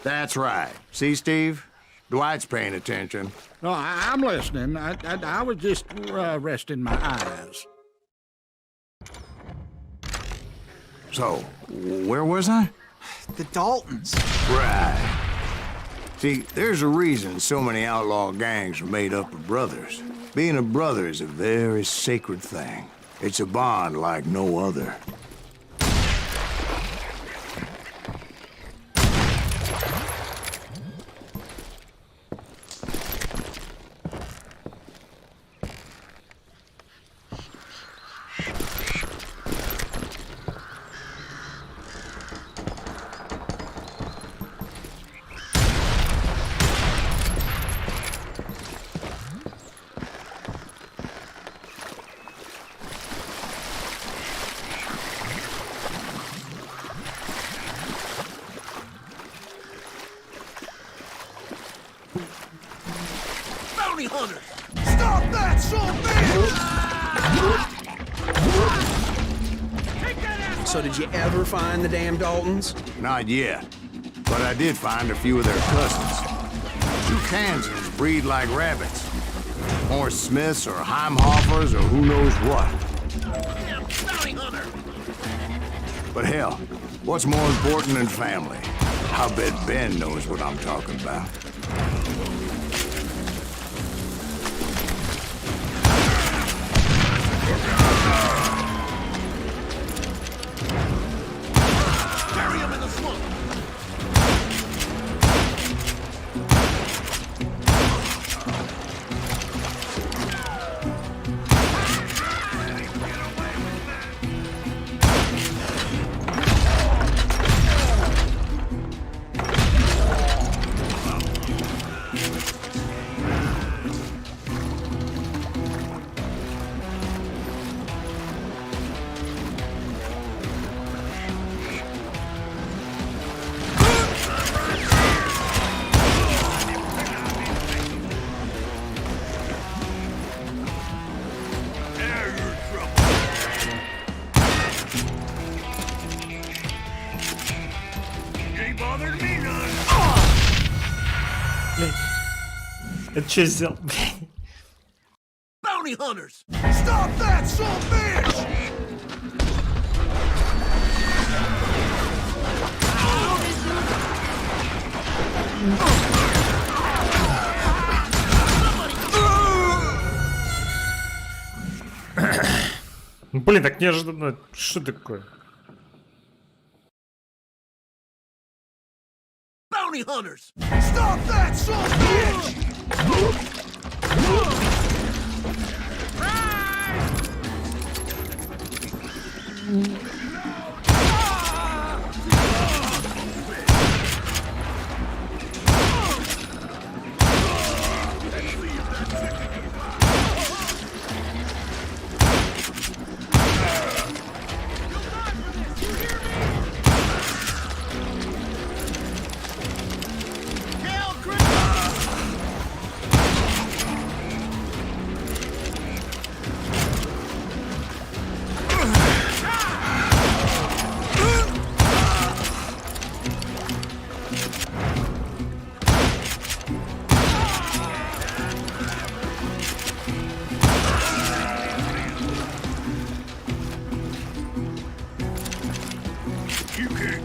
That's right. See, Steve? Dwight's paying attention. No, I'm listening. I was just resting my eyes. So, where was I? The Daltons. Right. See, there's a reason so many outlaw gangs are made up of brothers. Being a brother is a very sacred thing. It's a bond like no other. Hunter! Stop that, son bitch! So did you ever find the damn Daltons? Not yet. But I did find a few of their cousins. Two Kansans breed like rabbits. More Smiths or Heimhoffers or who knows what. Bounty hunter! But hell, what's more important than family? I bet Ben knows what I'm talking about. Bury him in the swamp! Это что сделал? Bounty hunters! Stop that, son bitch! Блин, так неожиданно. Что такое? Bounty hunters! Stop that, son bitch!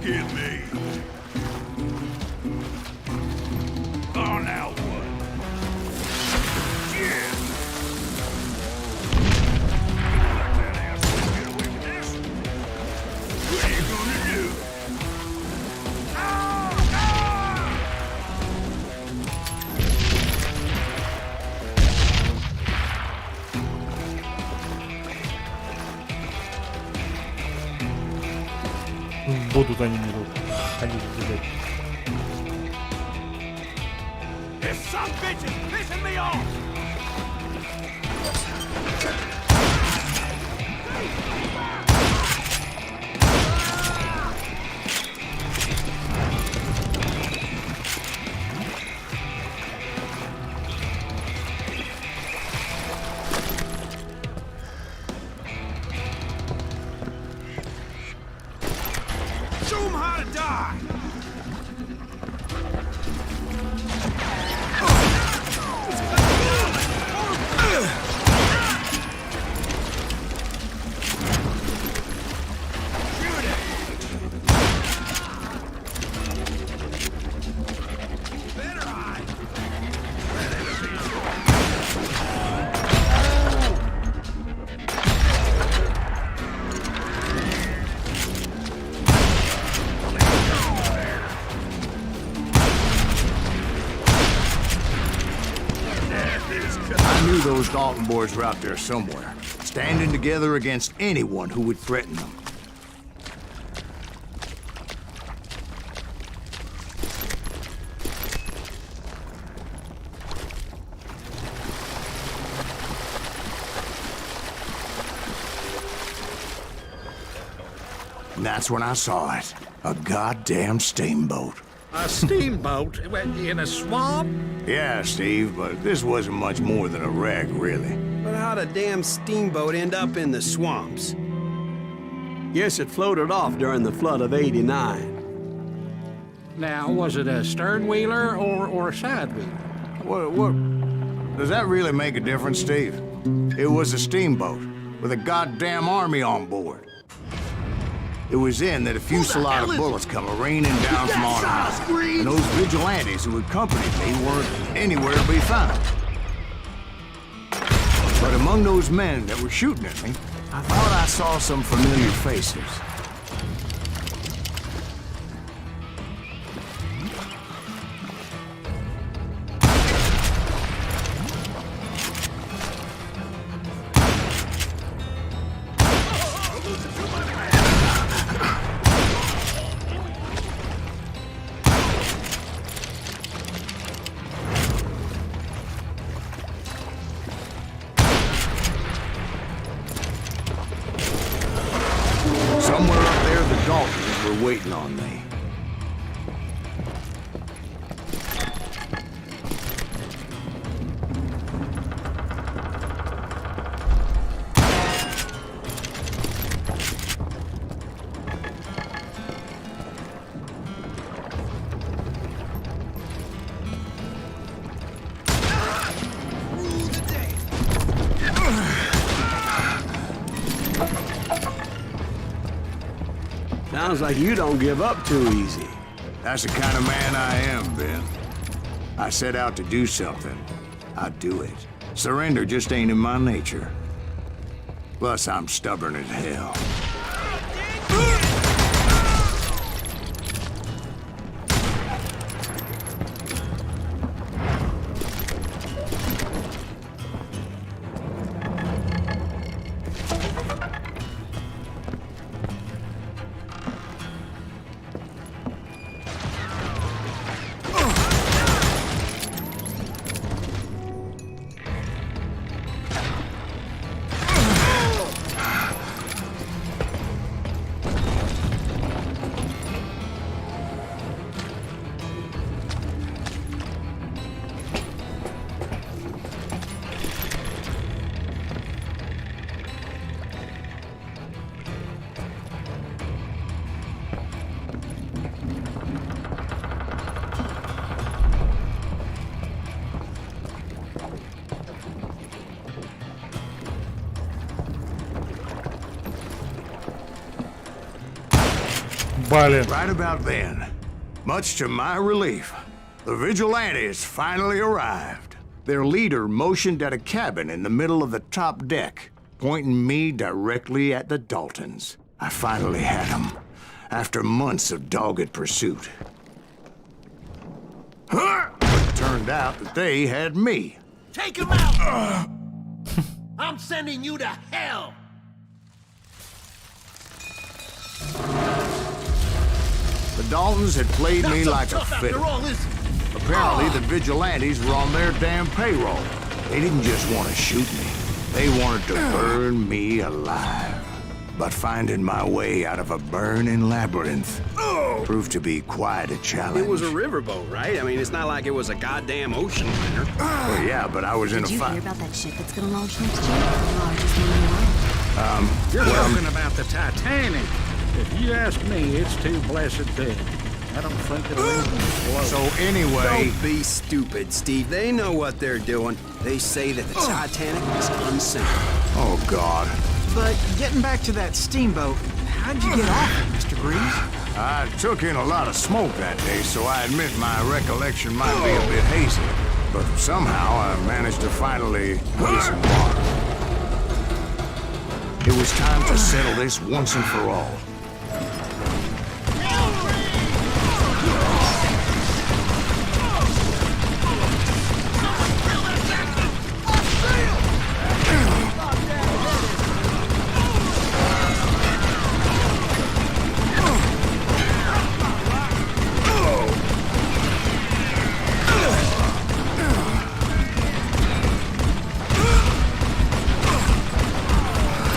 at me. Oh, now what? Yeah. Let that asshole get away with this. What are you gonna do? Будут они не будут. Они будут. This son bitch is pissing me off! Show him how to die! I knew those Dalton boys were out there somewhere, standing together against anyone who would threaten them. And that's when I saw it. A goddamn steamboat. A steamboat in a swamp? Yeah, Steve, but this wasn't much more than a wreck, really. But how'd a damn steamboat end up in the swamps? Yes, it floated off during the flood of '89. Now, was it a stern wheeler or a side wheeler? What? Does that really make a difference, Steve? It was a steamboat with a goddamn army on board. It was then that a fusillade of bullets come raining down from on high, and those vigilantes who accompanied me weren't anywhere to be found. But among those men that were shooting at me, I thought I saw some familiar faces. Somewhere up there, the Daltons were waiting on me. Sounds like you don't give up too easy. That's the kind of man I am, Ben. I set out to do something. I do it. Surrender just ain't in my nature. Plus, I'm stubborn as hell. Блин. Right about then, much to my relief, the vigilantes finally arrived. Their leader motioned at a cabin in the middle of the top deck, pointing me directly at the Daltons. I finally had them, after months of dogged pursuit. But it turned out that they had me. Take him out! I'm sending you to hell! The Daltons had played Not me so like a tough after fiddle. all, is it? Apparently, the vigilantes were on their damn payroll. They didn't just want to shoot me. They wanted to burn me alive. But finding my way out of a burning labyrinth proved to be quite a challenge. It was a riverboat, right? I mean, it's not like it was a goddamn ocean liner. Well, yeah, but I was in a Did you fight. hear about that ship that's gonna launch next year? The largest one in the world. You're talking about the Titanic. If you ask me, it's too blessed big. I don't think it'll even float. So anyway... Don't be stupid, Steve. They know what they're doing. They say that the Titanic is unsinkable. Oh, God. But getting back to that steamboat, how'd you get off it, Mr. Greaves? I took in a lot of smoke that day, so I admit my recollection might be a bit hazy. But somehow I managed to finally disembark. It was time to settle this once and for all.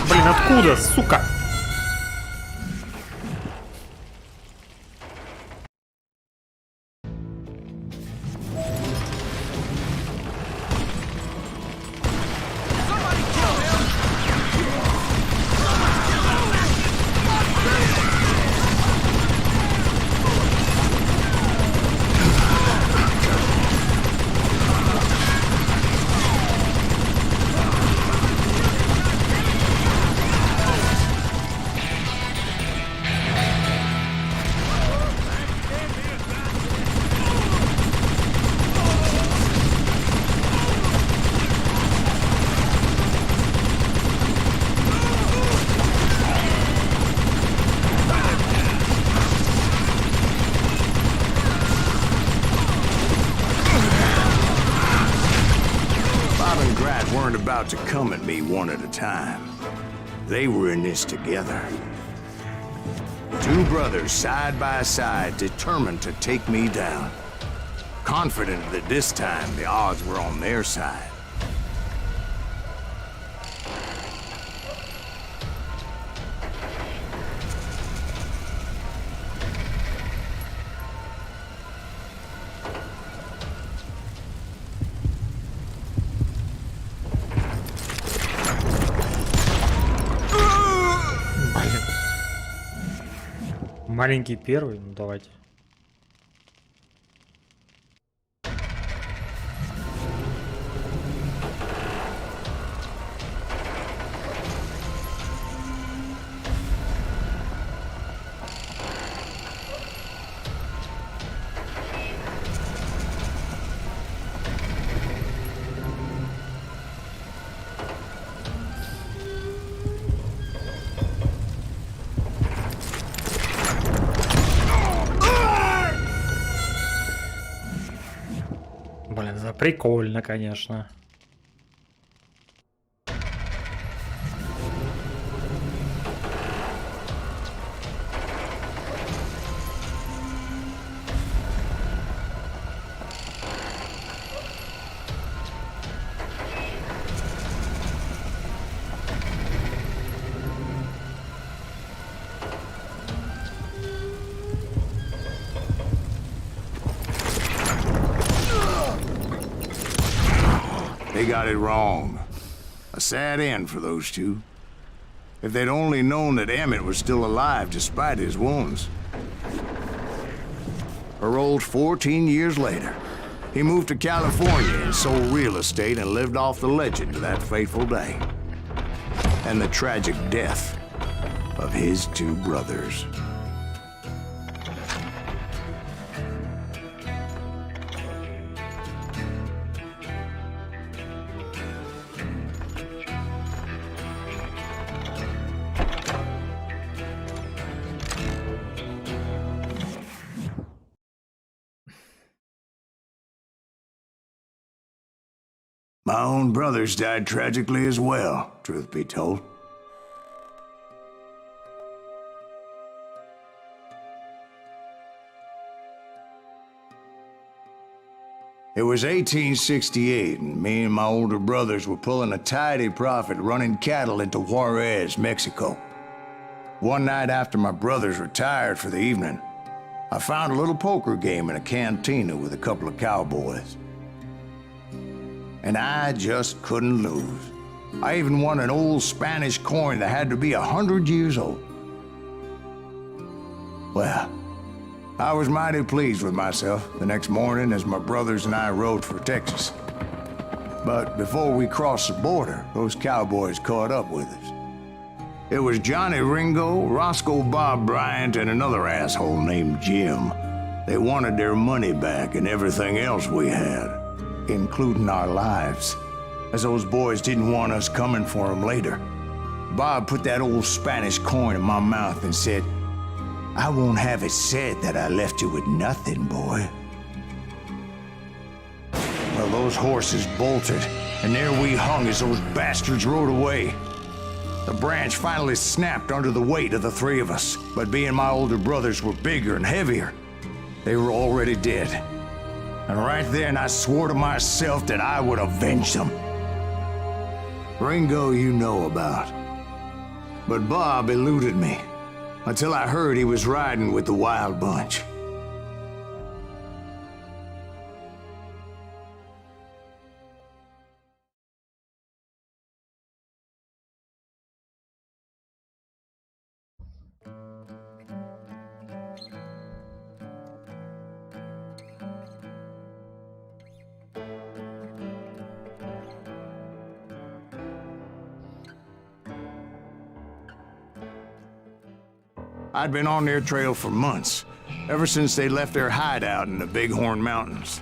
Блин, откуда, сука? Weren't about to come at me one at a time. They were in this together. Two brothers side by side, determined to take me down. Confident that this time the odds were on their side. Маленький первый, ну давайте. Блин, прикольно, конечно. They got it wrong. A sad end for those two. If they'd only known that Emmett was still alive despite his wounds. Paroled 14 years later, he moved to California and sold real estate and lived off the legend of that fateful day. And the tragic death of his two brothers. My own brothers died tragically as well, truth be told. It was 1868, and me and my older brothers were pulling a tidy profit running cattle into Juarez, Mexico. One night after my brothers retired for the evening, I found a little poker game in a cantina with a couple of cowboys. And I just couldn't lose. I even won an old Spanish coin that had to be 100 years old. Well, I was mighty pleased with myself the next morning as my brothers and I rode for Texas. But before we crossed the border, those cowboys caught up with us. It was Johnny Ringo, Roscoe Bob Bryant, and another asshole named Jim. They wanted their money back and everything else we had, including our lives, as those boys didn't want us coming for them later. Bob put that old Spanish coin in my mouth and said, "I won't have it said that I left you with nothing, boy." Well, those horses bolted, and there we hung as those bastards rode away. The branch finally snapped under the weight of the three of us, but being my older brothers were bigger and heavier, they were already dead. And right then I swore to myself that I would avenge them. Ringo you know about. But Bob eluded me, until I heard he was riding with the Wild Bunch. I'd been on their trail for months, ever since they left their hideout in the Bighorn Mountains.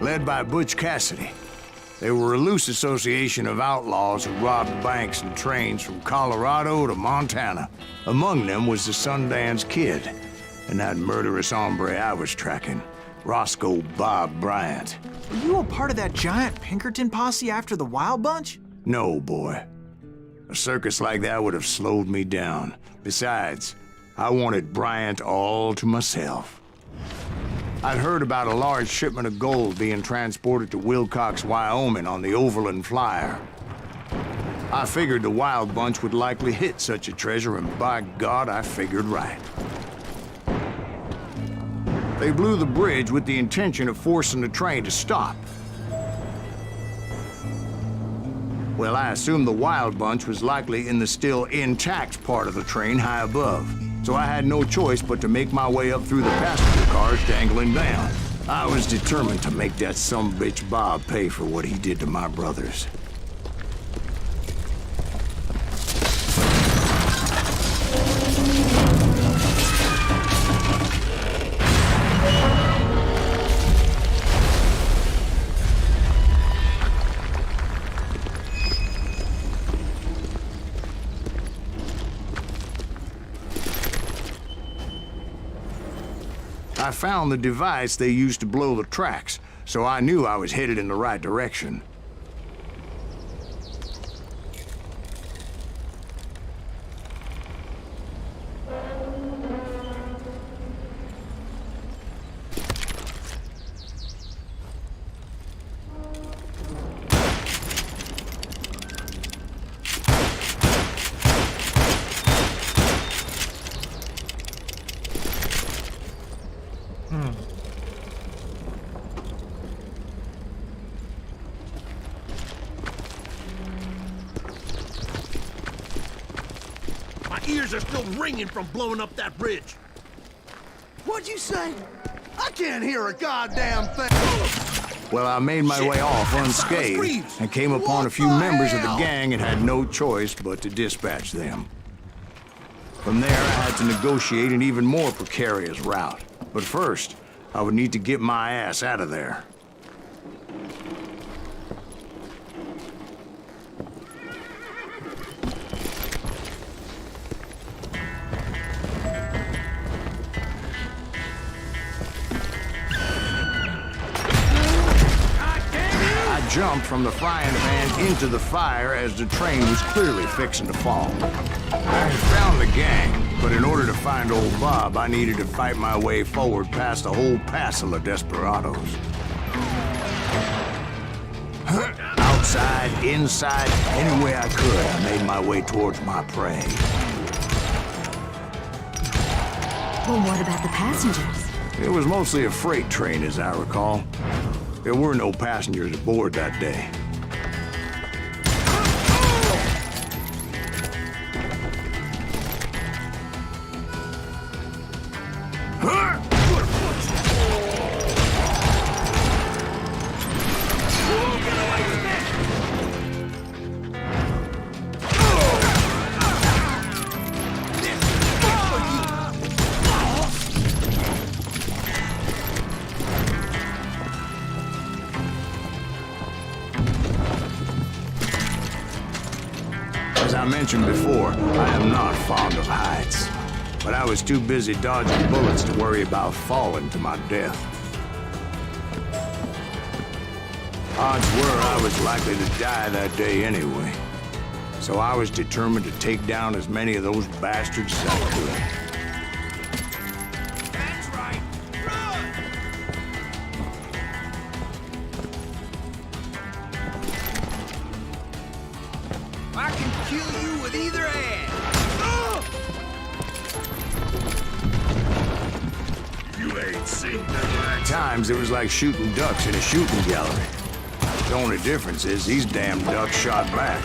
Led by Butch Cassidy, they were a loose association of outlaws who robbed banks and trains from Colorado to Montana. Among them was the Sundance Kid, and that murderous hombre I was tracking, Roscoe Bob Bryant. Were you a part of that giant Pinkerton posse after the Wild Bunch? No, boy. A circus like that would have slowed me down. Besides, I wanted Bryant all to myself. I'd heard about a large shipment of gold being transported to Wilcox, Wyoming on the Overland Flyer. I figured the Wild Bunch would likely hit such a treasure, and by God, I figured right. They blew the bridge with the intention of forcing the train to stop. Well, I assumed the Wild Bunch was likely in the still intact part of the train high above, so I had no choice but to make my way up through the passenger cars dangling down. I was determined to make that sumbitch Bob pay for what he did to my brothers. I found the device they used to blow the tracks, so I knew I was headed in the right direction. Ears are still ringing from blowing up that bridge. What'd you say? I can't hear a goddamn thing. Well, I made my way off unscathed and came upon a few members of the gang and had no choice but to dispatch them. From there, I had to negotiate an even more precarious route. But first, I would need to get my ass out of there. jumped from the frying pan into the fire as the train was clearly fixing to fall. I had found the gang, but in order to find old Bob, I needed to fight my way forward past a whole passel of desperados. Outside, inside, any way I could, I made my way towards my prey. Well, what about the passengers? It was mostly a freight train, as I recall. There were no passengers aboard that day. As I mentioned before, I am not fond of heights. But I was too busy dodging bullets to worry about falling to my death. Odds were I was likely to die that day anyway. So I was determined to take down as many of those bastards as I could. That's right. Run! I can kill you with either hand. You ain't seen that. At times, it was like shooting ducks in a shooting gallery. The only difference is these damn ducks shot back.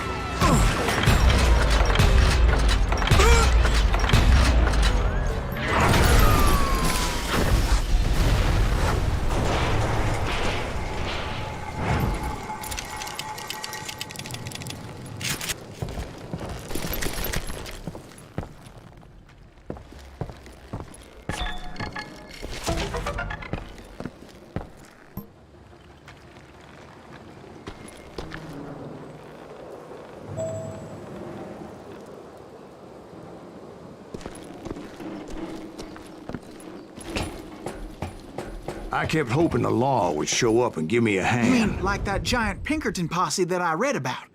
I kept hoping the law would show up and give me a hand. You mean like that giant Pinkerton posse that I read about?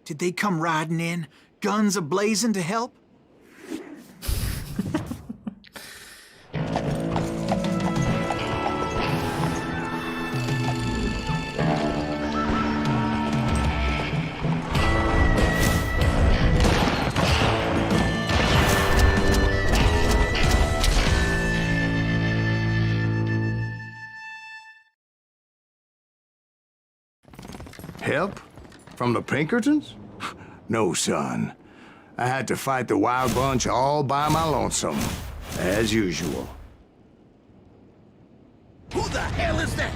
Did they come riding in, guns a-blazing to help? Help? From the Pinkertons? No, son. I had to fight the wild bunch all by my lonesome, as usual. Who the hell is that?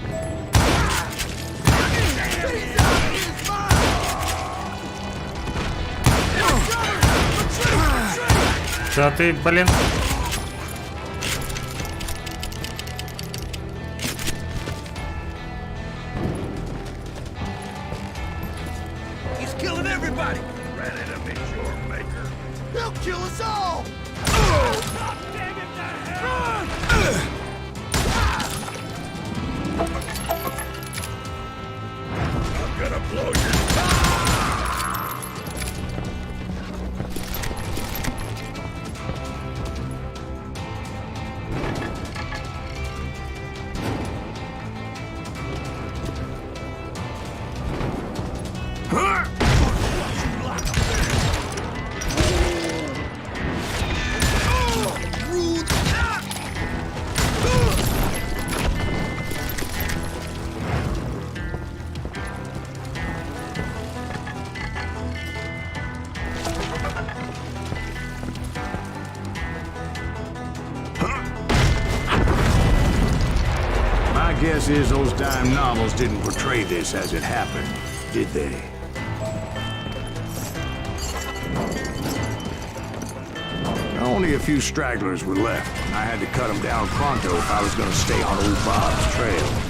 Да ты, блин. He's killing everybody. Ready to meet your maker. He'll kill us all. God damn it, I'm gonna blow your... Guess is those dime novels didn't portray this as it happened, did they? Only a few stragglers were left, and I had to cut them down pronto if I was going to stay on old Bob's trail.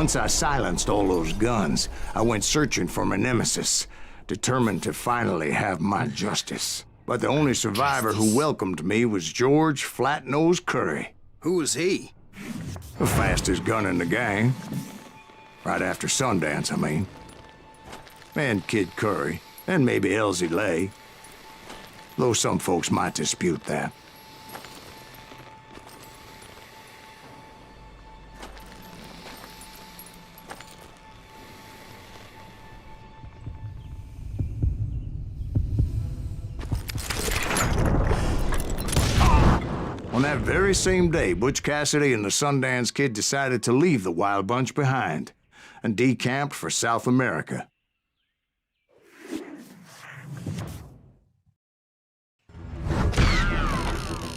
Once I silenced all those guns, I went searching for my nemesis, determined to finally have my justice. But the only survivor who welcomed me was George Flat-Nose Curry. Who was he? The fastest gun in the gang. Right after Sundance, I mean. And Kid Curry, and maybe Elsie Lay. Though some folks might dispute that. On that very same day, Butch Cassidy and the Sundance Kid decided to leave the Wild Bunch behind and decamped for South America.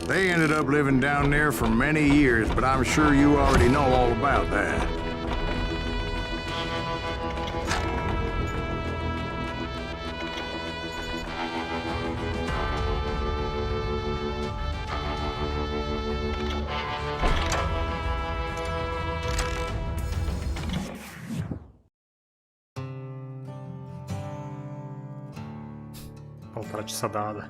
They ended up living down there for many years, but I'm sure you already know all about that. Полтора часа, да.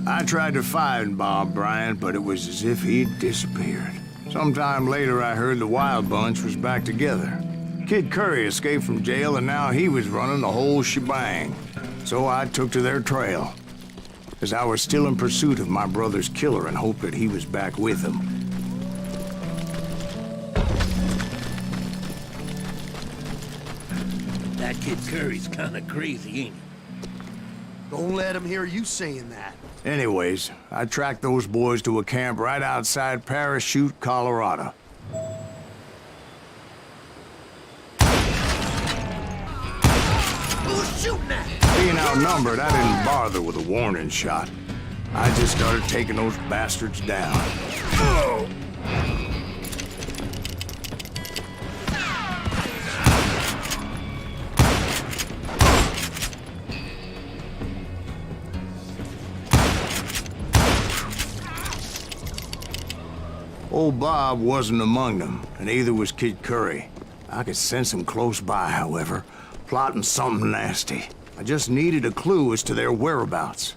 I tried to find Bob Bryant, but it was as if he'd disappeared. Sometime later, I heard the Wild Bunch was back together. Kid Curry escaped from jail, and now he was running the whole shebang. So I took to their trail, as I was still in pursuit of my brother's killer and hoped that he was back with him. That Kid Curry's kinda crazy, ain't he? Don't let him hear you saying that. Anyways, I tracked those boys to a camp right outside Parachute, Colorado. Who's shooting at? Being outnumbered, I didn't bother with a warning shot. I just started taking those bastards down. Oh! Old Bob wasn't among them, and neither was Kid Curry. I could sense him close by, however, plotting something nasty. I just needed a clue as to their whereabouts.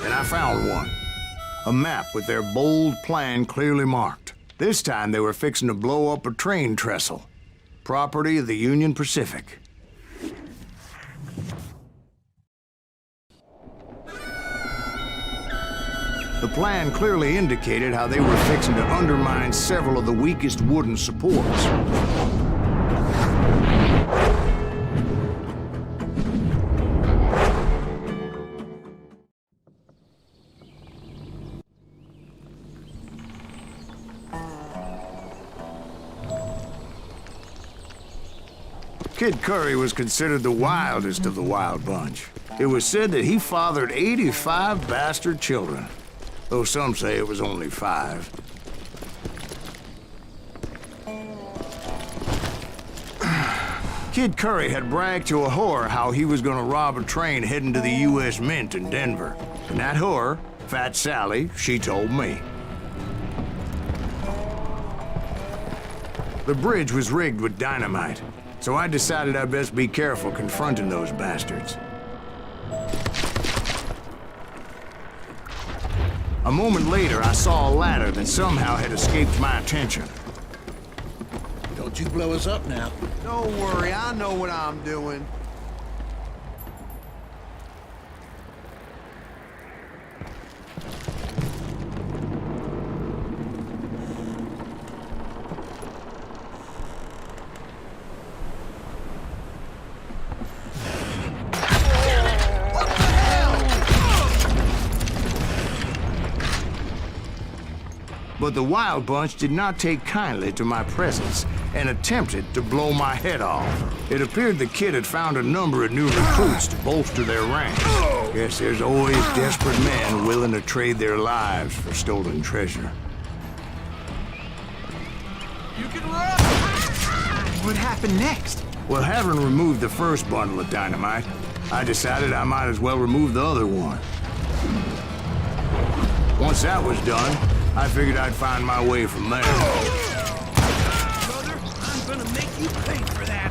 And I found one. A map with their bold plan clearly marked. This time they were fixing to blow up a train trestle. Property of the Union Pacific. The plan clearly indicated how they were fixing to undermine several of the weakest wooden supports. Kid Curry was considered the wildest of the Wild Bunch. It was said that he fathered 85 bastard children, though some say it was only 5. Kid Curry had bragged to a whore how he was gonna rob a train heading to the U.S. Mint in Denver. And that whore, Fat Sally, she told me. The bridge was rigged with dynamite, so I decided I'd best be careful confronting those bastards. A moment later, I saw a ladder that somehow had escaped my attention. Don't you blow us up now. Don't worry, I know what I'm doing. But the Wild Bunch did not take kindly to my presence and attempted to blow my head off. It appeared the kid had found a number of new recruits to bolster their ranks. Guess there's always desperate men willing to trade their lives for stolen treasure. You can run! What happened next? Well, having removed the first bundle of dynamite, I decided I might as well remove the other one. Once that was done, I figured I'd find my way from there. Brother, I'm gonna make you pay for that.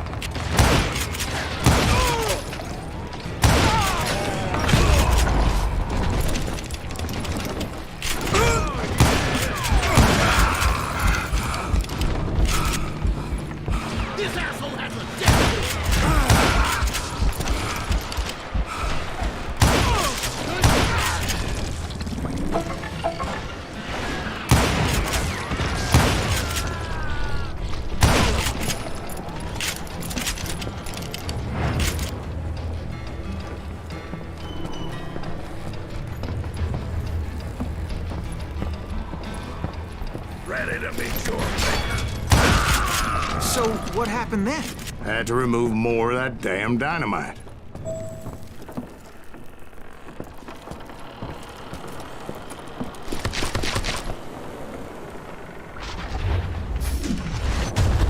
This asshole has a death. Ready to meet your maker. So, what happened then? I had to remove more of that damn dynamite.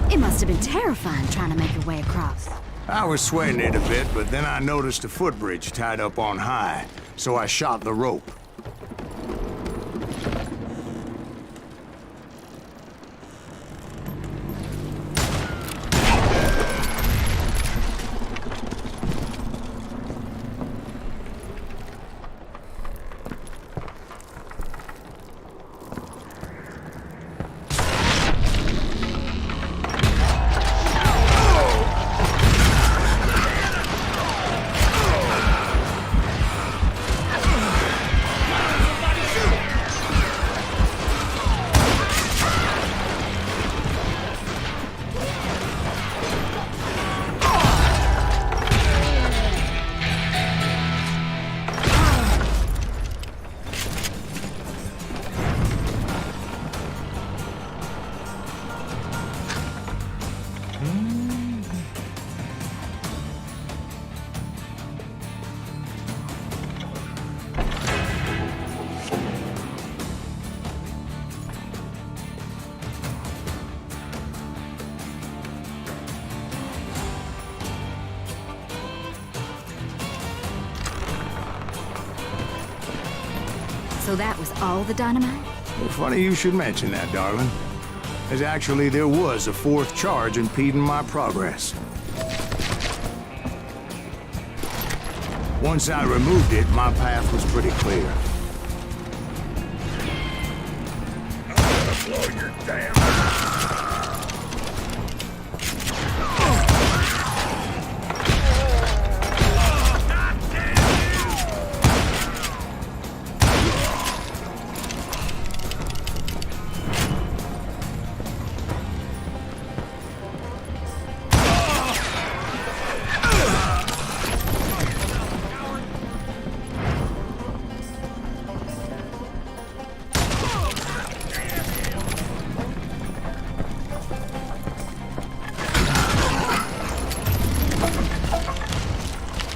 It must have been terrifying trying to make your way across. I was sweating it a bit, but then I noticed a footbridge tied up on high, so I shot the rope. So that was all the dynamite? Well, funny you should mention that, darling. As actually there was a fourth charge impeding my progress. Once I removed it, my path was pretty clear. I'm gonna blow your damn.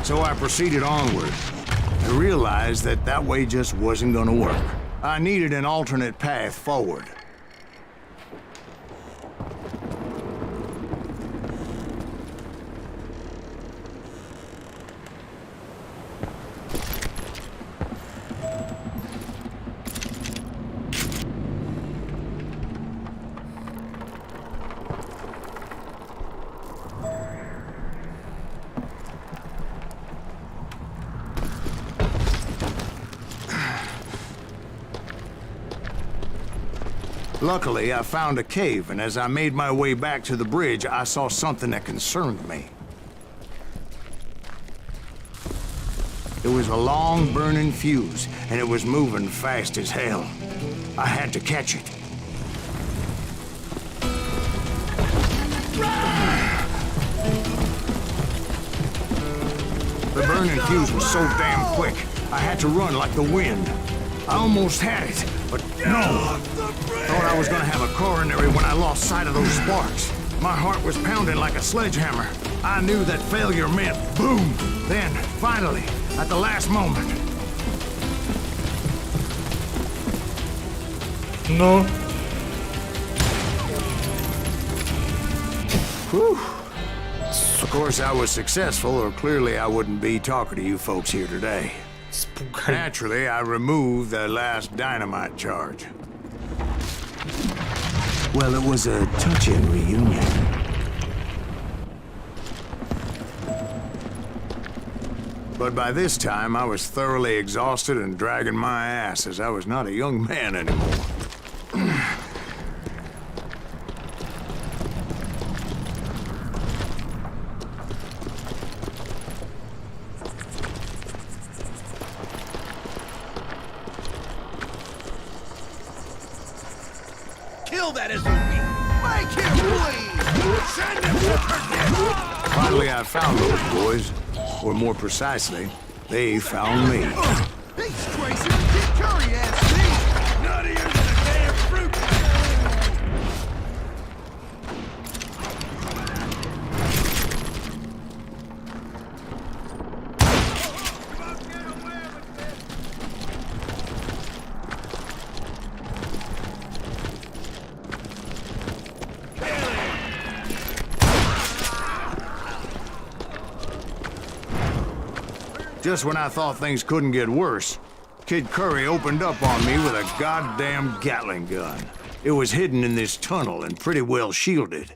So I proceeded onward. I realized that that way just wasn't gonna work. I needed an alternate path forward. Luckily, I found a cave, and as I made my way back to the bridge, I saw something that concerned me. It was a long, burning fuse, and it was moving fast as hell. I had to catch it. The burning fuse was so damn quick, I had to run like the wind. I almost had it, but no. Thought I was gonna have a coronary when I lost sight of those sparks. My heart was pounding like a sledgehammer. I knew that failure meant boom. Then, finally, at the last moment. No. Whew. Of course, I was successful, or clearly I wouldn't be talking to you folks here today. Naturally, I removed the last dynamite charge. Well, it was a touching reunion. But by this time, I was thoroughly exhausted and dragging my ass, as I was not a young man anymore. Kill that SOB! Make him bleed! Send him to her. Finally, I found those boys. Or more precisely, they found me. He's crazy! Kid Curry ass me! Nuttier than a damn fruit! Just when I thought things couldn't get worse, Kid Curry opened up on me with a goddamn Gatling gun. It was hidden in this tunnel and pretty well shielded.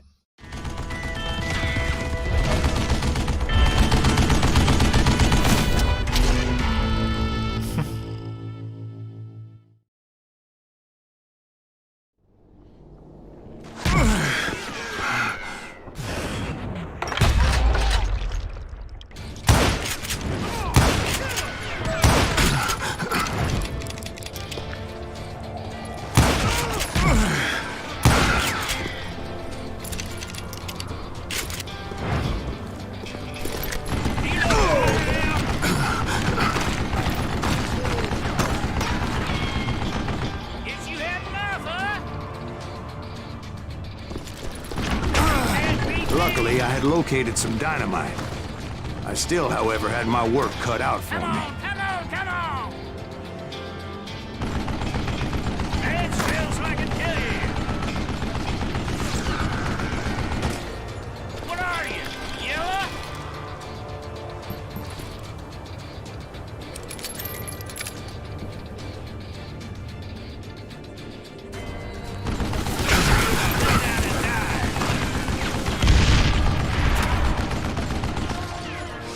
Luckily, I had located some dynamite. I still, however, had my work cut out for me. Come on! Stand still so I can kill you! What are you, yellow?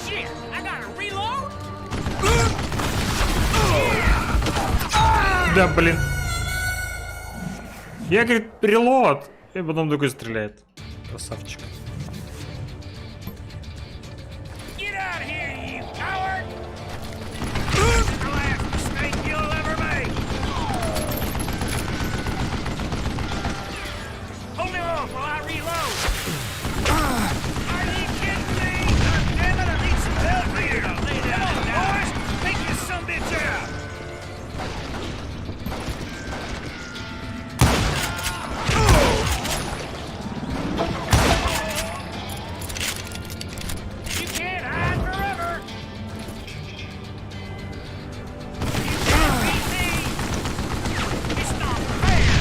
Shit, I gotta reload? Да, блин. Я, говорит, релот. И потом такой стреляет. Красавчик. Get out of here, you coward! This is the last mistake you'll ever make! Hold me off while I reload! Are you kidding me? God damn it, I need some help here! Come on, boys! Take this sumbitch out! You can't hide forever! You can't beat me! It's not fair!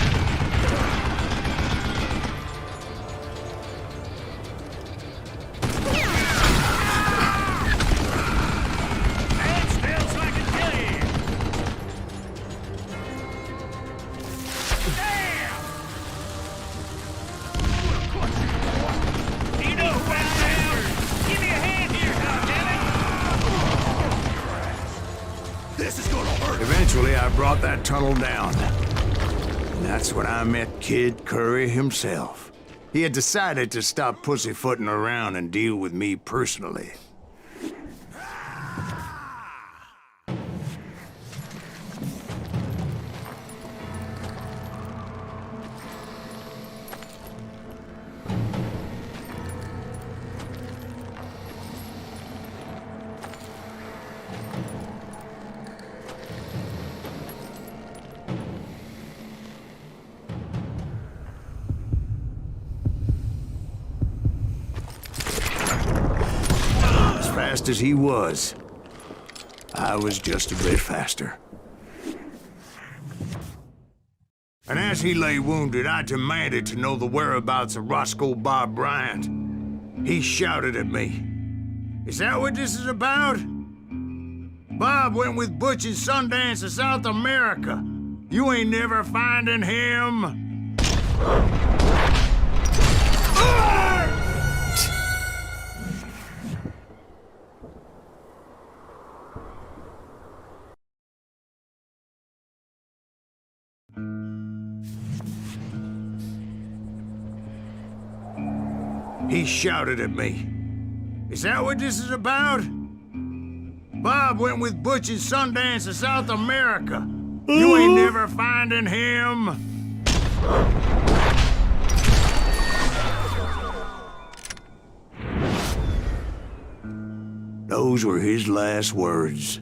Stand still so I can kill you! Damn! You know what, now? Give me a hand here, goddammit! This is gonna hurt! Eventually, I brought that tunnel down. And that's when I met Kid Curry himself. He had decided to stop pussyfooting around and deal with me personally. fast as he was. I was just a bit faster. And as he lay wounded, I demanded to know the whereabouts of Roscoe Bob Bryant. He shouted at me, "Is that what this is about? Bob went with Butch and Sundance to South America. You ain't never finding him." He shouted at me, "Is that what this is about? Bob went with Butch and Sundance to South America. You ain't never finding him." Those were his last words.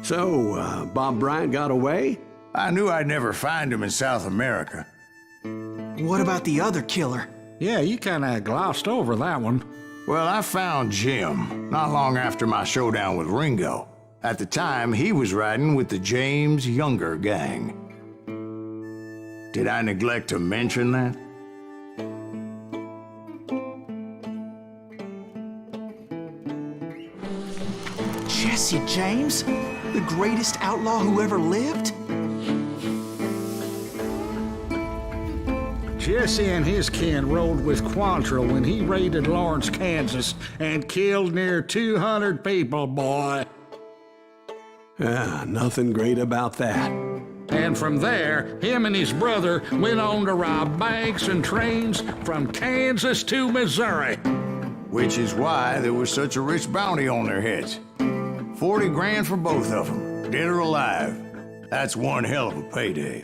So, Bob Bryant got away? I knew I'd never find him in South America. What about the other killer? Yeah, you kinda glossed over that one. Well, I found Jim not long after my showdown with Ringo. At the time, he was riding with the James Younger gang. Did I neglect to mention that? Jesse James? The greatest outlaw who ever lived? Jesse and his kin rode with Quantrill when he raided Lawrence, Kansas, and killed near 200 people, boy. Nothing great about that. And from there, him and his brother went on to rob banks and trains from Kansas to Missouri. Which is why there was such a rich bounty on their heads. 40 grand for both of them, dead or alive. That's one hell of a payday.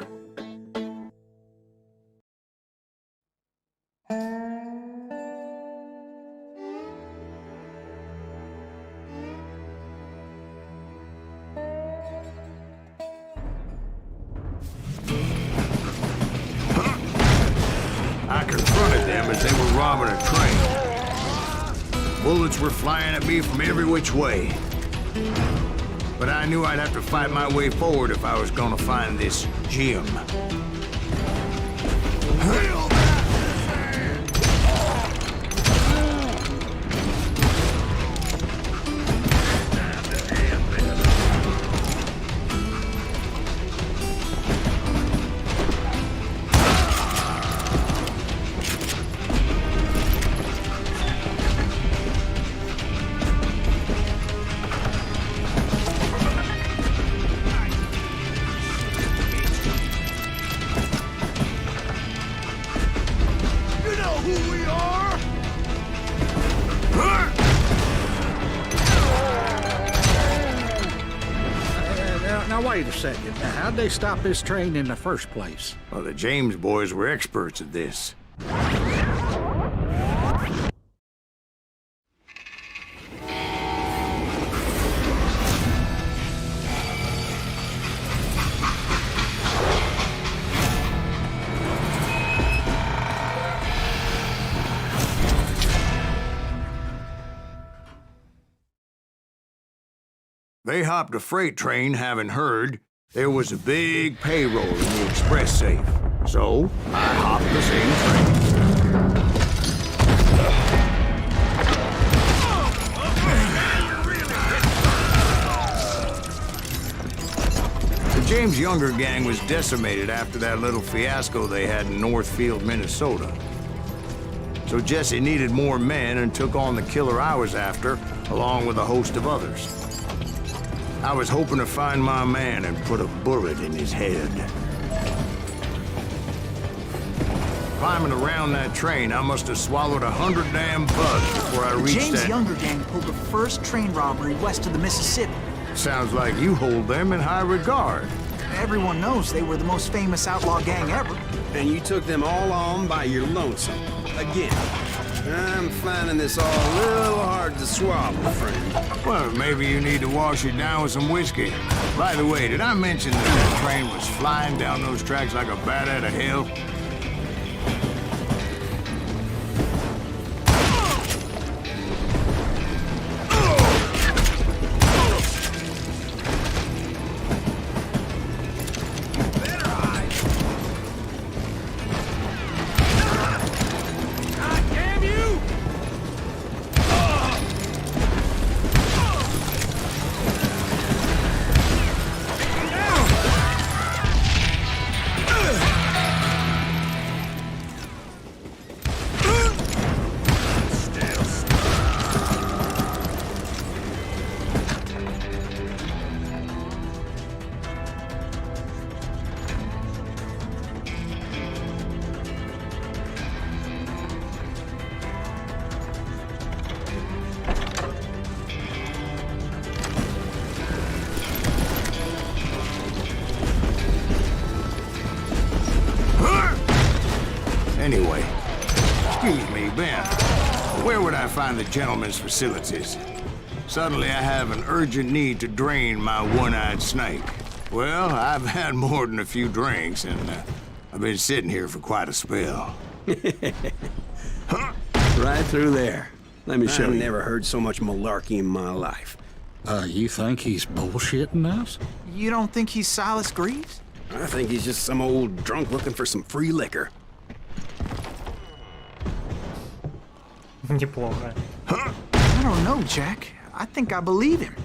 I confronted them as they were robbing a train. Bullets were flying at me from every which way. But I knew I'd have to fight my way forward if I was gonna find this Jim. Now, wait a second. Now, how'd they stop this train in the first place? Well, the James boys were experts at this. They hopped a freight train having heard there was a big payroll in the express safe. So, I hopped the same train. The James Younger gang was decimated after that little fiasco they had in Northfield, Minnesota. So Jesse needed more men and took on the killer I was after, along with a host of others. I was hoping to find my man and put a bullet in his head. Climbing around that train, I must have swallowed 100 damn bugs before I reached James that... Younger gang pulled the first train robbery west of the Mississippi. Sounds like you hold them in high regard. Everyone knows they were the most famous outlaw gang ever. And you took them all on by your lonesome. Again. I'm finding this all a little hard to swallow, friend. Well, maybe you need to wash it down with some whiskey. By the way, did I mention that that train was flying down those tracks like a bat out of hell? Anyway, excuse me, Ben. Where would I find the gentleman's facilities? Suddenly I have an urgent need to drain my one-eyed snake. Well, I've had more than a few drinks, and I've been sitting here for quite a spell. Right through there. Let me show you. I've never heard so much malarkey in my life. You think he's bullshitting us? You don't think he's Silas Greaves? I think he's just some old drunk looking for some free liquor. Неплохо. I don't know, Jack. I think I believe him.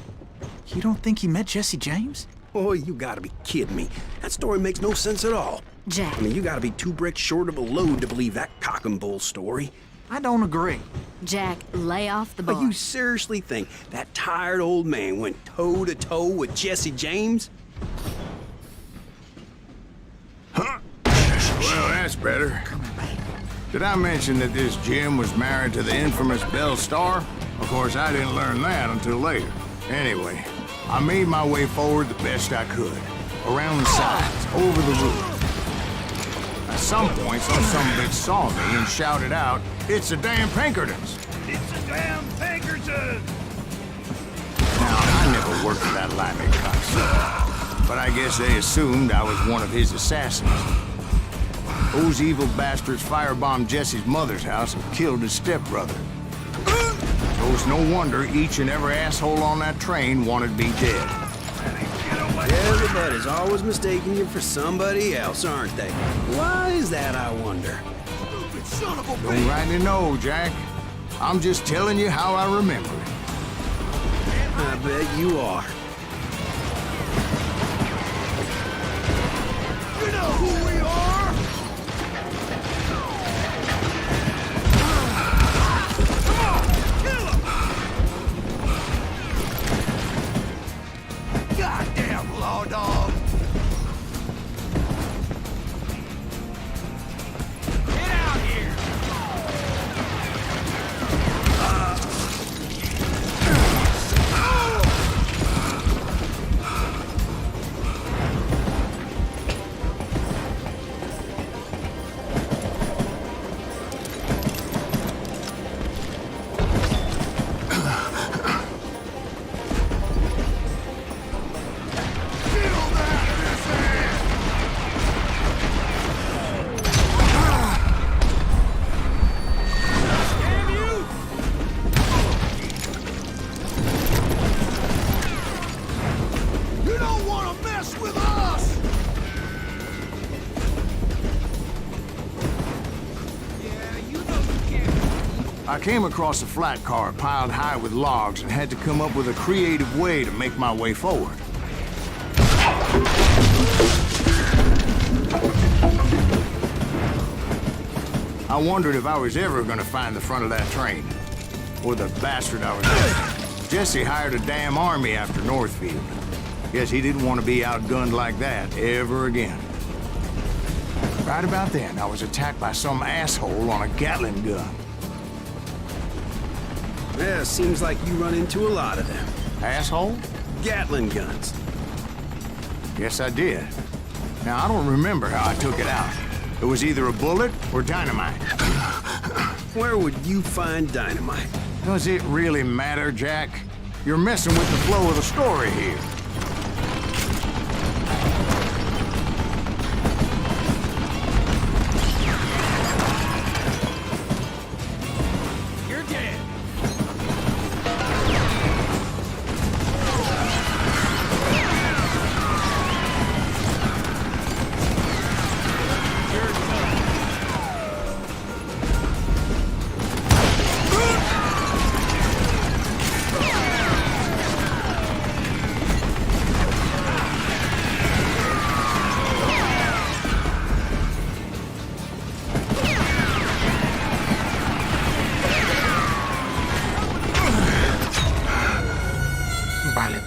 You don't think he met Jesse James? Oh, you gotta be kidding me. That story makes no sense at all. Jack. I mean, you gotta be 2 bricks short of a load to believe that cock and bull story. I don't agree. Jack, lay off the bar. But you seriously think that tired old man went toe-to-toe with Jesse James? Huh? Well, that's better. Did I mention that this Jim was married to the infamous Belle Starr? Of course, I didn't learn that until later. Anyway, I made my way forward the best I could. Around the sides, over the roof. At some point, some bitch saw me and shouted out, "It's the damn Pinkertons!" It's the damn Pinkertons! Now, I never worked for that limey cuss, but I guess they assumed I was one of his assassins. Those evil bastards firebombed Jesse's mother's house and killed his stepbrother. So it's no wonder each and every asshole on that train wanted me dead. Everybody's always mistaking you for somebody else, aren't they? Why is that, I wonder? Stupid son of a Don't bitch! rightly know, Jack. I'm just telling you how I remember it. I bet you are. You know who we are! Goddamn law dog! Get out here! I came across a flat car piled high with logs and had to come up with a creative way to make my way forward. I wondered if I was ever going to find the front of that train, or the bastard I was with. Jesse hired a damn army after Northfield. Guess he didn't want to be outgunned like that ever again. Right about then, I was attacked by some asshole on a Gatling gun. Yeah, seems like you run into a lot of them. Asshole? Gatling guns. Yes, I did. Now, I don't remember how I took it out. It was either a bullet or dynamite. Where would you find dynamite? Does it really matter, Jack? You're messing with the flow of the story here. You're dead. Блин.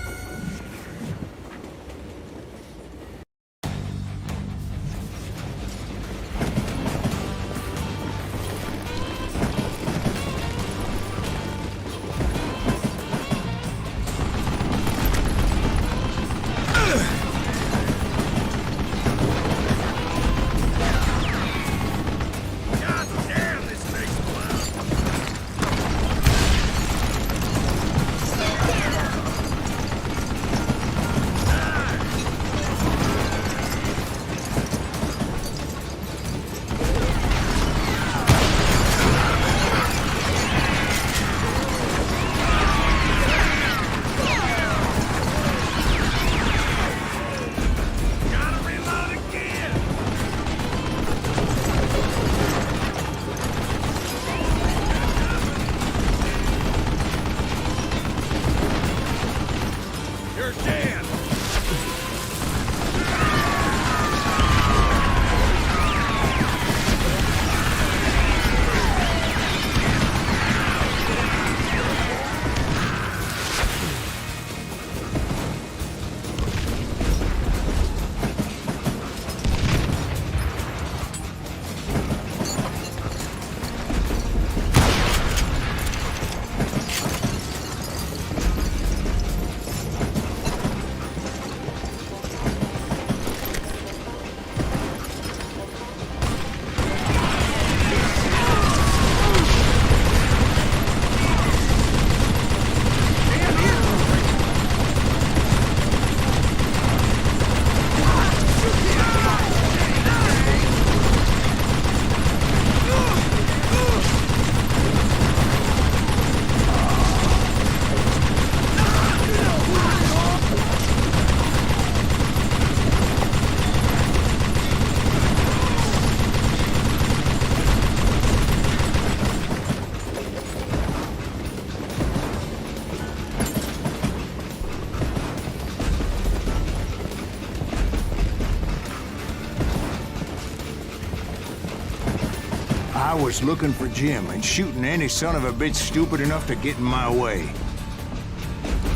I was looking for Jim and shooting any son of a bitch stupid enough to get in my way.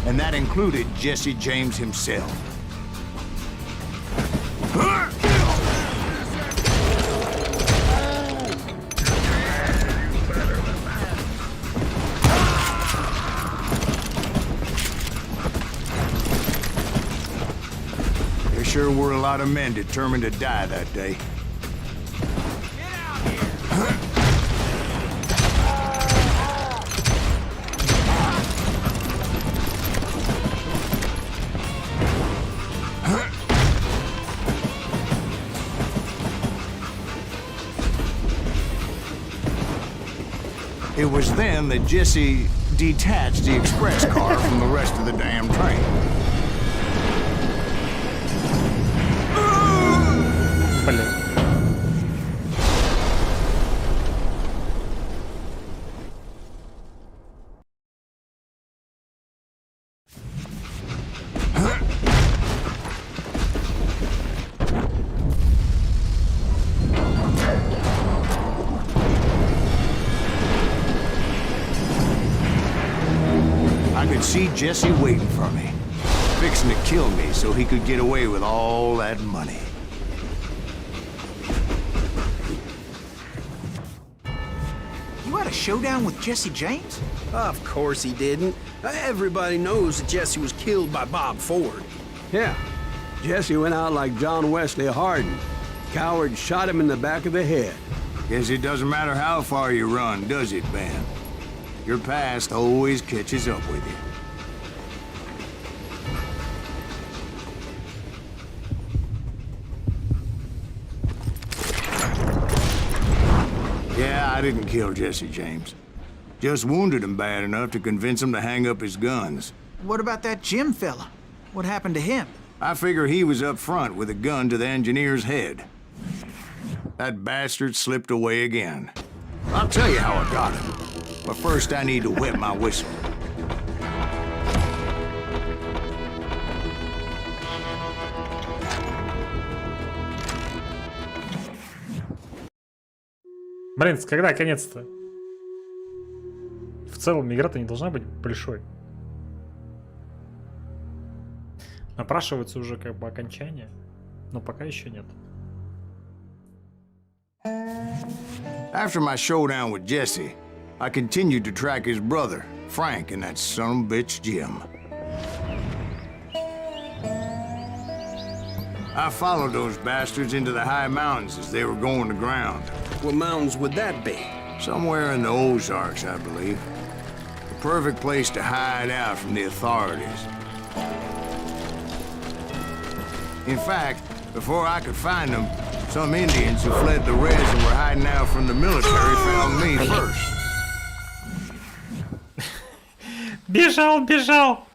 And that included Jesse James himself. There sure were a lot of men determined to die that day. It was then that Jesse detached the express car from the rest of the damn train. I could see Jesse waiting for me, fixing to kill me so he could get away with all that money. You had a showdown with Jesse James? Of course he didn't. Everybody knows that Jesse was killed by Bob Ford. Yeah. Jesse went out like John Wesley Hardin. Coward shot him in the back of the head. Guess it doesn't matter how far you run, does it, Ben? Your past always catches up with you. Yeah, I didn't kill Jesse James. Just wounded him bad enough to convince him to hang up his guns. What about that Jim fella? What happened to him? I figure he was up front with a gun to the engineer's head. That bastard slipped away again. I'll tell you how I got him. But first I need to wet my whistle. Блин, когда конец-то? В целом игра-то не должна быть большой. Напрашивается уже как бы окончание, но пока еще нет. After my showdown with Jesse, I continued to track his brother, Frank, and that son of a bitch, Jim. I followed those bastards into the high mountains as they were going to ground. What mountains would that be? Somewhere in the Ozarks, I believe. The perfect place to hide out from the authorities. In fact, before I could find them, some Indians who fled the res and were hiding out from the military found me first. Бежал, бежал!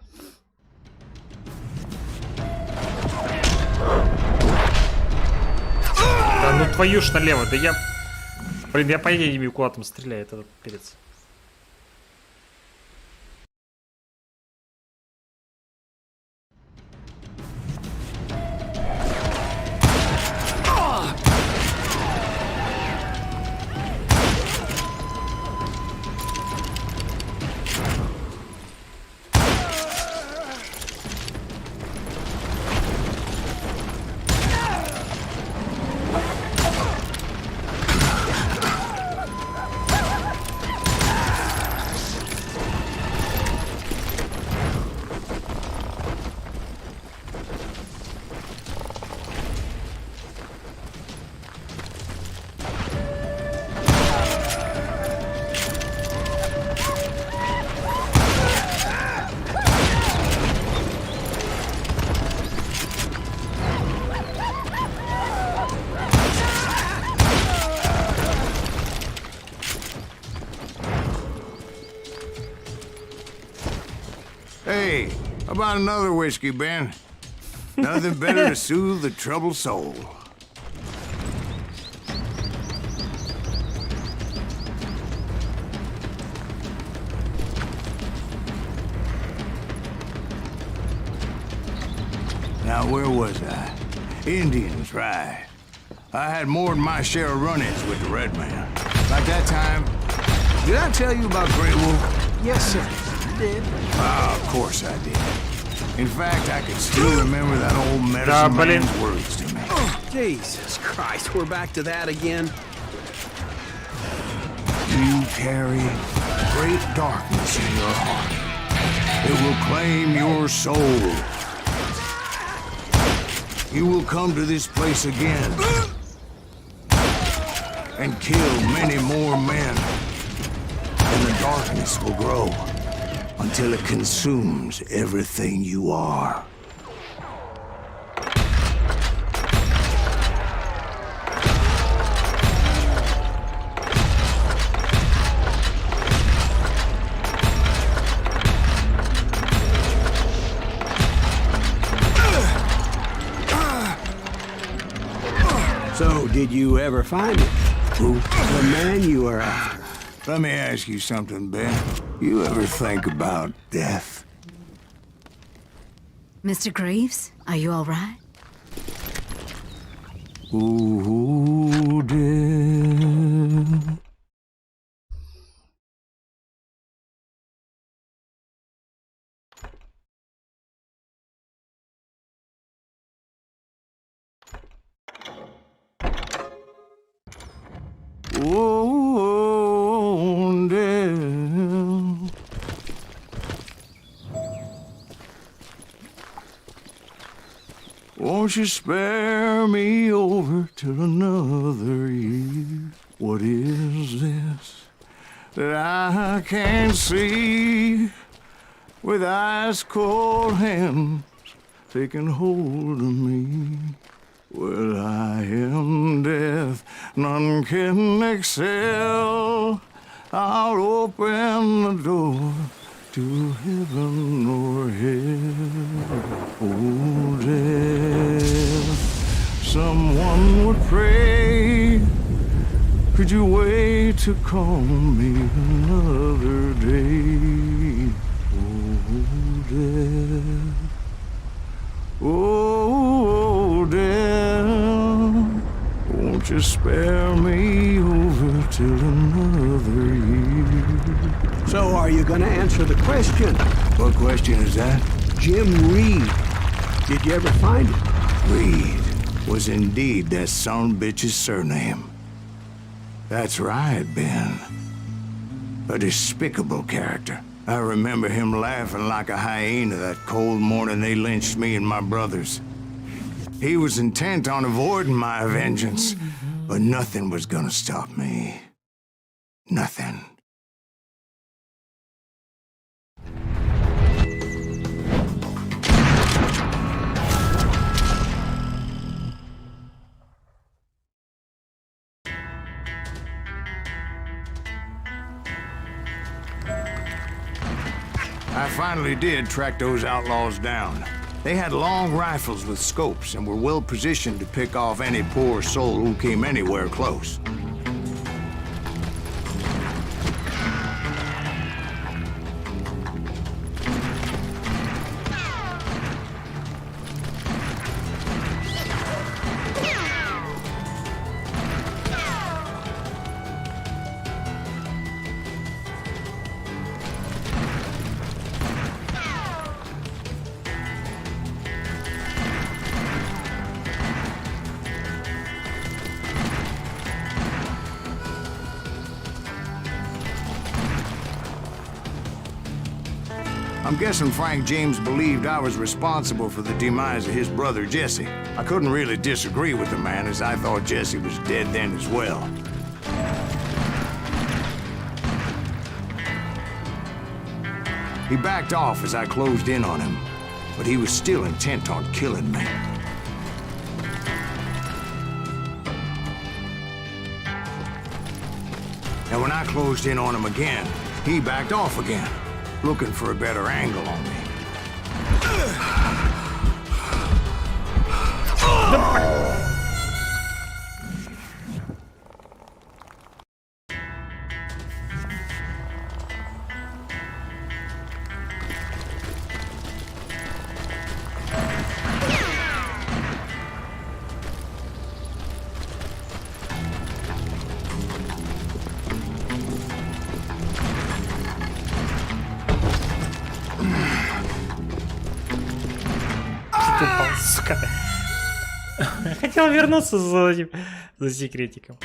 Да ну твою ж налево, да я... Блин, я по идее не куда там стреляет этот перец. Hey, how about another whiskey, Ben? Nothing better to soothe the troubled soul. Now, where was I? Indians, right. I had more than my share of run-ins with the Red Man. Like that time, did I tell you about Grey Wolf? Yes, sir. You did. Ah, of course I did. In fact, I can still remember that old medicine man's words to me. Oh, Jesus Christ, we're back to that again. You carry great darkness in your heart. It will claim your soul. You will come to this place again and kill many more men. And the darkness will grow until it consumes everything you are. So, did you ever find it? Who? The man you are after. Let me ask you something, Ben. You ever think about death? Mr. Greaves, are you all right? Ooh, dear. Oh, dear. Won't you spare me over till another year? What is this that I can't see? With ice cold hands taking hold of me. Well, I am death, none can excel. I'll open the door to heaven or hell. Oh, death, someone would pray. Could you wait to call me another day? Oh, death. Oh, death, won't you spare me over till another year? So are you gonna answer the question? What question is that? Jim Reed. Did you ever find him? Reed was indeed that son bitch's surname. That's right, Ben. A despicable character. I remember him laughing like a hyena that cold morning they lynched me and my brothers. He was intent on avoiding my vengeance, but nothing was gonna stop me. Nothing. I finally did track those outlaws down. They had long rifles with scopes and were well positioned to pick off any poor soul who came anywhere close. I'm guessing Frank James believed I was responsible for the demise of his brother Jesse. I couldn't really disagree with the man, as I thought Jesse was dead then as well. He backed off as I closed in on him, but he was still intent on killing me. And when I closed in on him again, he backed off again, looking for a better angle on me. Сука. Хотел вернуться за этим, за секретиком.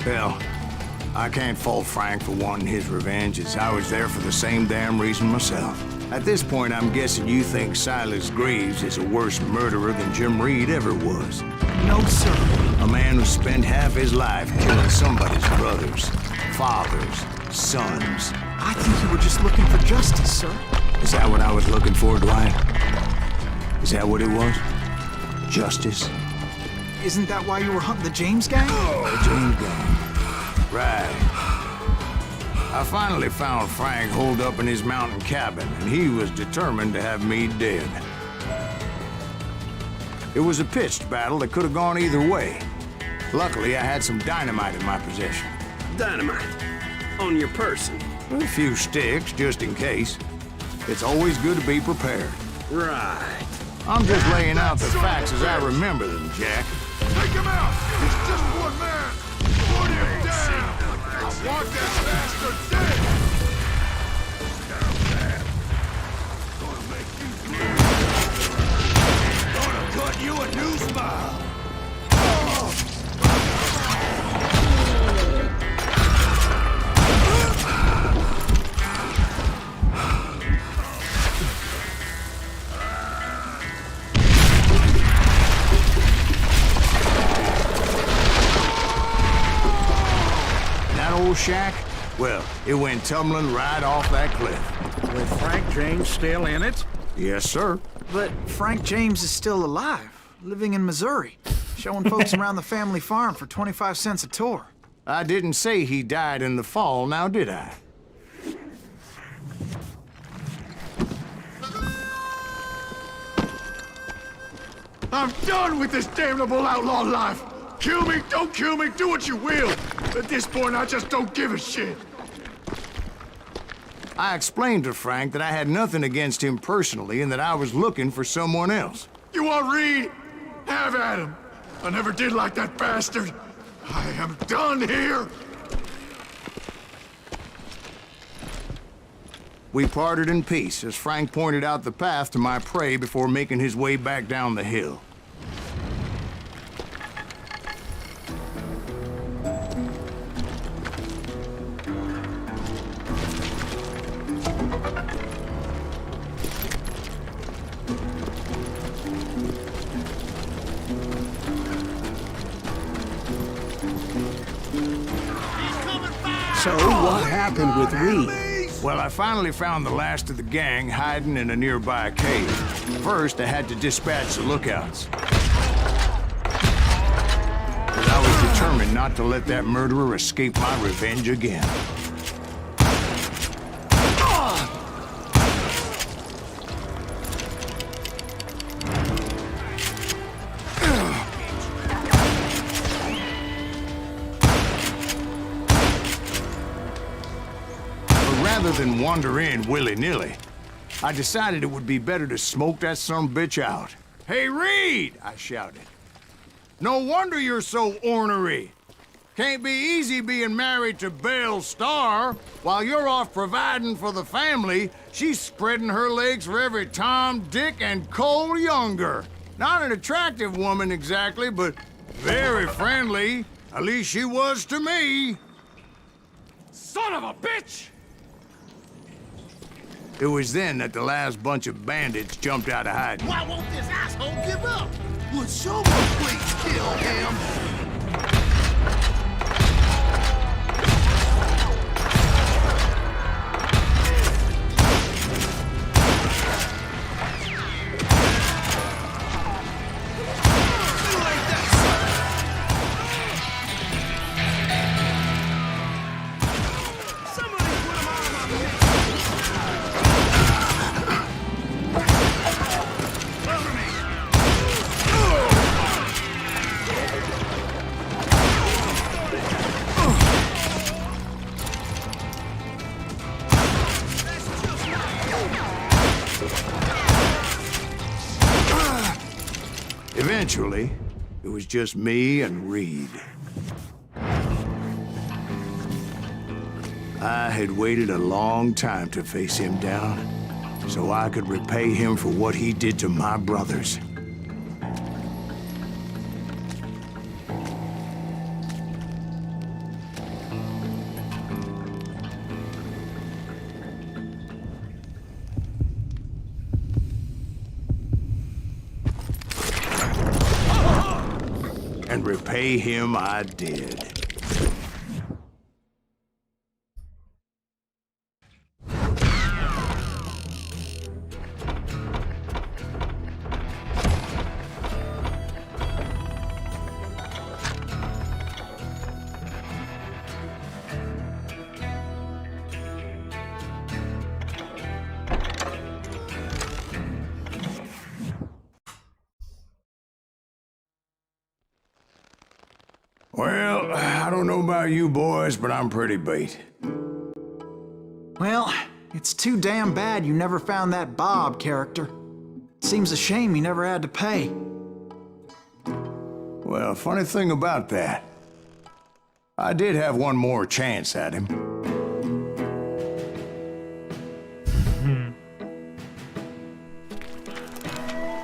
Well, I can't fault Frank for wanting his revenge, as I was there for the same damn reason myself. At this point, I'm guessing you think Silas Graves is a worse murderer than Jim Reed ever was. No, sir. A man who spent half his life killing somebody's brothers, fathers, sons. I think you were just looking for justice, sir. Is that what I was looking for, Dwight? Is that what it was? Justice? Isn't that why you were hunting the James gang? Oh, James gang. Right. I finally found Frank holed up in his mountain cabin, and he was determined to have me dead. It was a pitched battle that could have gone either way. Luckily, I had some dynamite in my possession. Dynamite. On your person. A few sticks, just in case. It's always good to be prepared. Right. I'm just laying out the facts as I remember them, Jack. Take him out! He's just one man! Put him down! I want that bastard dead! Gonna make you bleed. Gonna cut you a new smile. Old shack? Well, it went tumbling right off that cliff. With Frank James still in it? Yes, sir. But Frank James is still alive, living in Missouri, showing folks around the family farm for 25 cents a tour. I didn't say he died in the fall, now did I? I'm done with this damnable outlaw life! Kill me, don't kill me, do what you will! At this point, I just don't give a shit. I explained to Frank that I had nothing against him personally and that I was looking for someone else. You want Reed? Have at him. I never did like that bastard. I am done here. We parted in peace as Frank pointed out the path to my prey before making his way back down the hill. So what happened with Reed? Well, I finally found the last of the gang hiding in a nearby cave. First, I had to dispatch the lookouts. But I was determined not to let that murderer escape my revenge again. Rather than wander in willy-nilly, I decided it would be better to smoke that sumbitch out. "Hey, Reed!" I shouted. "No wonder you're so ornery. Can't be easy being married to Belle Starr. While you're off providing for the family, she's spreading her legs for every Tom, Dick, and Cole Younger. Not an attractive woman exactly, but very friendly. At least she was to me." Son of a bitch! It was then that the last bunch of bandits jumped out of hiding. Why won't this asshole give up? Would someone please kill him? Eventually, it was just me and Reed. I had waited a long time to face him down, so I could repay him for what he did to my brothers. And repay him I did. Well, I don't know about you boys, but I'm pretty beat. Well, it's too damn bad you never found that Bob character. Seems a shame you never had to pay. Well, funny thing about that, I did have one more chance at him.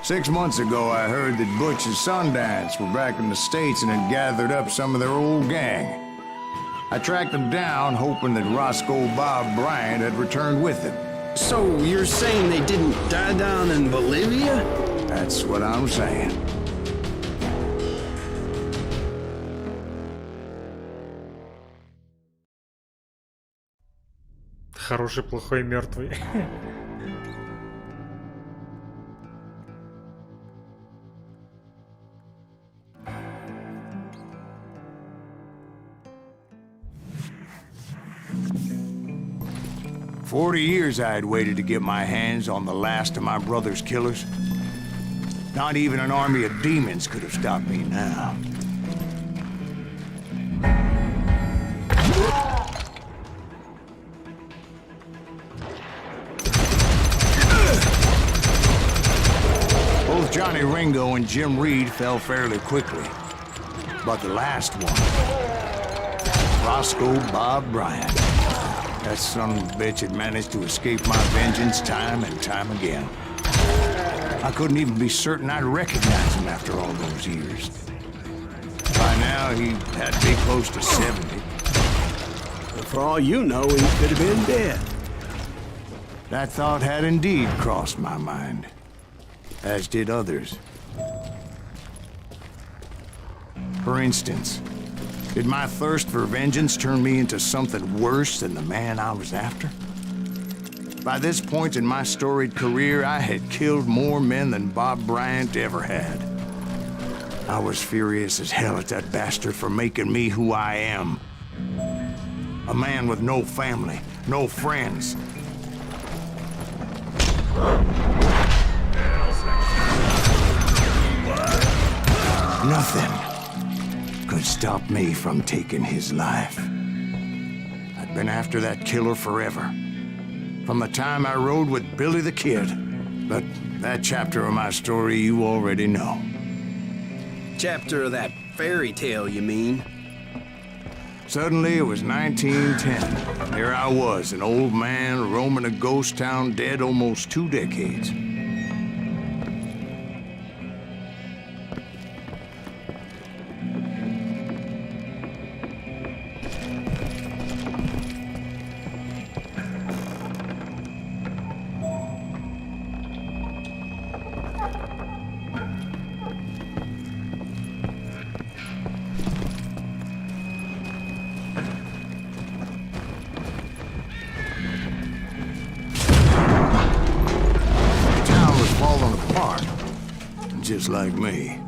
6 months ago, I heard that Butch and Sundance were back in the States and had gathered up some of their old gang. I tracked them down, hoping that Roscoe Bob Bryant had returned with them. So you're saying they didn't die down in Bolivia? That's what I'm saying. Хороший, плохой, мертвый. 40 years I had waited to get my hands on the last of my brother's killers. Not even an army of demons could have stopped me now. Both Johnny Ringo and Jim Reed fell fairly quickly. But the last one, Roscoe Bob Bryant. That son of a bitch had managed to escape my vengeance time and time again. I couldn't even be certain I'd recognize him after all those years. By now, he had to be close to 70. For all you know, he could have been dead. That thought had indeed crossed my mind, as did others. For instance, did my thirst for vengeance turn me into something worse than the man I was after? By this point in my storied career, I had killed more men than Bob Bryant ever had. I was furious as hell at that bastard for making me who I am. A man with no family, no friends. Nothing could stop me from taking his life. I'd been after that killer forever. From the time I rode with Billy the Kid. But that chapter of my story you already know. Chapter of that fairy tale, you mean? Suddenly it was 1910. Here I was, an old man roaming a ghost town dead almost 2 decades. Just like me.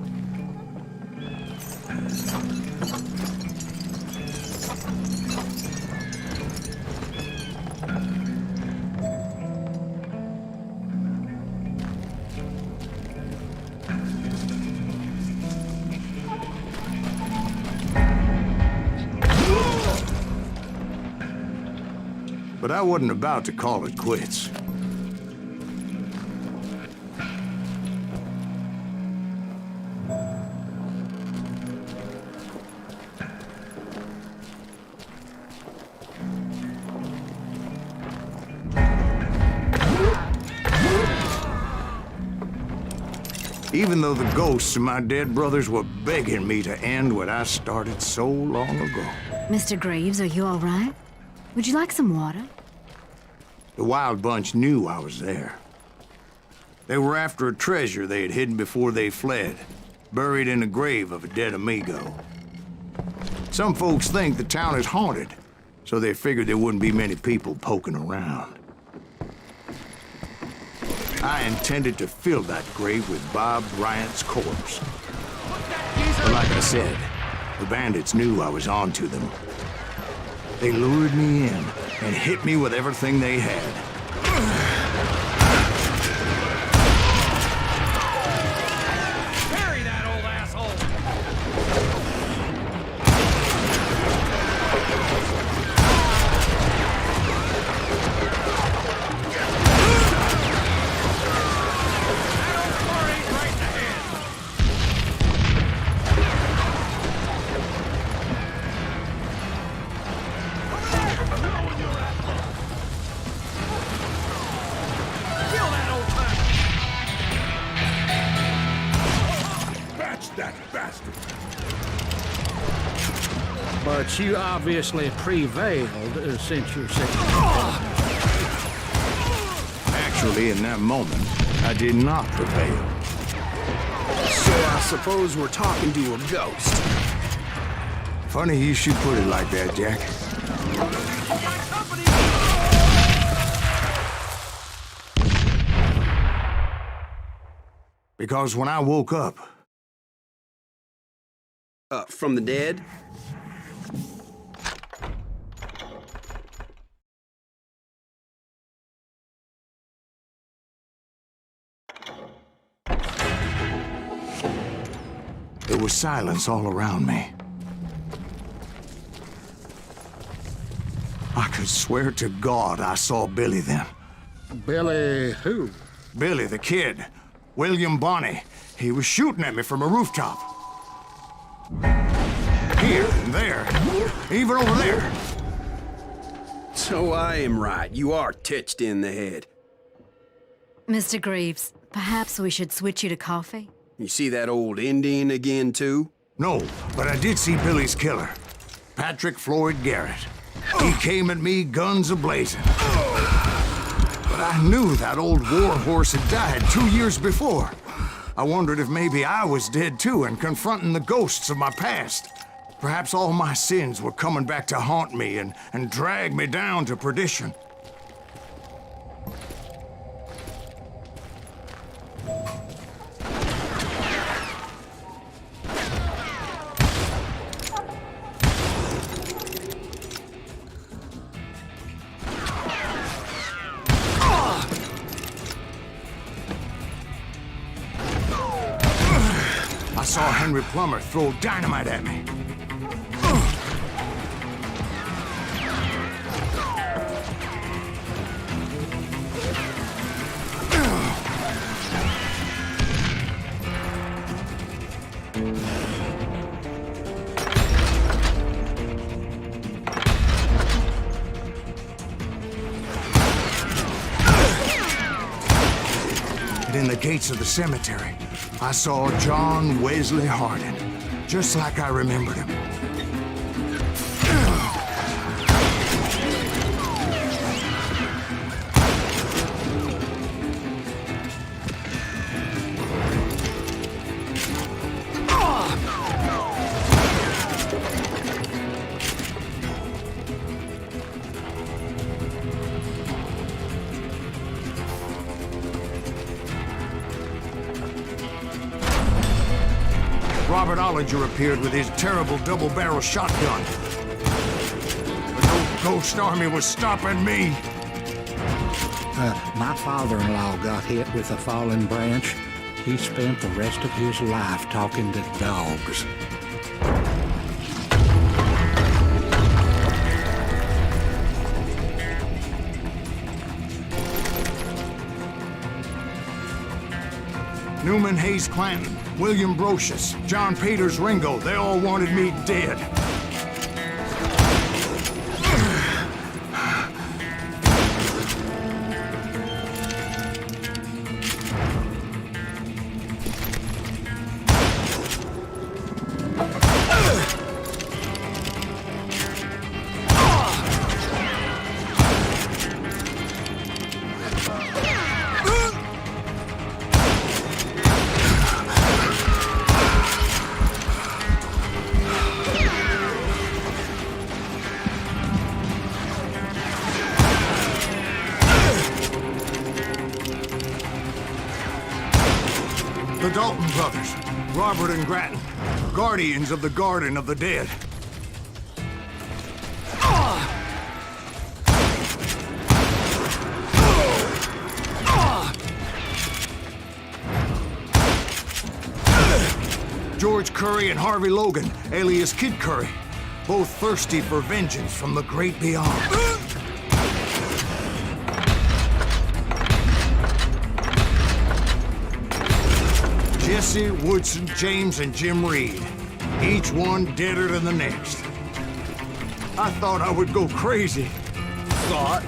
But I wasn't about to call it quits. Even though the ghosts of my dead brothers were begging me to end what I started so long ago. Mr. Graves, are you all right? Would you like some water? The Wild Bunch knew I was there. They were after a treasure they had hidden before they fled, buried in the grave of a dead amigo. Some folks think the town is haunted, so they figured there wouldn't be many people poking around. I intended to fill that grave with Bob Bryant's corpse. But like I said, the bandits knew I was onto them. They lured me in and hit me with everything they had. Bury that old asshole! But you obviously prevailed since your second. Actually, in that moment, I did not prevail. So I suppose we're talking to a ghost. Funny you should put it like that, Jack. Because when I woke up... From the dead? There was silence all around me. I could swear to God I saw Billy then. Billy who? Billy, the kid. William Bonney. He was shooting at me from a rooftop. Here and there. Even over there. So I am right. You are titched in the head. Mr. Greaves, perhaps we should switch you to coffee? You see that old Indian again, too? No, but I did see Billy's killer. Patrick Floyd Garrett. He came at me guns a-blazing. But I knew that old war horse had died 2 years before. I wondered if maybe I was dead too and confronting the ghosts of my past. Perhaps all my sins were coming back to haunt me and drag me down to perdition. I saw Henry Plummer throw dynamite at me. And in the gates of the cemetery, I saw John Wesley Hardin, just like I remembered him. Robert Ollinger appeared with his terrible double-barrel shotgun. But no ghost army was stopping me. My father-in-law got hit with a fallen branch. He spent the rest of his life talking to dogs. Newman Hayes Clanton, William Brocious, John Peters Ringo, they all wanted me dead. The Dalton brothers, Robert and Grattan, guardians of the Garden of the Dead. George Curry and Harvey Logan, alias Kid Curry, both thirsty for vengeance from the great beyond. Jesse, Woodson, James, and Jim Reed. Each one deader than the next. I thought I would go crazy. Thought?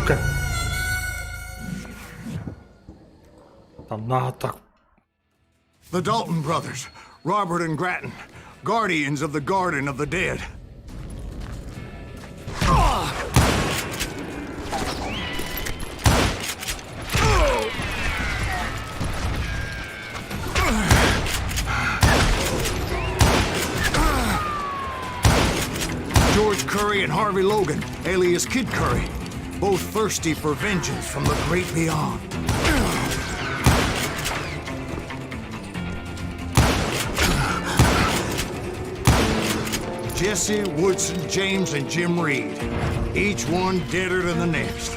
Сука. Там надо так. The Dalton brothers, Robert and Grattan, guardians of the Garden of the Dead. George Curry and Harvey Logan, alias Kid Curry, both thirsty for vengeance from the great beyond. Jesse, Woodson, James, and Jim Reed, each one deader than the next.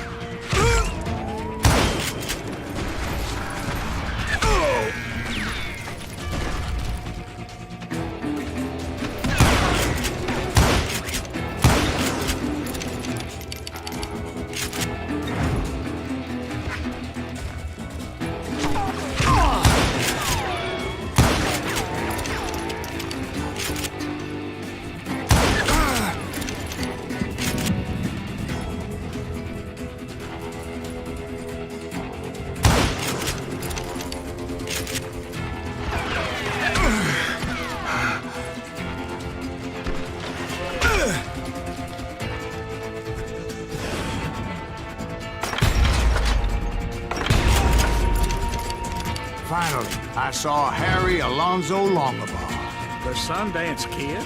Finally, I saw Harry Alonzo Longabaugh. The Sundance Kid?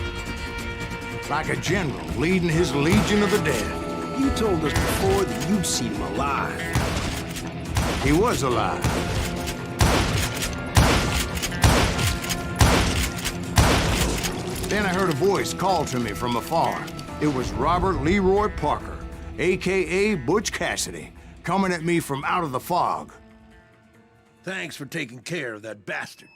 Like a general leading his legion of the dead. You told us before that you'd seen him alive. He was alive. Then I heard a voice call to me from afar. It was Robert Leroy Parker, a.k.a. Butch Cassidy, coming at me from out of the fog. Thanks for taking care of that bastard.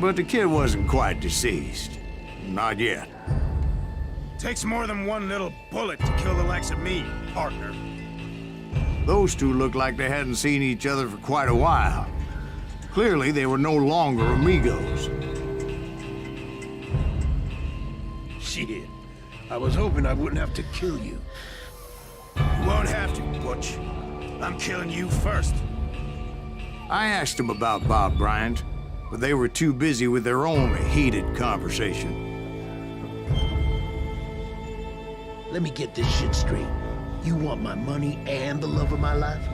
But the kid wasn't quite deceased. Not yet. Takes more than one little bullet to kill the likes of me, partner. Those two looked like they hadn't seen each other for quite a while. Clearly, they were no longer amigos. Shit. I was hoping I wouldn't have to kill you. You won't have to, Butch. I'm killing you first. I asked them about Bob Bryant, but they were too busy with their own heated conversation. Let me get this shit straight. You want my money and the love of my life?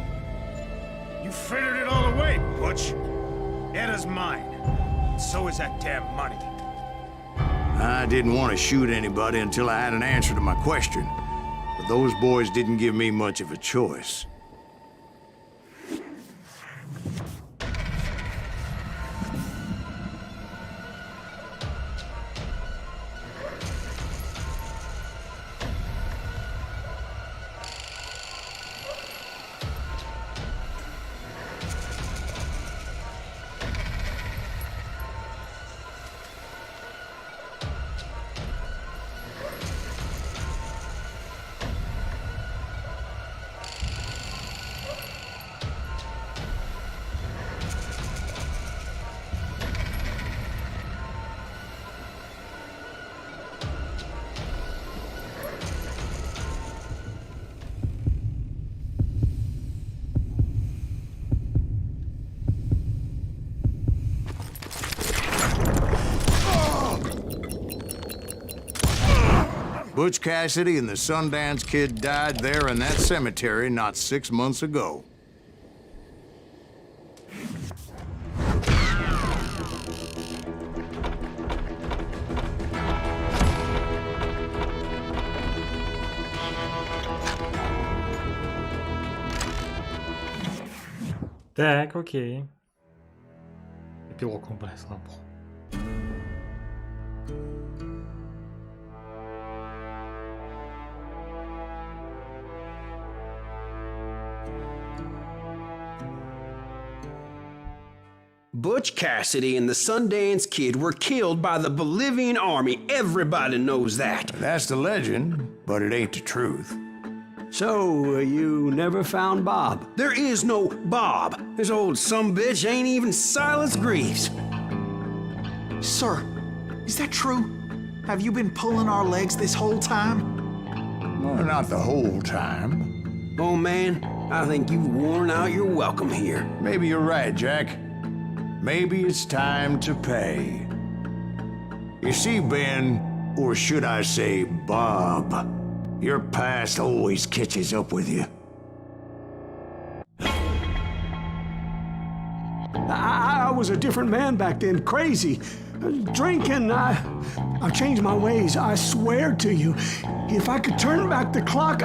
You frittered it all away, Butch. Edda's mine. So is that damn money. I didn't want to shoot anybody until I had an answer to my question, but those boys didn't give me much of a choice. Butch Cassidy and the Sundance Kid died there in that cemetery not 6 months ago. Так, окей. Эпилог, он, блядь, слава богу. Butch Cassidy and the Sundance Kid were killed by the Bolivian army. Everybody knows that. That's the legend, but it ain't the truth. So, you never found Bob? There is no Bob. This old sumbitch ain't even Silas Greaves. Sir, is that true? Have you been pulling our legs this whole time? Well, not the whole time. Oh man, I think you've worn out your welcome here. Maybe you're right, Jack. Maybe it's time to pay. You see, Ben, or should I say Bob, your past always catches up with you. I was a different man back then, crazy. Drinking, I've changed my ways, I swear to you. If I could turn back the clock,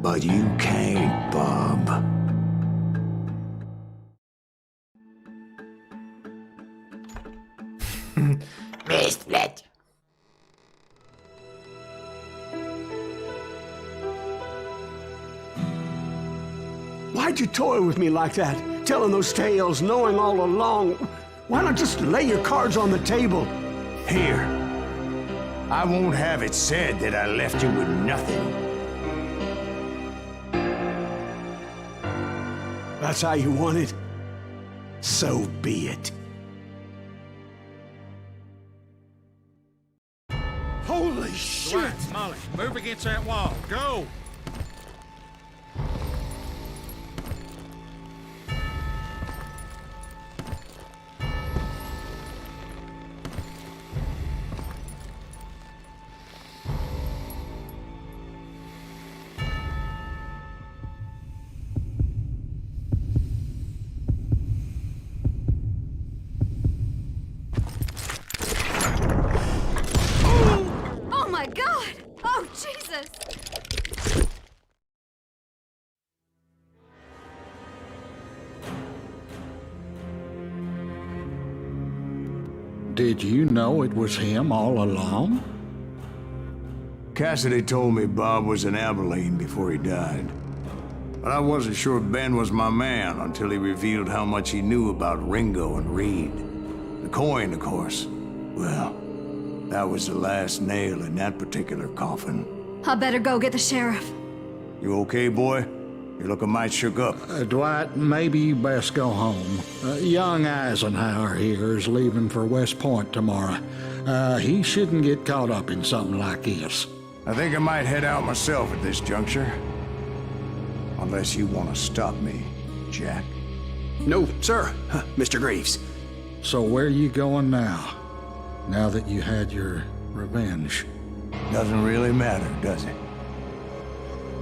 But you can't, Bob. Месть, блядь. Why'd you toy with me like that? Telling those tales, knowing all along. Why not just lay your cards on the table? Here. I won't have it said that I left you with nothing. That's how you want it? So be it. Holy shit! Right, Molly, move against that wall. Go! Oh my God! Oh, Jesus! Did you know it was him all along? Cassidy told me Bob was in Abilene before he died. But I wasn't sure Ben was my man until he revealed how much he knew about Ringo and Reed. The coin, of course. Well, that was the last nail in that particular coffin. I better go get the sheriff. You okay, boy? You're looking mighty shook up. Dwight, maybe you best go home. Young Eisenhower here is leaving for West Point tomorrow. He shouldn't get caught up in something like this. I think I might head out myself at this juncture. Unless you want to stop me, Jack. No, sir, Mr. Greaves. So where you going now? Now that you had your revenge? Doesn't really matter, does it?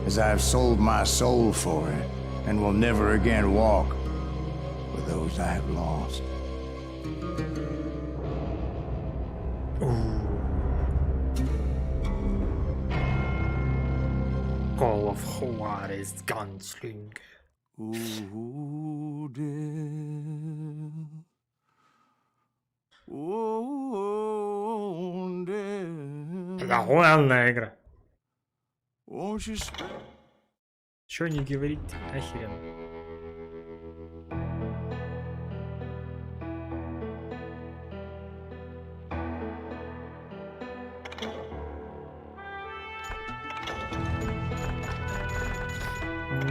As I've sold my soul for it, and will never again walk with those I have lost. Call of Juarez Gunsling. Ooh, dear. Ooh, dear. Это охуенная игра. Won't you Чё не говорить? Охеренно.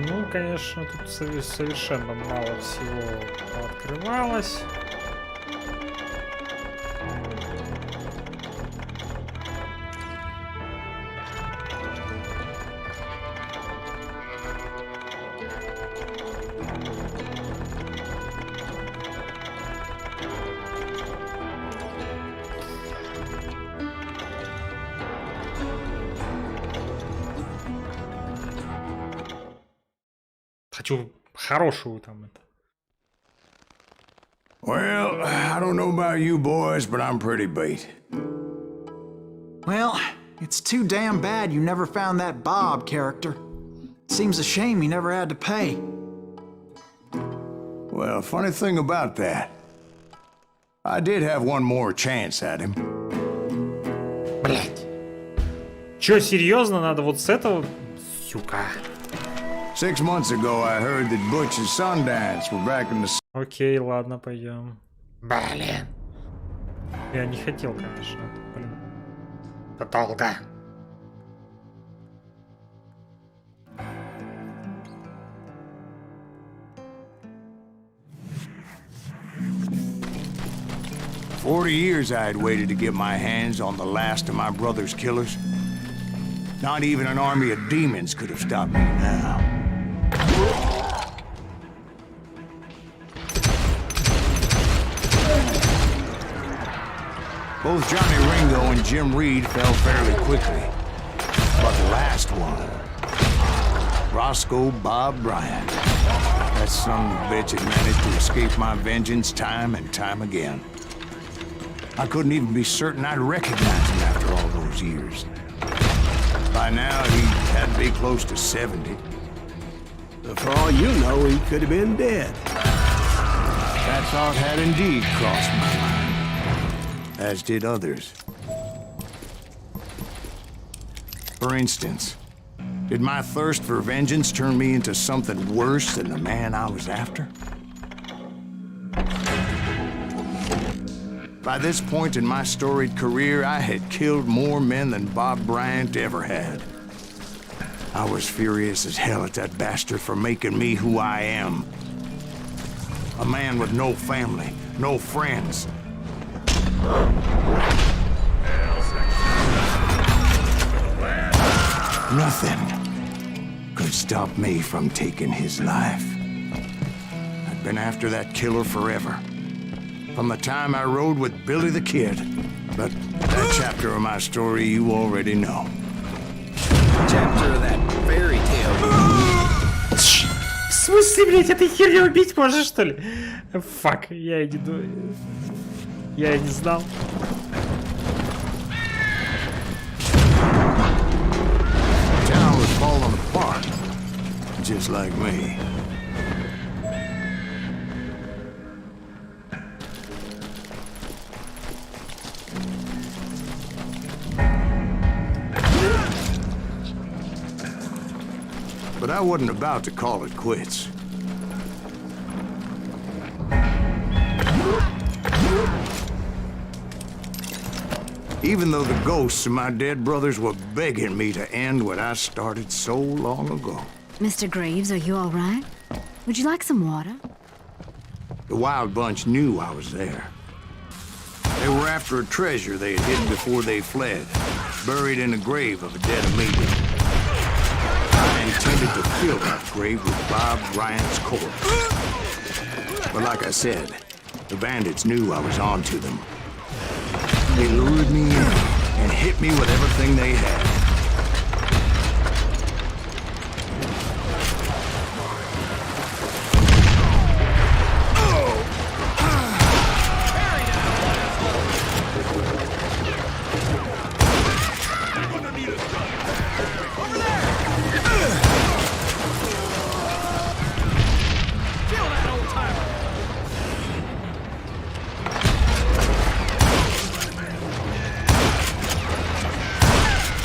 Ну, конечно, тут совершенно мало всего открывалось. Хочу хорошую там это. Well, I don't know about you boys, but I'm pretty beat. Well, it's too damn bad you never found that Bob character. Seems a shame you never had to pay. Well, funny thing about that, I did have one more chance at him. Блять. Чё, серьезно? Надо вот с этого? Сука. 6 months ago, I heard that Butch and Sundance were back in the... Окей, ладно, пойдем. Блин. Я не хотел, конечно. Блин. Это долго. For 40 years I had waited to get my hands on the last of my brother's killers. Not even an army of demons could have stopped me now. Both Johnny Ringo and Jim Reed fell fairly quickly. But the last one, Roscoe Bob Bryant, that son of a bitch had managed to escape my vengeance time and time again. I couldn't even be certain I'd recognize him after all those years. By now, he had to be close to 70. For all you know, he could have been dead. That thought had indeed crossed my mind, as did others. For instance, did my thirst for vengeance turn me into something worse than the man I was after? By this point in my storied career, I had killed more men than Bob Bryant ever had. I was furious as hell at that bastard for making me who I am. A man with no family, no friends. Nothing could stop me from taking his life. I'd been after that killer forever. From the time I rode with Billy the Kid. But that chapter of my story you already know. Chapter of that fairy tale. В смысле, блядь, этой херню убить можно, что ли? Фак, я не думаю. Я не знал. Town was falling apart. Just like me. But I wasn't about to call it quits. Even though the ghosts of my dead brothers were begging me to end what I started so long ago. Mr. Greaves, are you all right? Would you like some water? The Wild Bunch knew I was there. They were after a treasure they had hidden before they fled, buried in a grave of a dead amigo. I intended to fill that grave with Bob Bryant's corpse. But like I said, the bandits knew I was on to them. They lured me in and hit me with everything they had.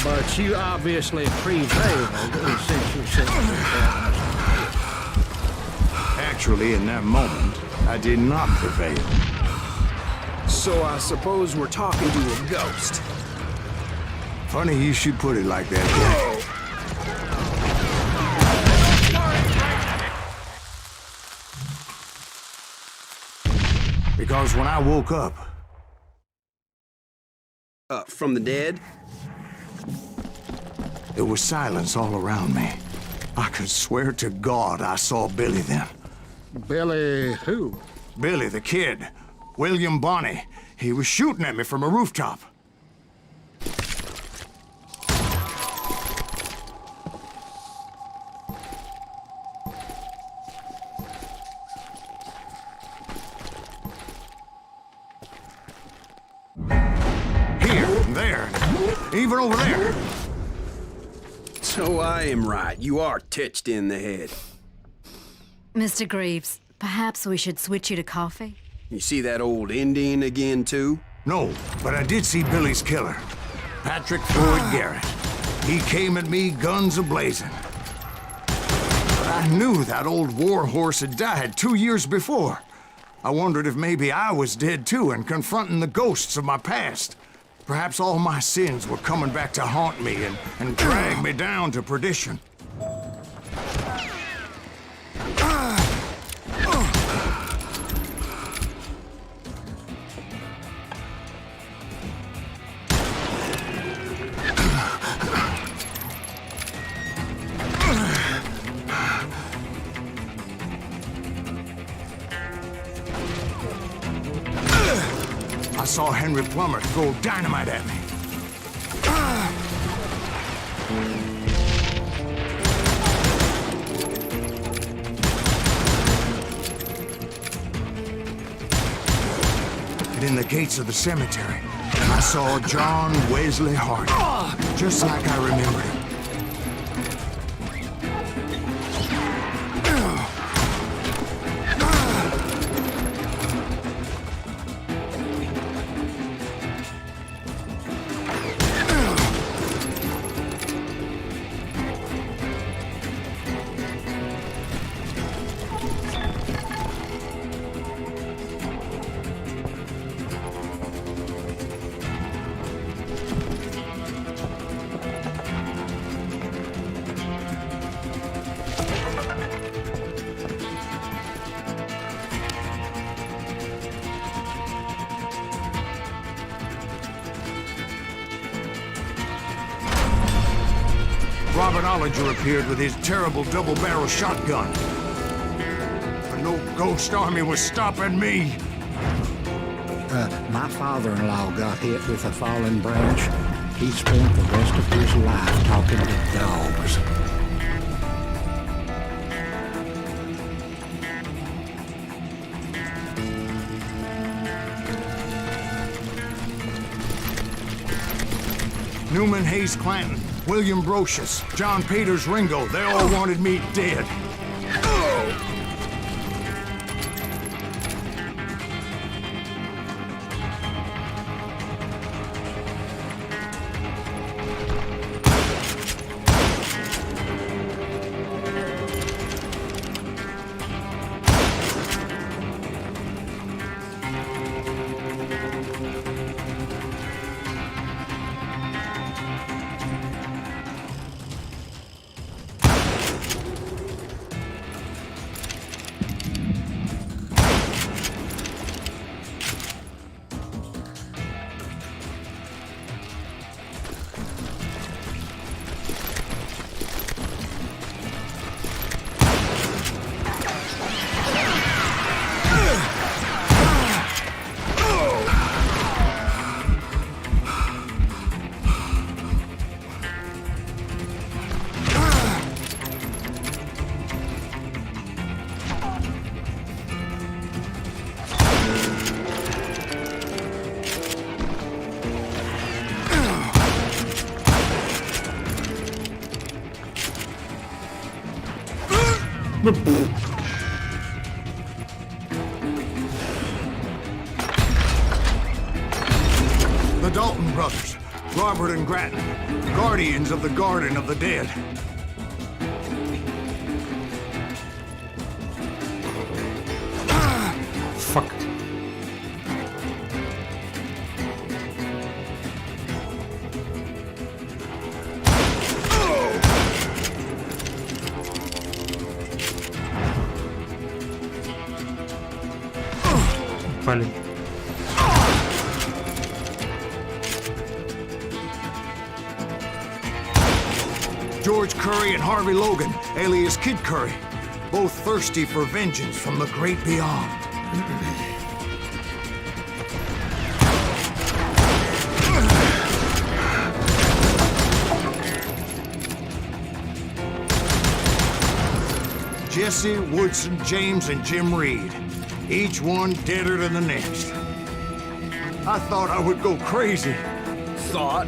But you obviously prevailed since you said that. Actually, in that moment, I did not prevail. So I suppose we're talking to a ghost. Funny you should put it like that, Jack. Because when I woke up... From the dead? There was silence all around me. I could swear to God I saw Billy then. Billy who? Billy the Kid. William Bonney. He was shooting at me from a rooftop. Here, there, even over there. So I am right. You are touched in the head. Mr. Greaves, perhaps we should switch you to coffee? You see that old Indian again, too? No, but I did see Billy's killer, Patrick Floyd Garrett. He came at me guns a-blazing. But I knew that old war horse had died 2 years before. I wondered if maybe I was dead too and confronting the ghosts of my past. Perhaps all my sins were coming back to haunt me and drag me down to perdition. I saw Henry Plummer throw dynamite at me. And in the gates of the cemetery, I saw John Wesley Hart, just like I remembered him. Robert Ollinger appeared with his terrible double-barrel shotgun. But no ghost army was stopping me. My father-in-law got hit with a fallen branch. He spent the rest of his life talking to dogs. Newman Hayes Clanton, William Brocious, John Peters Ringo, they all wanted me dead. The Dalton brothers, Robert and Grattan, guardians of the Garden of the Dead. Fuck. Блин. George Curry and Harvey Logan, alias Kid Curry, both thirsty for vengeance from the great beyond. Jesse, Woodson, James, and Jim Reed, each one deader than the next. I thought I would go crazy. Thought?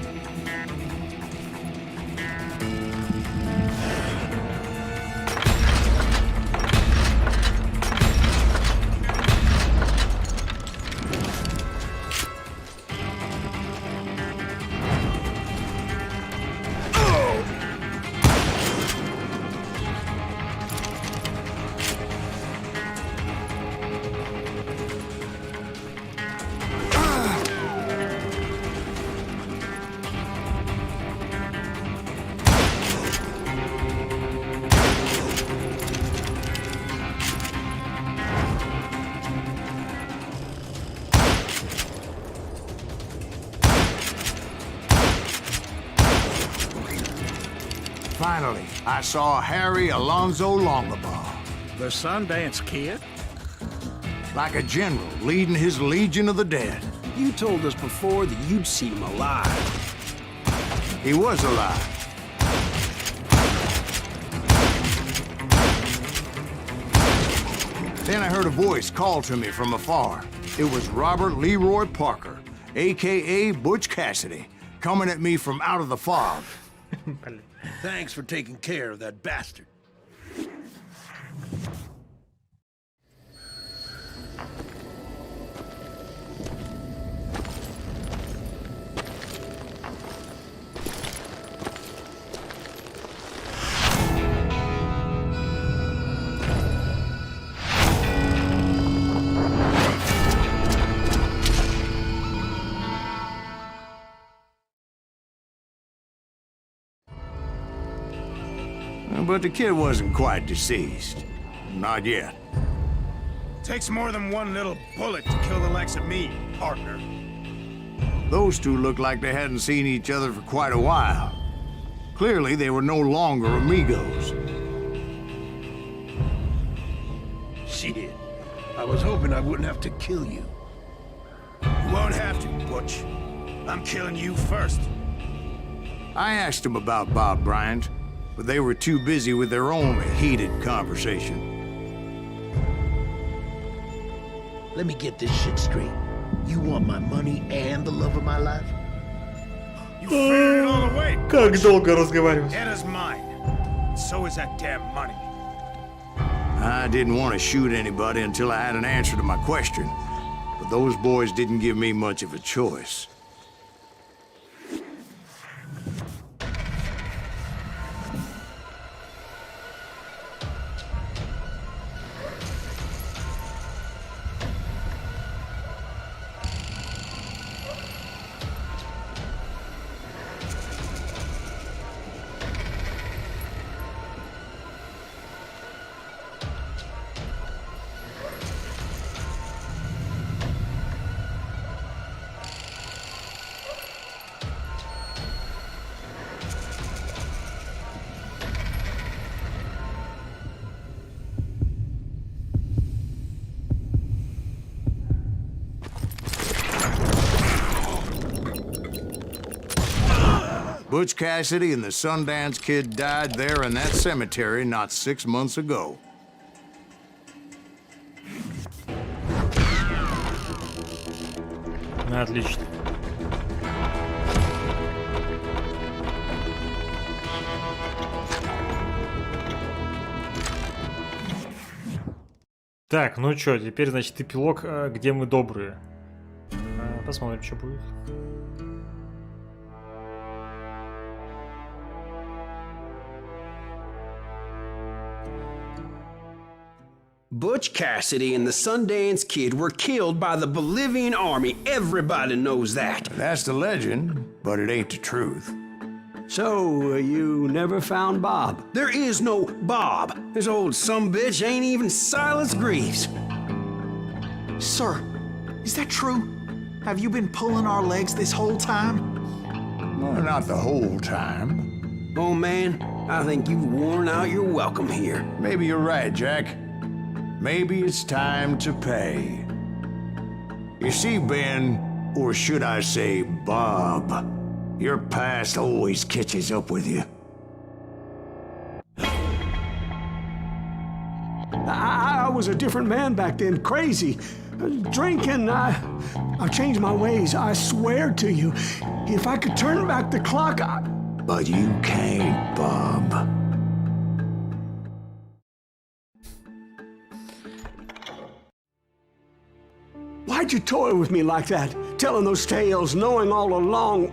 Finally, I saw Harry Alonzo Longabaugh. The Sundance Kid? Like a general leading his legion of the dead. You told us before that you'd seen him alive. He was alive. Then I heard a voice call to me from afar. It was Robert Leroy Parker, a.k.a. Butch Cassidy, coming at me from out of the fog. Thanks for taking care of that bastard. But the kid wasn't quite deceased. Not yet. Takes more than one little bullet to kill the likes of me, partner. Those two looked like they hadn't seen each other for quite a while. Clearly, they were no longer amigos. Shit. I was hoping I wouldn't have to kill you. You won't have to, Butch. I'm killing you first. I asked them about Bob Bryant, but they were too busy with their own heated conversation. Let me get this shit straight. You want my money and the love of my life? You figured it all away. Как долго разговаривать? Anna's mine. So is that damn money. I didn't want to shoot anybody until I had an answer to my question, but those boys didn't give me much of a choice. Butch Cassidy and the Sundance Kid died there in that cemetery not 6 months ago. Отлично. Так, ну чё, теперь, значит, эпилог, где мы добрые. Посмотрим, что будет. Butch Cassidy and the Sundance Kid were killed by the Bolivian army. Everybody knows that. That's the legend, but it ain't the truth. So, you never found Bob? There is no Bob. This old sumbitch ain't even Silas Greaves. Sir, is that true? Have you been pulling our legs this whole time? Well, not the whole time. Oh, man, I think you've worn out your welcome here. Maybe you're right, Jack. Maybe it's time to pay. You see, Ben, or should I say Bob, your past always catches up with you. I was a different man back then, crazy. Drinking, I've changed my ways, I swear to you. If I could turn back the clock, But you can't, Bob. Why'd you toy with me like that? Telling those tales, knowing all along.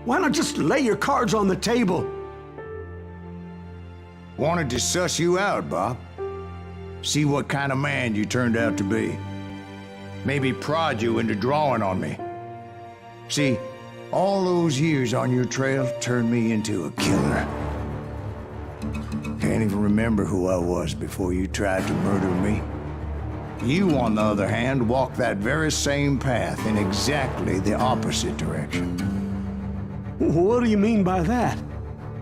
Why not just lay your cards on the table? Wanted to suss you out, Bob. See what kind of man you turned out to be. Maybe prod you into drawing on me. See, all those years on your trail turned me into a killer. Can't even remember who I was before you tried to murder me. You, on the other hand, walked that very same path in exactly the opposite direction. What do you mean by that?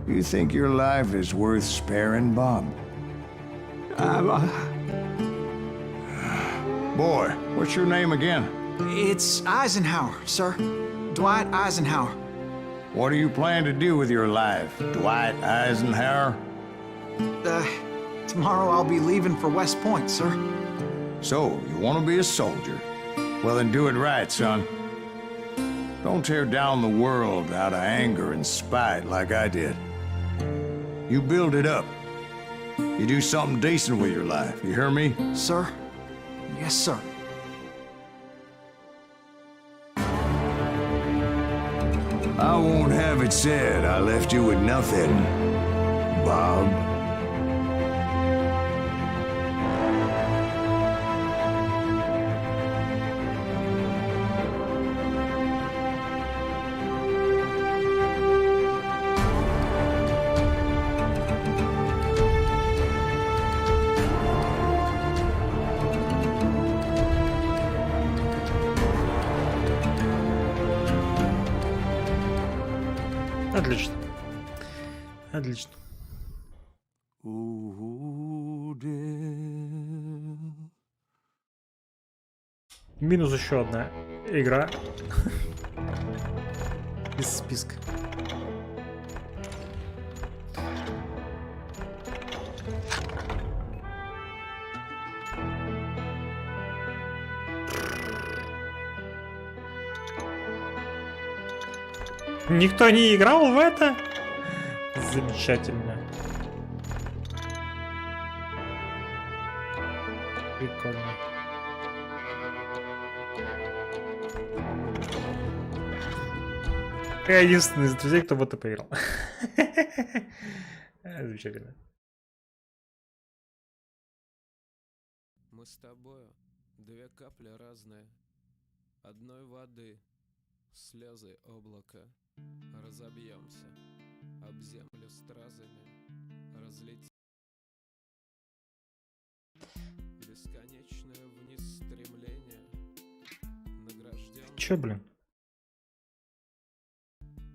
You think your life is worth sparing, Bob? Boy, what's your name again? It's Eisenhower, sir. Dwight Eisenhower. What do you plan to do with your life, Dwight Eisenhower? Tomorrow I'll be leaving for West Point, sir. So, you want to be a soldier? Well, then do it right, son. Don't tear down the world out of anger and spite like I did. You build it up. You do something decent with your life, you hear me? Sir? Yes, sir. I won't have it said I left you with nothing, Bob. Отлично. Отлично. Минус еще одна игра из списка. Никто не играл в это? Замечательно. Прикольно. Я единственный из друзей, кто в это поиграл. Замечательно. Мы с тобою две капли разные, одной воды, слезы облака. Разобьемся об землю стразами, разлетим бесконечное вниз стремление, награжден. Чё, блин?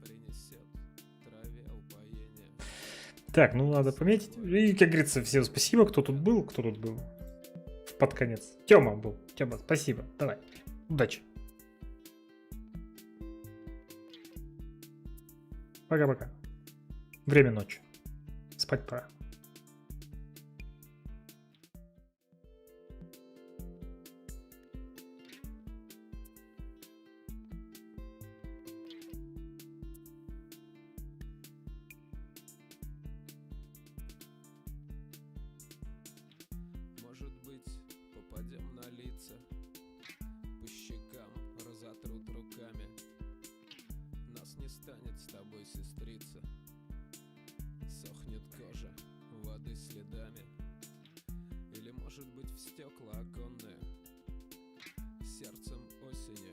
Принесет траве упоение. Так, ну надо пометить. И, как говорится, всем спасибо, кто тут был, под конец. Тёма был. Тёма, спасибо. Давай. Удачи. Пока-пока. Время ночи. Спать пора. Может быть, попадем на лица, по щекам разотрут руками. Нас не станет с тобой, сестрица. Сохнет кожа воды следами. Или, может быть, в стекла оконные сердцем осени